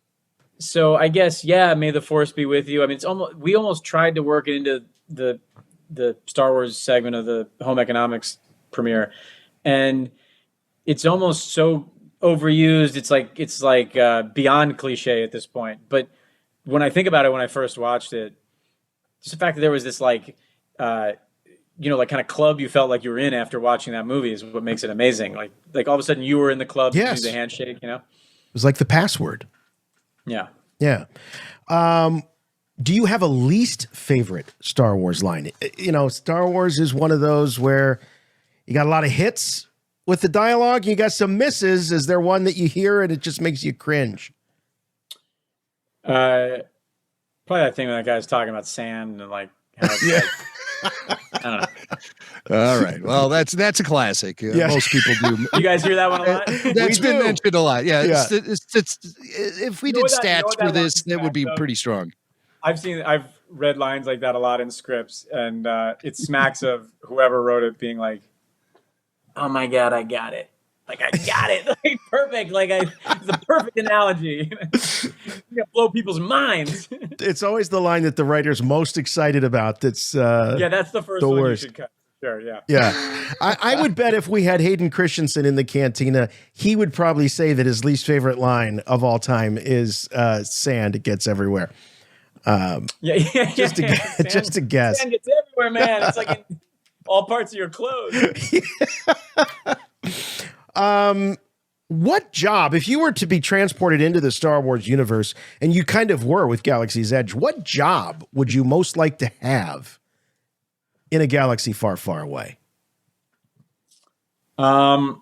Speaker 10: So I guess, yeah, may the force be with you. I mean, we almost tried to work it into the Star Wars segment of the home economics premiere, and it's almost so overused. It's like beyond cliche at this point. But when I think about it, when I first watched it, just the fact that there was this like kind of club you felt like you were in after watching that movie is what makes it amazing. Like all of a sudden you were in the club,
Speaker 8: Yes.
Speaker 10: to do the handshake,
Speaker 8: It was like the password.
Speaker 10: Yeah.
Speaker 8: Yeah. Do you have a least favorite Star Wars line? Star Wars is one of those where you got a lot of hits with the dialogue. You got some misses. Is there one that you hear and it just makes you cringe?
Speaker 10: Probably that thing when that guy's talking about sand and like, how it's I don't know.
Speaker 9: All right. Well, that's a classic. Most people do.
Speaker 10: You guys hear that one a lot?
Speaker 9: That's been mentioned a lot. Yeah.
Speaker 8: Yeah.
Speaker 9: It's if we did stats for this, that would be pretty strong.
Speaker 10: I've read lines like that a lot in scripts, and it smacks of whoever wrote it being like, "Oh my god, I got it! Like I got it! Like perfect! It's a perfect analogy. You gonna blow people's minds."
Speaker 8: It's always the line that the writer's most excited about. That's
Speaker 10: that's the first one
Speaker 8: worst.
Speaker 10: you should cut. Sure, yeah.
Speaker 8: Yeah. I would bet if we had Hayden Christensen in the cantina, he would probably say that his least favorite line of all time is sand, it gets everywhere. Just to guess.
Speaker 10: Sand gets everywhere, man. It's like in all parts of your clothes.
Speaker 8: What job, if you were to be transported into the Star Wars universe, and you kind of were with Galaxy's Edge, what job would you most like to have in a galaxy far, far away?
Speaker 10: Whoa,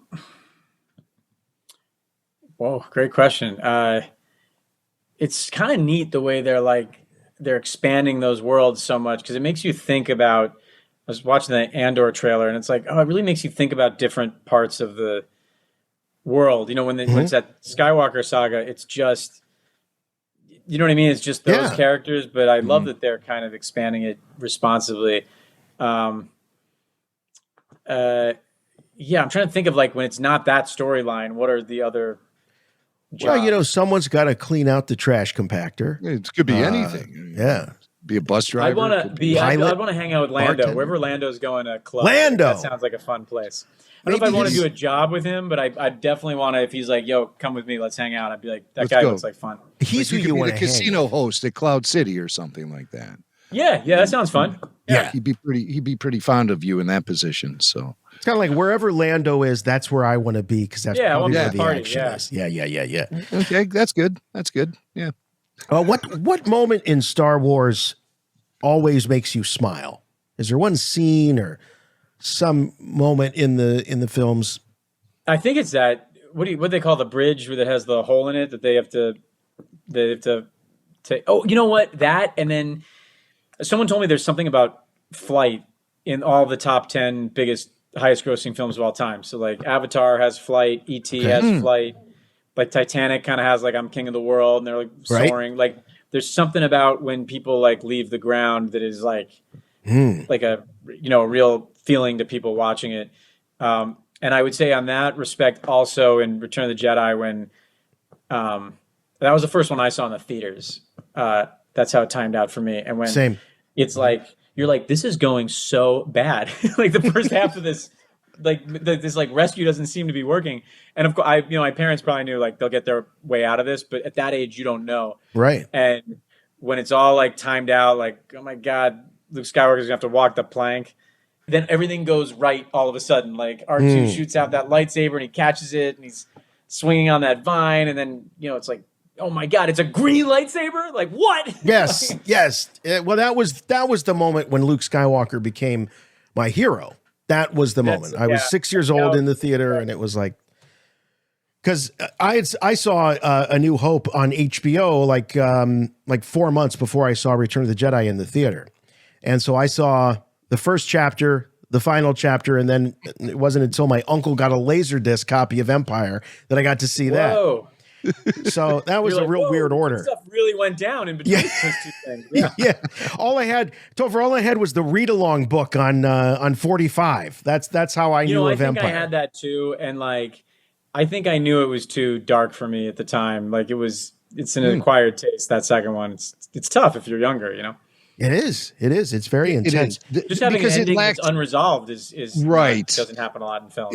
Speaker 10: great question. It's kind of neat the way they're expanding those worlds so much, because it makes you think about, I was watching the Andor trailer and it's like, oh, it really makes you think about different parts of the world. When it's that Skywalker saga, it's just, you know what I mean? It's just those characters, but I love that they're kind of expanding it responsibly. I'm trying to think of like when it's not that storyline, what are the other jobs?
Speaker 8: Well, someone's got to clean out the trash compactor.
Speaker 9: It could be anything.
Speaker 8: Yeah.
Speaker 9: Be a bus driver.
Speaker 10: I want to hang out with Lando.
Speaker 8: bartender.
Speaker 10: Wherever Lando's going to club.
Speaker 8: Lando!
Speaker 10: That sounds like a fun place. I don't know if I want to do a job with him, but I definitely want to, if he's like, yo, come with me, let's hang out. I'd be like, that guy looks like fun.
Speaker 8: He's who you want
Speaker 9: the
Speaker 8: to
Speaker 9: casino host at Cloud City or something like that.
Speaker 10: Yeah, that sounds fun.
Speaker 8: Yeah.
Speaker 9: He'd be pretty fond of you in that position. So
Speaker 8: It's kind of like wherever Lando is, that's where I want to be, because that's probably where the
Speaker 10: party,
Speaker 8: action is. Yeah.
Speaker 9: Okay, that's good. Yeah.
Speaker 8: What moment in Star Wars always makes you smile? Is there one scene or some moment in the films?
Speaker 10: I think it's that, what they call the bridge that has the hole in it that they have to take. Oh, you know what? That, and then someone told me there's something about flight in all the top 10 biggest, highest grossing films of all time. So like Avatar has flight, E.T. has flight, like Titanic kind of has like I'm king of the world, and they're like soaring. Like there's something about when people like leave the ground that is like a real feeling to people watching it. And I would say on that respect also in Return of the Jedi, when that was the first one I saw in the theaters. That's how it timed out for me. And when it's like, you're like, this is going so bad. Like the first half of this, this rescue doesn't seem to be working. And of course, my parents probably knew like they'll get their way out of this, but at that age, you don't know.
Speaker 8: Right.
Speaker 10: And when it's all like timed out, like, oh my God, Luke Skywalker's gonna have to walk the plank. Then everything goes right all of a sudden. Like R2 shoots out that lightsaber and he catches it and he's swinging on that vine. And then, it's like, oh my God, it's a green lightsaber? Like, what?
Speaker 8: Yes, yes. Well, that was the moment when Luke Skywalker became my hero. That was the moment. I was 6 years old in the theater, and it was like, because I saw A New Hope on HBO like 4 months before I saw Return of the Jedi in the theater, and so I saw the first chapter, the final chapter, and then it wasn't until my uncle got a Laserdisc copy of Empire that I got to see that. So that was a real weird order.
Speaker 10: Stuff really went down in between those two things. Yeah.
Speaker 8: Yeah. All I had was the read-along book on 45. That's how I knew of Empire.
Speaker 10: I had that too, and like I think I knew it was too dark for me at the time. Like it's an acquired taste. That second one, it's tough if you're younger, you know.
Speaker 8: It is. It's very intense.
Speaker 10: Just having an ending that's unresolved is
Speaker 9: right.
Speaker 10: Doesn't happen a lot in film.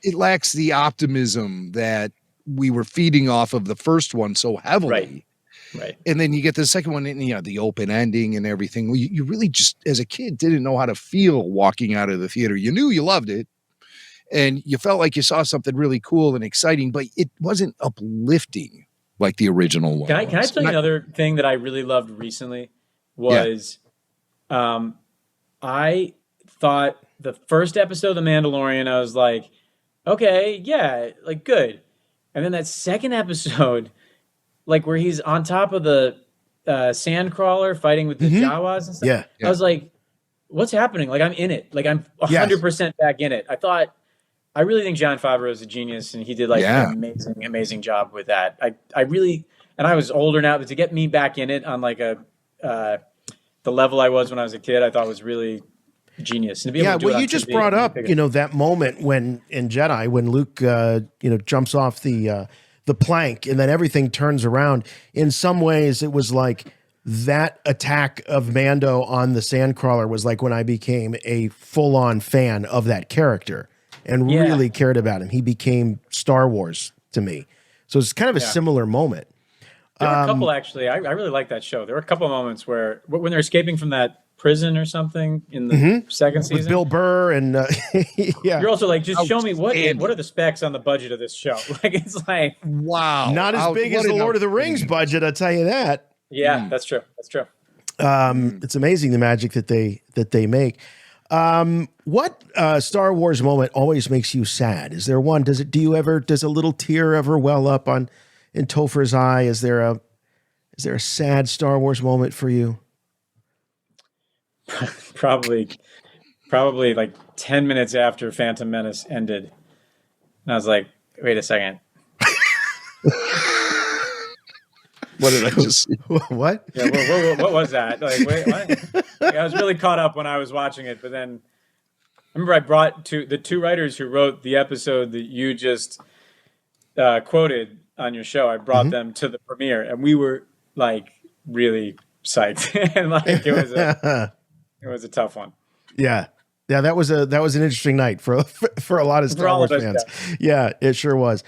Speaker 9: It lacks the optimism that we were feeding off of the first one so heavily.
Speaker 10: Right.
Speaker 9: And then you get the second one, and the open ending and everything. You really just, as a kid, didn't know how to feel walking out of the theater. You knew you loved it, and you felt like you saw something really cool and exciting, but it wasn't uplifting like the original one.
Speaker 10: Can I tell you another thing that I really loved recently? Was I thought the first episode of The Mandalorian, I was like, okay, yeah, like good. And then that second episode, like where he's on top of the sand crawler fighting with the Jawas and stuff.
Speaker 8: Yeah.
Speaker 10: I was like, what's happening? Like I'm in it. Like I'm 100% back in it. I really think Jon Favreau is a genius, and he did like an amazing job with that. I really, and I was older now, but to get me back in it on like the level I was when I was a kid, I thought was really genius. And to be able to do it
Speaker 8: you just brought up, that moment when in Jedi, when Luke, jumps off the plank and then everything turns around. In some ways, it was like that attack of Mando on the sandcrawler was like when I became a full-on fan of that character and really cared about him. He became Star Wars to me. So it's kind of a similar moment.
Speaker 10: There were a couple, actually. I really like that show. There were a couple of moments where when they're escaping from that prison or something in the second season.
Speaker 8: With Bill Burr and
Speaker 10: You're also like, just show me what are the specs on the budget of this show? Like it's like
Speaker 9: wow.
Speaker 8: Not as big as the Lord of the Rings budget, I'll tell you that.
Speaker 10: Yeah, that's true. That's true.
Speaker 8: It's amazing the magic that they make. What Star Wars moment always makes you sad? Is there one? Does a little tear ever well up in Topher's eye? Is there a sad Star Wars moment for you?
Speaker 10: Probably like 10 minutes after Phantom Menace ended. And I was like, wait a second.
Speaker 9: What did I just see?
Speaker 8: What?
Speaker 10: Yeah, what was that? Like, wait, what? Like, I was really caught up when I was watching it, but then I remember I brought the two writers who wrote the episode that you just quoted on your show. I brought them to the premiere, and we were like really psyched, and like it was a tough one.
Speaker 8: Yeah. Yeah, that was an interesting night for a lot of Star Wars fans. Yeah, it sure was.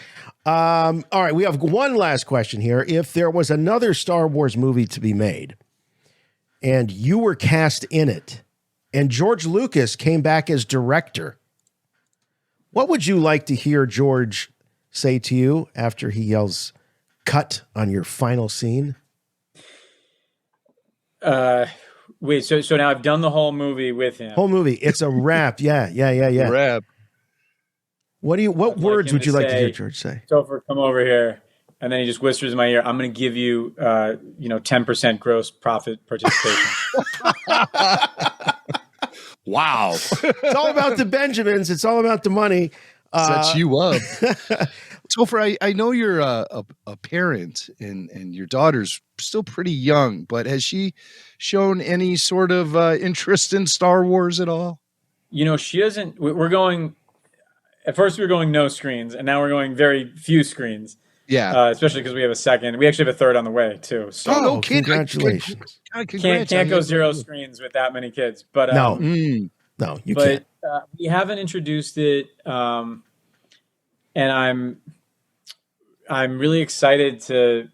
Speaker 8: All right, we have one last question here. If there was another Star Wars movie to be made and you were cast in it and George Lucas came back as director, what would you like to hear George say to you after he yells cut on your final scene?
Speaker 10: Wait, so now I've done the whole movie with him.
Speaker 8: Whole movie. It's a wrap. Yeah.
Speaker 9: Wrap.
Speaker 8: What words would you like to hear George say?
Speaker 10: Topher, come over here. And then he just whispers in my ear, I'm going to give you, 10% gross profit participation.
Speaker 9: Wow.
Speaker 8: It's all about the Benjamins. It's all about the money.
Speaker 9: Sets you up. Topher, I know you're a parent and your daughter's still pretty young, but has she shown any sort of interest in Star Wars at all?
Speaker 10: She doesn't. We're going, at first we were going no screens, and now we're going very few screens.
Speaker 9: Yeah.
Speaker 10: Especially because we have a second. We actually have a third on the way, too. So
Speaker 8: congratulations.
Speaker 10: Can't go zero screens with that many kids. But
Speaker 8: no, you can't.
Speaker 10: We haven't introduced it, and I'm really excited to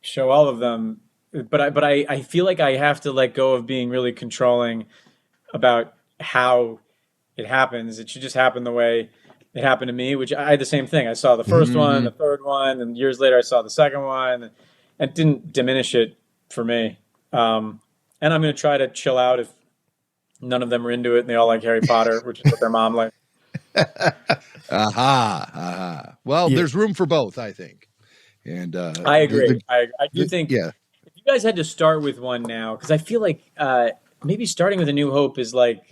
Speaker 10: show all of them. But I feel like I have to let go of being really controlling about how it happens. It should just happen the way it happened to me, which I had the same thing. I saw the first one, the third one, and years later I saw the second one. it didn't diminish it for me. And I'm going to try to chill out if none of them are into it and they all like Harry Potter, which is what their mom likes.
Speaker 9: Well, there's room for both, I think. And
Speaker 10: I agree. I do think
Speaker 9: if
Speaker 10: you guys had to start with one now, because I feel like maybe starting with A New Hope is like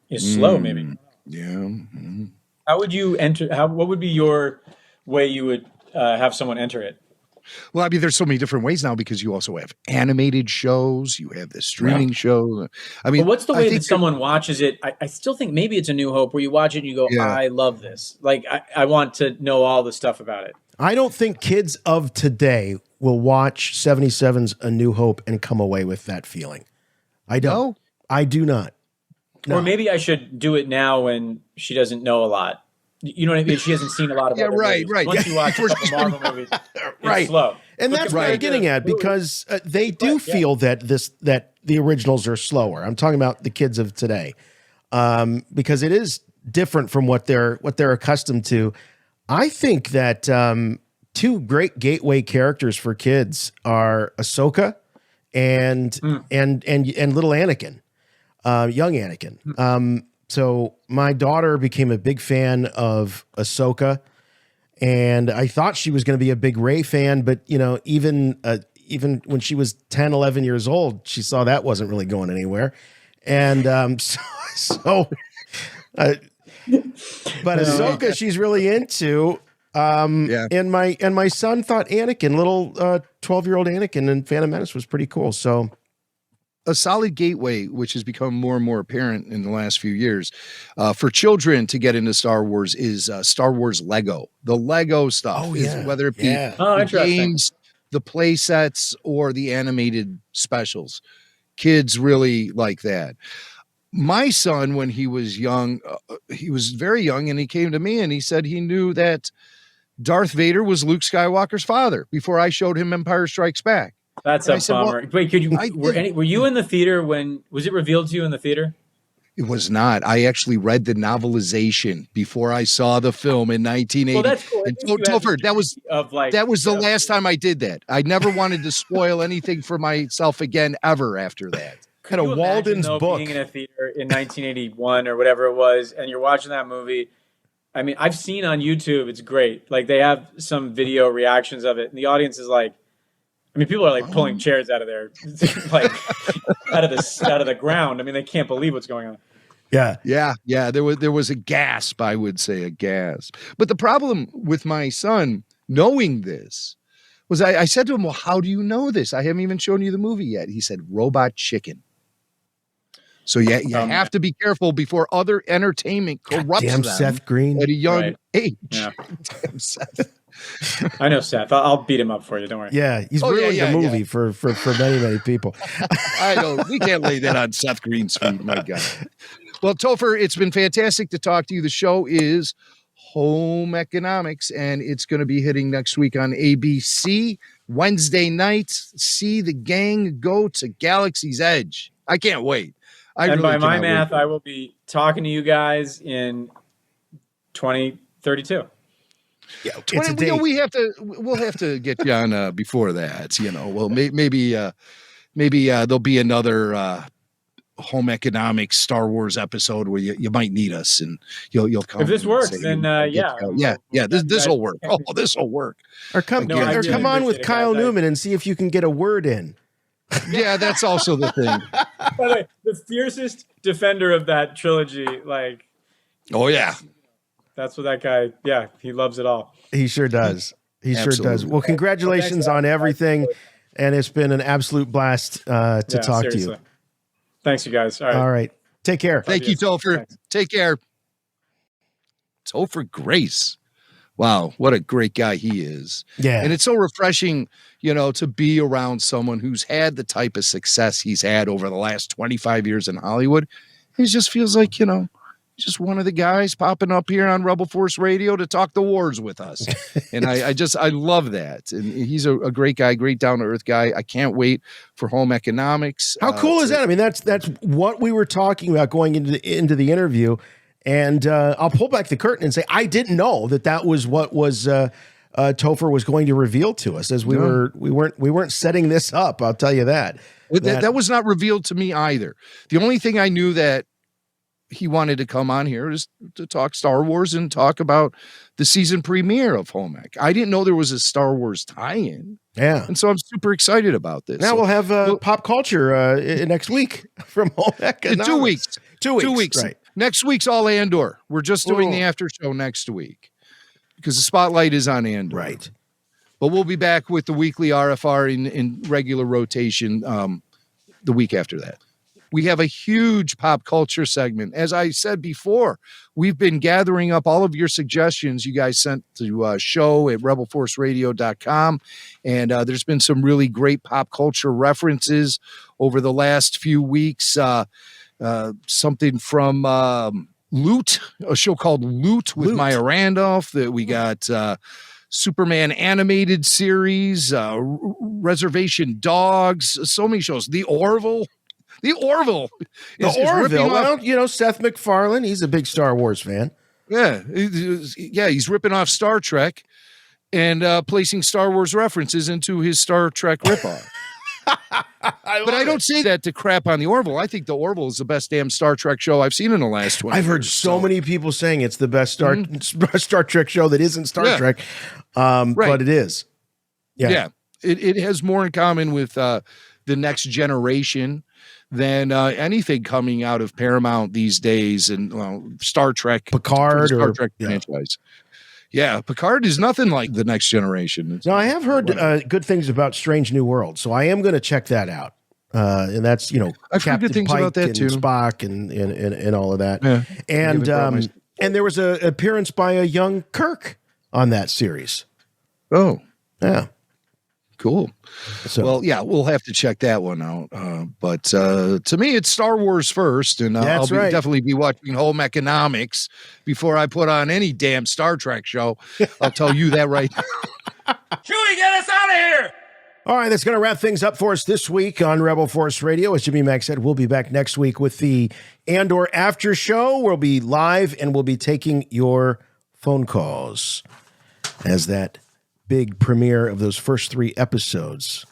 Speaker 10: is slow, maybe.
Speaker 9: Yeah. Mm-hmm.
Speaker 10: How would you enter? What would be your way you would have someone enter it?
Speaker 9: Well, I mean, there's so many different ways now because you also have animated shows, you have the streaming show. I mean,
Speaker 10: but what's the way that someone watches it? I still think maybe it's A New Hope where you watch it and you go, I love this. Like, I want to know all the stuff about it.
Speaker 8: I don't think kids of today will watch 77's A New Hope and come away with that feeling. I don't.
Speaker 9: No?
Speaker 8: I do not. No.
Speaker 10: Or maybe I should do it now when she doesn't know a lot. You know what I mean? She hasn't seen a lot of other movies. Once you watch a couple Marvel movies, it's slow.
Speaker 8: And that's what I'm getting at, because they do feel that the originals are slower. I'm talking about the kids of today, because it is different from what they're accustomed to. I think that two great gateway characters for kids are Ahsoka and little Anakin, young Anakin. So my daughter became a big fan of Ahsoka, and I thought she was going to be a big Rey fan, but even when she was 10, 11 years old, she saw that wasn't really going anywhere. And but Ahsoka, she's really into. And my son thought Anakin, little 12-year-old Anakin in Phantom Menace was pretty cool. So
Speaker 9: a solid gateway, which has become more and more apparent in the last few years, for children to get into Star Wars is Star Wars Lego. The Lego stuff, whether it be the games, the play sets, or the animated specials. Kids really like that. My son, when he was young, he was very young, and he came to me and he said he knew that Darth Vader was Luke Skywalker's father before I showed him Empire Strikes Back.
Speaker 10: That's a bummer. Wait, were you in the theater when was it revealed to you in the theater?
Speaker 9: It was not. I actually read the novelization before I saw the film in 1980. Well, that's cool. And Topher, that was the last time I did that. I never wanted to spoil anything for myself again ever after that.
Speaker 8: Kind of Walden's book.
Speaker 10: Being in a theater in 1981 or whatever it was, and you're watching that movie. I mean, I've seen on YouTube, it's great. Like they have some video reactions of it, and the audience is like, I mean, people are like pulling chairs out of there, like out of the ground. I mean, they can't believe what's going on.
Speaker 9: Yeah. There was a gasp. I would say a gasp. But the problem with my son knowing this was I said to him, "Well, how do you know this? I haven't even shown you the movie yet." He said, "Robot Chicken." So you have to be careful before other entertainment corrupts them.
Speaker 8: Seth Green
Speaker 9: at a young age.
Speaker 10: Yeah.
Speaker 9: Damn Seth.
Speaker 10: I know Seth. I'll beat him up for you. Don't worry.
Speaker 8: Yeah, he's ruined the movie for many people.
Speaker 9: I know. We can't lay that on Seth Green's feet. My God. Well, Topher, it's been fantastic to talk to you. The show is Home Economics, and it's going to be hitting next week on ABC. Wednesday nights, see the gang go to Galaxy's Edge. I can't wait.
Speaker 10: And by my math, I will be talking to you guys in 2032.
Speaker 8: Yeah, it's a date.
Speaker 9: We'll have to get you on before that. Well, maybe there'll be another Home Economics Star Wars episode where you might need us, and you'll come.
Speaker 10: If this works, then
Speaker 9: this will work. Oh, this will work.
Speaker 8: Or come on with Kyle Newman and see if you can get a word in.
Speaker 9: Yeah, that's also the thing.
Speaker 10: By the way, the fiercest defender of that trilogy, like.
Speaker 9: Oh yeah.
Speaker 10: That's what that guy, he loves it all.
Speaker 8: He sure does. Sure does. Well, congratulations on everything. And it's been an absolute blast to talk to you.
Speaker 10: Thanks, you guys.
Speaker 8: All right. Take care.
Speaker 9: Thank you, Topher. Thanks. Take care. Topher Grace. Wow, what a great guy he is.
Speaker 8: Yeah.
Speaker 9: And it's so refreshing, to be around someone who's had the type of success he's had over the last 25 years in Hollywood. He just feels like, just one of the guys popping up here on Rebel Force Radio to talk the wars with us. And I love that. And he's a great guy, great down to earth guy. I can't wait for Home Economics.
Speaker 8: How cool is that? I mean, that's what we were talking about going into the interview. And I'll pull back the curtain and say, I didn't know that was what was Topher was going to reveal to us as we weren't setting this up. I'll tell you that.
Speaker 9: That was not revealed to me either. The only thing I knew that he wanted to come on here is to talk Star Wars and talk about the season premiere of Home Ec. I didn't know there was a Star Wars tie-in.
Speaker 8: Yeah.
Speaker 9: And so I'm super excited about this.
Speaker 8: Now we'll have pop culture next week from Home Ec.
Speaker 9: 2 weeks.
Speaker 8: 2 weeks.
Speaker 9: 2 weeks.
Speaker 8: Right.
Speaker 9: Next week's all Andor. We're just doing the after show next week because the spotlight is on Andor.
Speaker 8: Right.
Speaker 9: But we'll be back with the weekly RFR in regular rotation the week after that. We have a huge pop culture segment. As I said before, we've been gathering up all of your suggestions you guys sent to show at rebelforceradio.com. And there's been some really great pop culture references over the last few weeks. Something from Loot, a show called Loot with Maya Randolph. That we got Superman animated series, Reservation Dogs, so many shows. The Orville.
Speaker 8: Well, Seth MacFarlane, he's a big Star Wars fan.
Speaker 9: Yeah, he's ripping off Star Trek and placing Star Wars references into his Star Trek ripoff. But I don't say that to crap on the Orville. I think the Orville is the best damn Star Trek show I've seen in the last 20 years.
Speaker 8: I've heard so many people saying it's the best Star Trek show that isn't Star Trek, but it is.
Speaker 9: Yeah. It has more in common with the Next Generation than anything coming out of Paramount these days, and Star Trek,
Speaker 8: Picard,
Speaker 9: Star Trek franchise. Yeah, Picard is nothing like the Next Generation.
Speaker 8: Now, I have heard good things about Strange New World, so I am going to check that out. And that's
Speaker 9: I've heard good things
Speaker 8: Pike
Speaker 9: about that
Speaker 8: and
Speaker 9: too.
Speaker 8: Spock and all of that.
Speaker 9: Yeah.
Speaker 8: And there was an appearance by a young Kirk on that series.
Speaker 9: Oh,
Speaker 8: yeah.
Speaker 9: Cool.
Speaker 8: So,
Speaker 9: well, yeah, we'll have to check that one out. But to me, it's Star Wars first, and I'll definitely be watching Home Economics before I put on any damn Star Trek show. I'll tell you that right now.
Speaker 5: Chewie, get us out of here!
Speaker 8: All right, that's going to wrap things up for us this week on Rebel Force Radio. As Jimmy Mack said, we'll be back next week with the Andor After Show. We'll be live, and we'll be taking your phone calls as that big premiere of those first 3 episodes.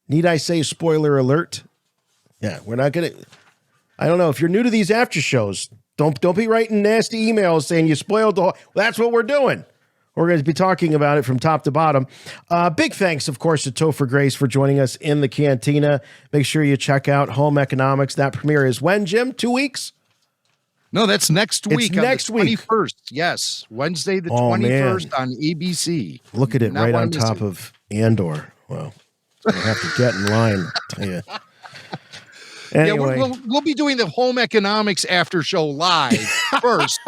Speaker 8: Need I say spoiler alert? Yeah, we're not going to... I don't know. If you're new to these after shows, don't be writing nasty emails saying you spoiled the whole... That's what we're doing. We're going to be talking about it from top to bottom. Big thanks, of course, to Topher Grace for joining us in the cantina. Make sure you check out Home Economics. That premiere is when, Jim? 2 weeks?
Speaker 9: No, that's next week.
Speaker 8: Next week.
Speaker 9: 21st. Yes. Wednesday the 21st on ABC.
Speaker 8: Look at it right on top of Andor. Well, I have to get in line. I'll tell you. Anyway.
Speaker 9: Yeah, we'll be doing the Home Economics after show live first.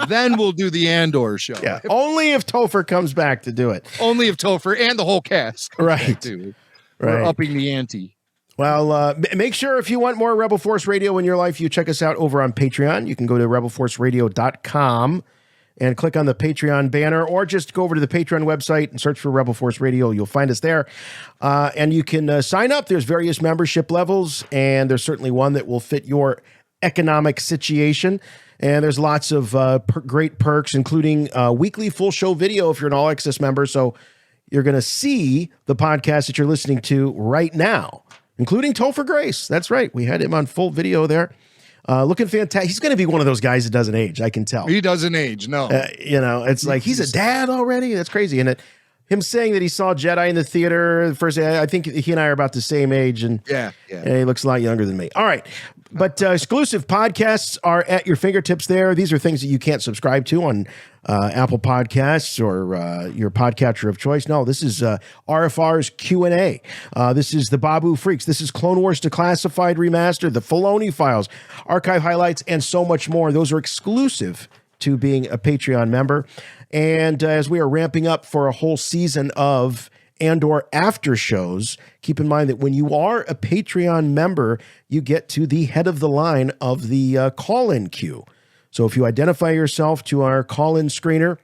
Speaker 9: Then we'll do the Andor show.
Speaker 8: Yeah, only if Topher comes back to do it.
Speaker 9: Only if Topher and the whole cast.
Speaker 8: Right.
Speaker 9: We're upping the ante.
Speaker 8: Well, make sure if you want more Rebel Force Radio in your life, you check us out over on Patreon. You can go to rebelforceradio.com and click on the Patreon banner, or just go over to the Patreon website and search for Rebel Force Radio. You'll find us there. And you can sign up. There's various membership levels, and there's certainly one that will fit your economic situation. And there's lots of great perks, including weekly full show video if you're an All Access member. So you're going to see the podcast that you're listening to right now, including Topher Grace. That's right. We had him on full video there. Looking fantastic. He's going to be one of those guys that doesn't age. I can tell.
Speaker 9: He doesn't age. No.
Speaker 8: It's like he's a dad already. That's crazy. And him saying that he saw Jedi in the theater first, I think he and I are about the same age. And
Speaker 9: yeah.
Speaker 8: He looks a lot younger than me. All right. But exclusive podcasts are at your fingertips there. These are things that you can't subscribe to on Apple Podcasts or your podcatcher of choice. No, this is RFR's Q&A. This is the Babu Friks. This is Clone Wars Declassified Remastered, the Filoni Files, Archive Highlights, and so much more. Those are exclusive to being a Patreon member. And as we are ramping up for a whole season of Andor after shows, keep in mind that when you are a Patreon member, you get to the head of the line of the call-in queue. So if you identify yourself to our call-in screener,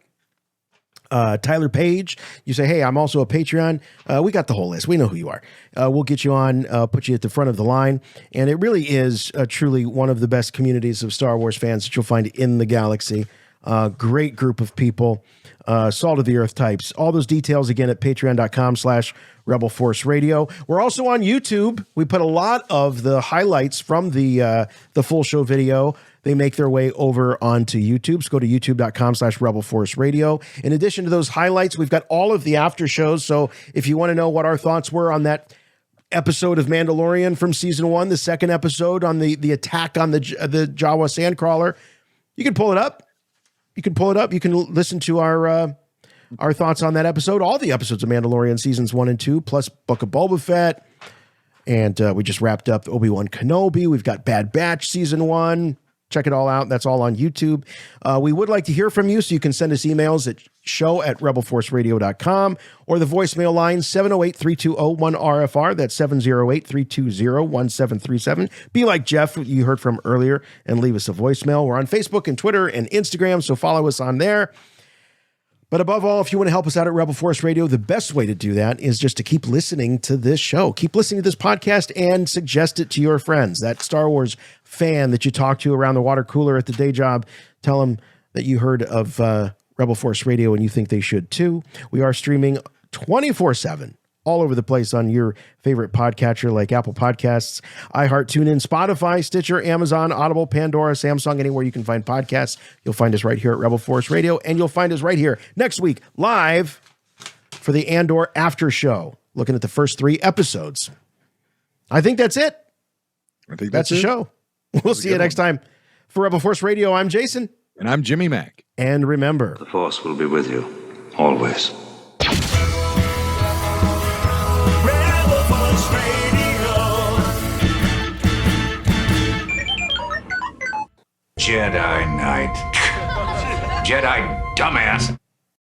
Speaker 8: Tyler Page, you say, hey, I'm also a Patreon. We got the whole list. We know who you are. We'll get you on, put you at the front of the line. And it really is truly one of the best communities of Star Wars fans that you'll find in the galaxy. Great group of people. Salt of the earth types. All those details again at patreon.com/Rebel Force Radio. We're also on YouTube. We put a lot of the highlights from the full show video. They make their way over onto YouTube. So go to youtube.com/Rebel Force Radio. In addition to those highlights, we've got all of the after shows. So if you want to know what our thoughts were on that episode of Mandalorian from season 1, the second episode on the attack on the Jawa Sandcrawler, you can pull it up. You can listen to our thoughts on that episode. All the episodes of Mandalorian seasons 1 and 2, plus Book of Boba Fett. And we just wrapped up Obi-Wan Kenobi. We've got Bad Batch season 1. Check it all out. That's all on YouTube. We would like to hear from you, so you can send us emails at show@rebelforceradio.com or the voicemail line 708-320-1RFR. That's 708-320-1737. Be like Jeff, you heard from earlier, and leave us a voicemail. We're on Facebook and Twitter and Instagram, so follow us on there. But above all, if you want to help us out at Rebel Force Radio, the best way to do that is just to keep listening to this show. Keep listening to this podcast and suggest it to your friends. That Star Wars fan that you talk to around the water cooler at the day job, tell them that you heard of Rebel Force Radio and you think they should too. We are streaming 24/7 all over the place on your favorite podcatcher like Apple Podcasts, iHeart, TuneIn, Spotify, Stitcher, Amazon, Audible, Pandora, Samsung, anywhere you can find podcasts. You'll find us right here at Rebel Force Radio, and you'll find us right here next week live for the Andor After Show, looking at the first 3 episodes. I think that's it.
Speaker 11: I think
Speaker 8: that's the show. We'll see you next time. For Rebel Force Radio, I'm Jason.
Speaker 11: And I'm Jimmy Mack.
Speaker 8: And remember,
Speaker 2: the Force will be with you, always.
Speaker 15: Jedi Knight. Jedi dumbass.